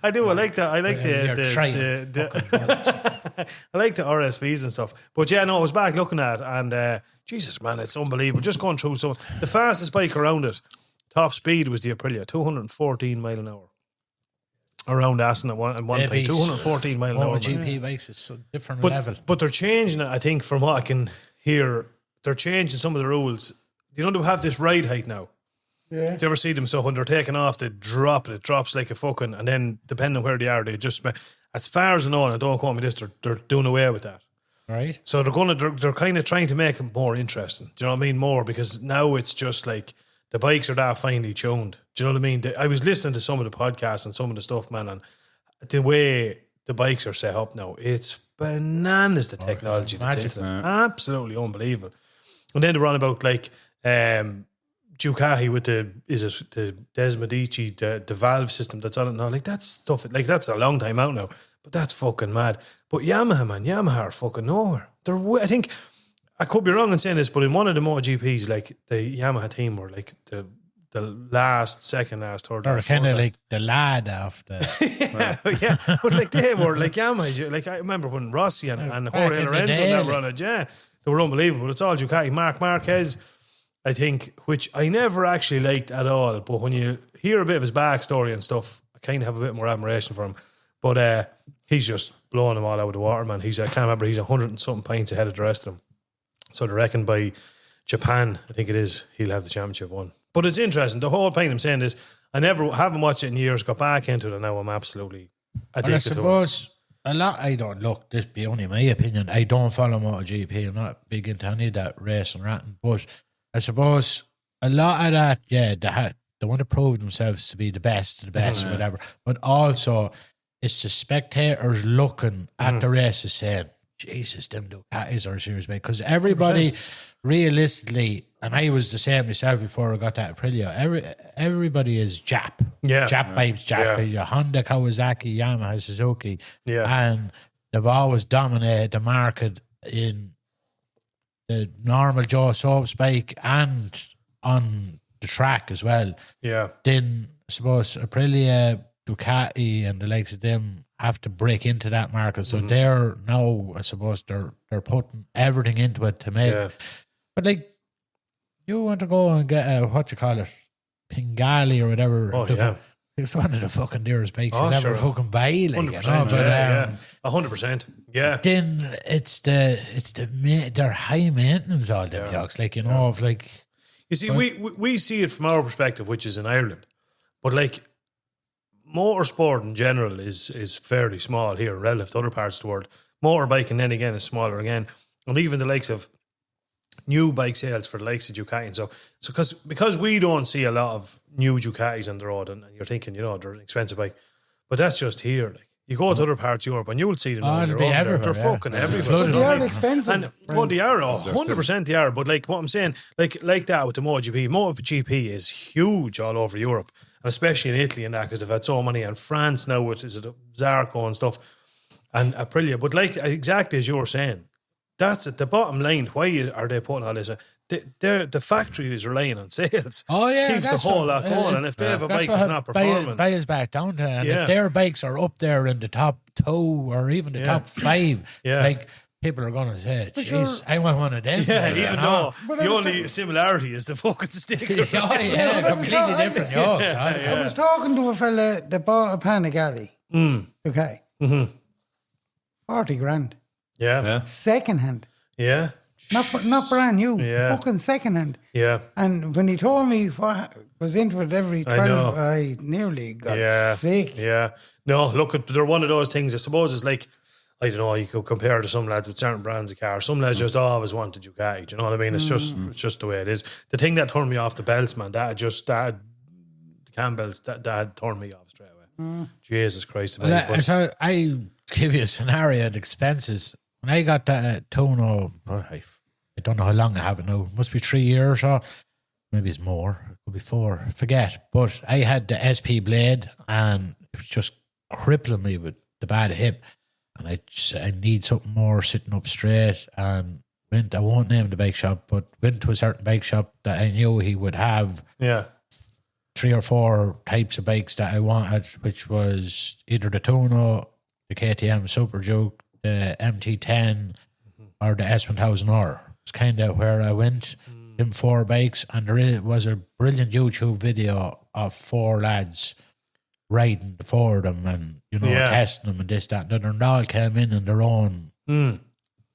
I do. I like that. I like You're trying. I like the RSVs and stuff. But yeah, no, I was back looking at it, and Jesus, man, it's unbelievable. Just going through some. The fastest bike around it, top speed was the Aprilia, 214 mile an hour. Around Assen at one point, 214 mile an hour. man. GP bikes is a different level. But they're changing it, I think, from what I can hear. They're changing some of the rules. You know, they have this ride height now. Yeah. Do you ever see them? So when they're taking off, they drop it. It drops like a fucking, and then depending on where they are, they just. As far as I know, and don't quote me this, they're doing away with that. Right. So they're kind of trying to make it more interesting. Do you know what I mean? More because now it's just like the bikes are that finely tuned. Do you know what I mean? I was listening to some of the podcasts and some of the stuff, man, and the way the bikes are set up now, it's bananas. The technology that's into them, absolutely unbelievable. And then they're on about like Ducati with the Desmodici, the valve system that's on it now. Like that stuff, like that's a long time out now, but that's fucking mad. But Yamaha, man, Yamaha are fucking nowhere. I think I could be wrong in saying this, but in one of the MotoGPs, like the Yamaha team were like the second last, third. Or last, kind of fourth like the lad of the. yeah, but like they were like Yamaha. Like I remember when Rossi and Jorge in the Lorenzo day, and that were on it. Yeah, they were unbelievable. It's all Ducati. Marc Marquez, I think, which I never actually liked at all. But when you hear a bit of his backstory and stuff, I kind of have a bit more admiration for him. But he's just blowing them all out of the water, man. I can't remember, he's 100 and something points ahead of the rest of them. So they reckon by Japan, I think it is, he'll have the championship won. But it's interesting. The whole point I'm saying is, I haven't watched it in years, got back into it, and now I'm absolutely addicted Well, I to it. suppose I don't look, this be only my opinion. I don't follow MotoGP. I'm not big into any of that racing ratting. But I suppose a lot of that, yeah, they want to prove themselves to be the best, whatever. But also, it's the spectators looking at the races saying, Jesus, them Ducatis are serious, mate. Because everybody, realistically, and I was the same myself before I got that Aprilia, everybody is Jap. Yeah. Jap babes, Jap babes. Honda, Kawasaki, Yamaha, Suzuki. Yeah. And they've always dominated the market in the normal Joe Soap's bike and on the track as well. Yeah. Then I suppose Aprilia, Ducati, and the likes of them have to break into that market. So they're now, I suppose, they're putting everything into it to make. Yeah. But like, you want to go and get a what you call it, Pingali or whatever. Oh, yeah. It's one of the fucking dearest bikes Oh, you'll ever sure. fucking buy. Like, 100%. Yeah. 100%. Yeah. Then they're high maintenance, all them yokes. Like, of like. You see, we see it from our perspective, which is in Ireland. But like, motorsport in general is fairly small here relative to other parts of the world. Motorbiking then again is smaller again. And even the likes of new bike sales for the likes of Ducati and so because we don't see a lot of new Ducatis on the road, and you're thinking, they're an expensive bike. But that's just here. Like, you go to other parts of Europe and you'll see them on your own. They're fucking everywhere. They are expensive. And they are 100% they are. But like what I'm saying, like that with the MotoGP. MotoGP is huge all over Europe, and especially in Italy and that, because they've had so many. And France now with Zarco and stuff, and Aprilia. But like exactly as you were saying, that's at the bottom line. Why are they putting all this? The factory is relying on sales. Oh yeah, keeps the whole lot going. And if they have a bike that's not performing, bias back down to. And if their bikes are up there in the top 2 or even the top 5, like people are going to say, "Jeez, I want one of them." Yeah, even though the only similarity is the fucking sticker. Completely different yokes. I was talking to a fella that bought a Panigale. Okay. 40 grand. Yeah. Second hand. Yeah. Not brand new. Yeah. Fucking second hand. Yeah. And when he told me what was into it every 12, I nearly got sick. Yeah. No, look, they're one of those things. I suppose it's like, I don't know, you could compare to some lads with certain brands of cars. Some lads just always wanted Ducati. Do you know what I mean? It's just the way it is. The thing that turned me off the belts, man, the cam belts, that turned me off straight away. Jesus Christ. So I give you a scenario of expenses. When I got that Tono, I don't know how long I have it now. It must be 3 years or maybe it's more. It could be 4. I forget. But I had the SP blade and it was just crippling me with the bad hip. And I need something more sitting up straight. And I won't name the bike shop, but went to a certain bike shop that I knew he would have 3 or 4 types of bikes that I wanted, which was either the Tono, the KTM Super Duke, the MT10 or the S1000R. It's kind of where I went. Them 4 bikes, and there was a brilliant YouTube video of 4 lads riding the 4 of them and testing them and this, that, and they all came in their own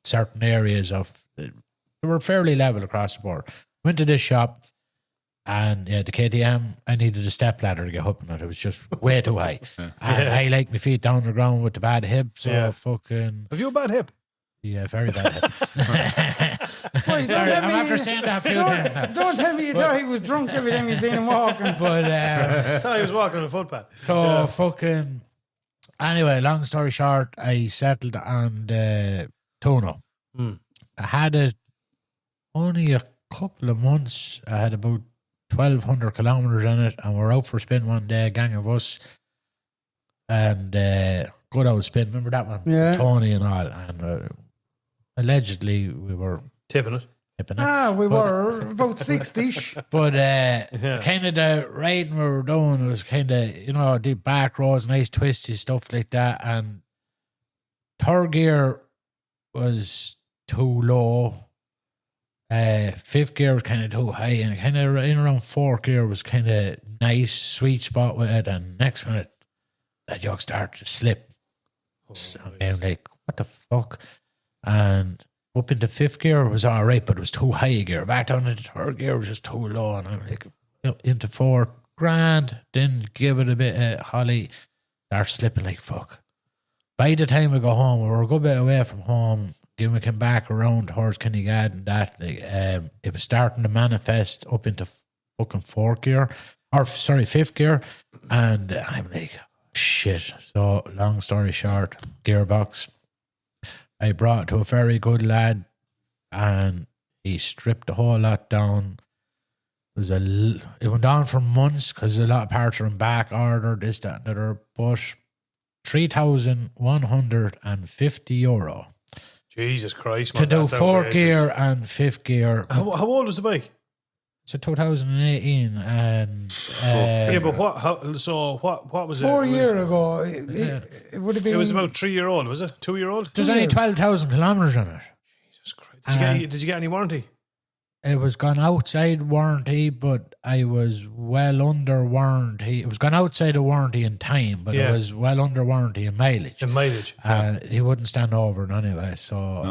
certain areas of. They were fairly level across the board. Went to this shop. And the KTM, I needed a step ladder to get up on it. It was just way too high. And I like my feet down the ground with the bad hip. So fucking. Have you a bad hip? Yeah, very bad hip. Sorry, I'm after saying that a few times now. Don't tell me you thought he was drunk every time you seen him walking. But I thought he was walking on a footpath. So fucking. Anyway, long story short, I settled on the Tono. I had it only a couple of months. I had about 1,200 kilometers in it, and we're out for a spin one day, a gang of us, and good old spin. Remember that one? Yeah. Tony and all, and allegedly we were tipping it. We were about 60-ish. But kind of the riding we were doing was kind of, deep back roads, nice twisty stuff like that, and third gear was too low. 5th gear was kind of too high, and kind of in around 4th gear was kind of nice, sweet spot with it. And next minute, that yoke started to slip. So I'm like, what the fuck? And up into 5th gear was all right, but it was too high a gear. Back down into 3rd gear was just too low, and I'm like, into 4th, grand. Then give it a bit of holly, start slipping like fuck. By the time we go home, we were a good bit away from home. When we came back around towards Kinnegad and that, it was starting to manifest up into fucking 4th gear, or 5th gear, and I'm like, shit. So long story short, gearbox. I brought it to a very good lad, and he stripped the whole lot down. It went on for months because a lot of parts are in back order, this, that, and the other, but €3,150. Jesus Christ, man. To do 4th gear and 5th gear. How old was the bike? So 2018, and Yeah, but what was 4 it? years ago, it would have been. It was about 3-year-old, was it? 2-year-old? there's only 12,000 kilometres on it. Jesus Christ. Did you get any warranty? It was gone outside warranty, but I was well under warranty. It was gone outside of warranty in time, but it was well under warranty in mileage. In mileage. He wouldn't stand over it anyway, so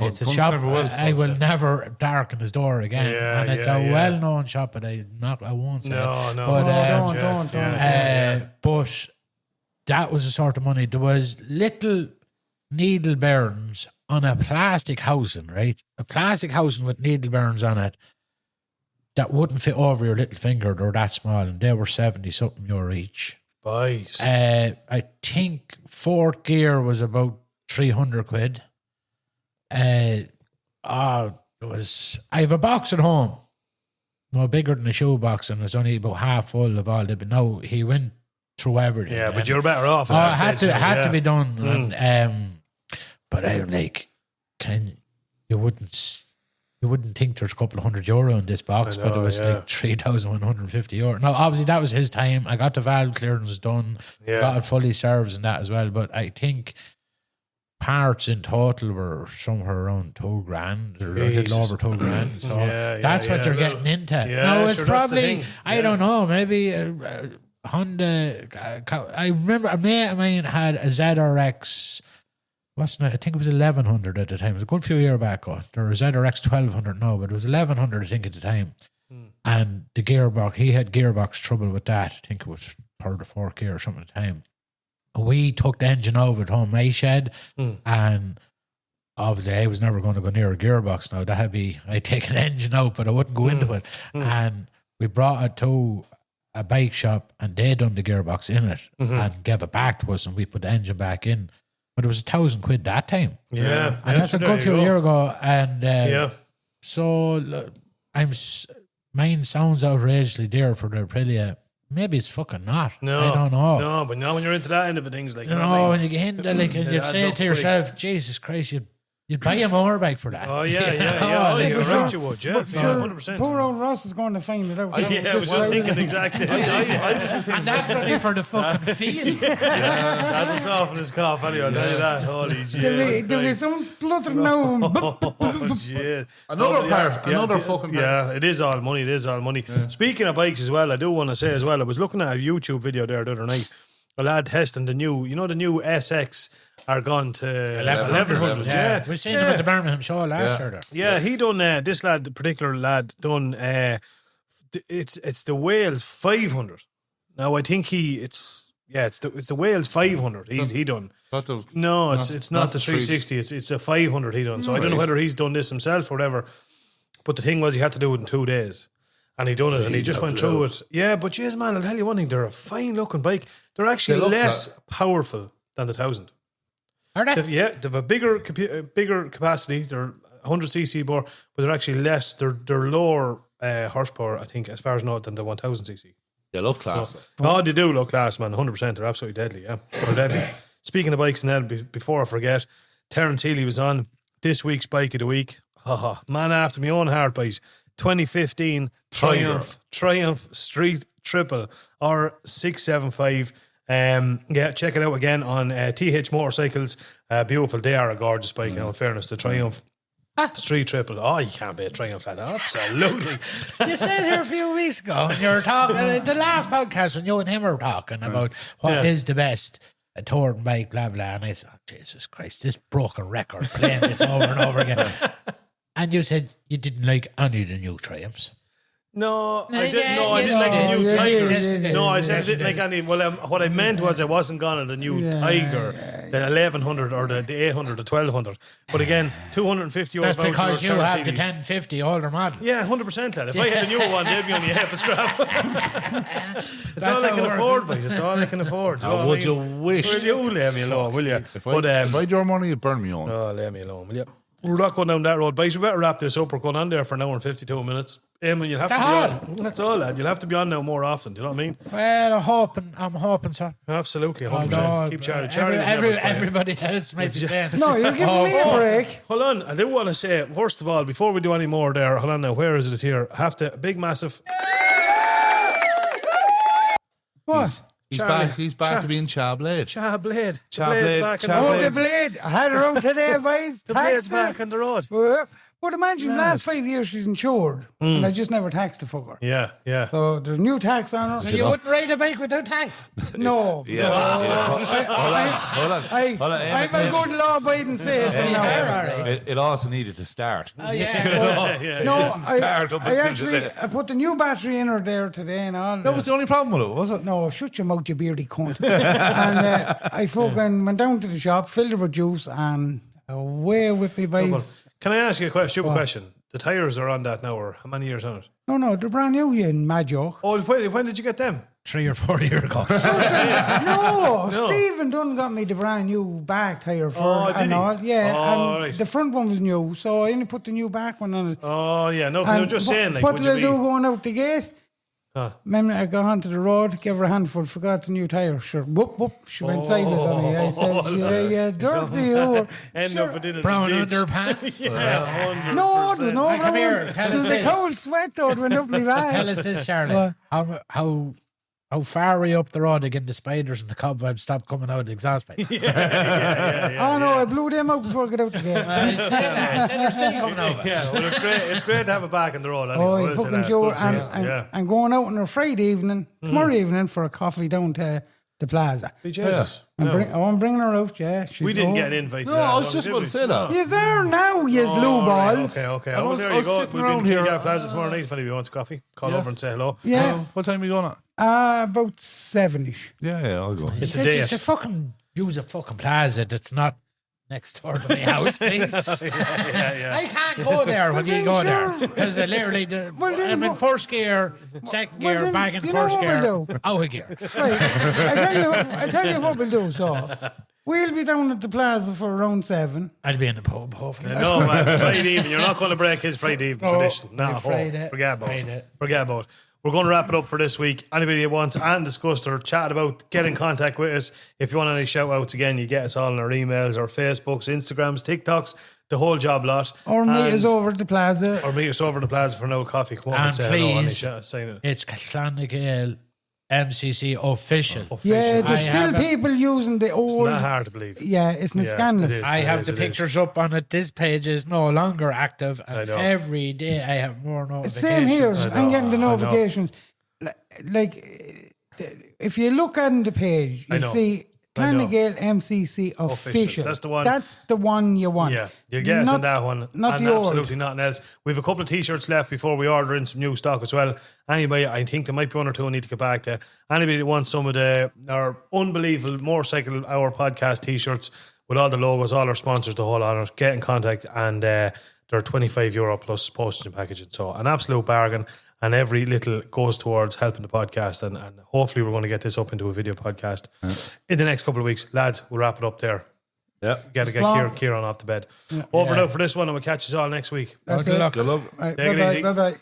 it's a Punch shop. never was I Punch, will never darken his door again, Yeah, and it's yeah, a yeah. well-known shop. But I won't say. No, it. no. But, don't. but that was the sort of money. There was little needle bearings on a plastic housing, right? A plastic housing with needle bearings on it that wouldn't fit over your little finger. They were that small, and they were 70-something euro each. Boys. I think fourth gear was about 300 quid. It was. I have a box at home, no bigger than a shoebox, and it's only about half full of all the. But no, he went through everything. Yeah, but you're better off. Oh, it had to be done. And, but I'm like, you wouldn't think there's a couple of €100 in this box, but it was like 3,150 euro. Now, obviously, that was his time. I got the valve clearance done, got it fully serviced and that as well. But I think parts in total were somewhere around $2,000 or a little over $2,000. So that's what you're getting into. Yeah, now, it's sure, that's the probably, thing. I don't know, maybe Honda. I remember a mate of mine had a ZRX. Wasn't it? I think it was 1100 at the time. It was a good few years back. There was ZRX 1200 now, but it was 1100 I think at the time. And the gearbox, he had gearbox trouble with that. I think it was third or fourth gear or something at the time. We took the engine over at home, my shed, and obviously I was never going to go near a gearbox now. That'd be, I'd take an engine out, but I wouldn't go into it. And we brought it to a bike shop, and they done the gearbox in it and gave it back to us, and we put the engine back in. But it was 1,000 quid that time. Yeah. And that's a good few years ago. And so look, mine sounds outrageously dear for the Aprilia. Maybe it's fucking not. No, I don't know. No, but now when you're into that end of it, things like, You know, when you get into like, and you say to yourself, Jesus Christ, you'd buy a motorbike for that. Oh, yeah. Oh, You're but right, sure- you would, yeah. But sure, 100%. poor old Ross is going to find it out. Yeah, I was just thinking the exact same thing. I was just And that's only for the fucking fields. That's a soften his cough anyway, I'll tell you that. Holy shit. There'll be some spluttering now. Oh, shit. Another part, another fucking part. Yeah, it is all money. Speaking of bikes as well, I do want to say as well, I was looking at a YouTube video there the other night. A lad testing the new SX are gone to 1100. Yeah. We seen them at the Birmingham show last year. Yeah, he done this lad, the particular lad, done. It's the Wales 500. Now I think it's the Wales 500. He done. No, it's not the 360. It's the 500 he done. So I don't know whether he's done this himself or whatever. But the thing was, he had to do it in 2 days. And he done it, and he just went through it. Yeah, but jeez, man, I'll tell you one thing. They're a fine-looking bike. They're actually less powerful than the 1000. Are they? They have a bigger capacity. They're 100cc more, but they're actually less. They're lower horsepower, I think, as far as I know, than the 1000cc. They look class. Oh, they do look class, man. 100%. They're absolutely deadly. Yeah, they're deadly. Speaking of bikes, and then before I forget, Terence Healy was on this week's bike of the week. Man after my own heart, boys. 2015 Triumph Street Triple or 675. Check it out again on TH Motorcycles. Beautiful. They are a gorgeous bike. In fairness, the Triumph Street Triple. Oh, you can't beat Triumph, lad. Absolutely. You said here a few weeks ago, and you were talking the last podcast when you and him were talking about what is the best touring bike, blah blah. And I said, oh, Jesus Christ, this broken record playing this over and over again. And you said you didn't like any of the new Triumphs. No, I didn't. No, I didn't like the new Tigers. No, I said I didn't like any. Well, what I meant was I wasn't gone on the new Tiger, the 1100 or the 800, the 1200. But again, 250 That's voucher because you or have the TVs. 1050 older model. Yeah, 100%, lad. If I had the newer one, they'd be only half a scrap. It's all I can afford, boys. It's all I can afford. How would you wish? Will you leave me alone, will you? If I had your money, you'd burn me on. Oh, leave me alone, will you? We're not going down that road, boys. We better wrap this up. We're going on there for an hour and 52 minutes. Eamon, you'll have to be on. That's all, lad. You'll have to be on now more often. Do you know what I mean? Well, I'm hoping, sir. Absolutely, 100%. No, Keep Charlie. everybody else might be saying. No, you're giving me a break. Hold on. I do want to say, first of all, before we do any more there, hold on now. Where is it here? I have to, big, massive. What? He's back to being Cha-Blade. Cha-Blade. Cha-Blade. Back on Oh, the the blade. blade. I had her out today, boys. The blade's back on the road. But imagine last 5 years she's insured, and I just never taxed the fucker. Yeah, yeah. So there's new tax on her. So you wouldn't ride a bike without tax? No. Yeah. Hold on. I'm a good law-abiding citizen now. It also needed to start. Oh, yeah. No, Start up I until actually today. I put the new battery in her there today and all. That was the only problem with it, was it? No, shut your mouth, you beardy cunt. And I fucking went down to the shop, filled it with juice, and away with me, boys. Can I ask you a stupid question? The tyres are on that now, or how many years on it? No, they're brand new, you mad joke. Oh, when did you get them? 3 or 4 years ago. No, Stephen Dunn got me the brand new back tyre for did and he? all. Yeah, Oh, and right. the front one was new, so I only put the new back one on it. Oh, yeah. No, 'cause I was just saying, like, what would did I you do be... going out the gate? Huh. Then I got onto the road, gave her a handful, forgot the new tyre. Sure, whoop, whoop, she went sideways on me. I said, yeah, dirty you. End up in a Brown ditch. underpants. Yeah, 100%. No, there's no Come here, tell There's us a this. cold sweat though, it went up my Tell back. us this, Charlie. How far are you up the road again? The spiders and the cobwebs stop coming out of the exhaust pipe. Oh no, I blew them out before I got out the gate. I'd say they're still coming over. Yeah, well, it's great. It's great to have it back on the road. Anyway. Oh, I you will say fucking that. It's Joe. good to see it. Yeah. I'm going out on a Friday evening, tomorrow evening, for a coffee down to the plaza. Hey, Jesus. I'm No. bringing her out, yeah. She's We didn't old. get an invite. to No, that, I was did just we? about to say that. Yes, there now, yes, blue balls. Okay. I Well, was- there I you was go. sitting We'll be in around the here, King Plaza tomorrow night if anybody wants coffee. Call over and say hello. Yeah, What time are you going at? about 7ish. Yeah, I'll go. It's a They date. fucking use a fucking plaza that's not next door to my house, please. I can't go there when you go there because literally I'm in first gear, second gear, then, back in you know first what gear, we'll do? out of gear. Right, I tell you what we'll do, so. We'll be down at the plaza for around 7. I'll be in the pub, hopefully. No, man. Friday evening. You're not going to break his Friday evening tradition. No, Friday. forget about Friday. it. Forget about it. We're going to wrap it up for this week. Anybody that wants and discussed or chat about, get in contact with us. If you want any shout outs, again, you get us all on our emails, our Facebooks, Instagrams, TikToks, the whole job lot. Or meet us And- over at the plaza. Or meet us over the plaza for an old coffee. Come on and And say hello. And please, sign it. it's Clonagale MCC official. Yeah, I there's still have a- people using the It's old. not hard to believe. Yeah, it's not Yeah, scandalous. it is. I have the it is. pictures up on it. This page is no longer active, and know. every day I have more notifications. Same here. I know, I'm getting the I know. notifications. Like, if you look on the page, I you know. see I know. Clonagale MCC official. That's the one. That's the one you want. Yeah, you'll get us Not- on that one. Not and the old. absolutely nothing else. We have a couple of t-shirts left before we order in some new stock as well. Anybody, I think there might be one or two I need to get back to. Anybody that wants some of our unbelievable Motorcycle Hour podcast t-shirts with all the logos, all our sponsors, the whole on it, get in contact, and they're €25 plus postage and packaging. So an absolute bargain. And every little goes towards helping the podcast. And hopefully we're going to get this up into a video podcast in the next couple of weeks. Lads, we'll wrap it up there. Yeah. Got to get Kieran off the bed. Over now for this one, and we'll catch you all next week. That's Good it. luck. Good luck. Right, Take it bye-bye, easy. bye-bye.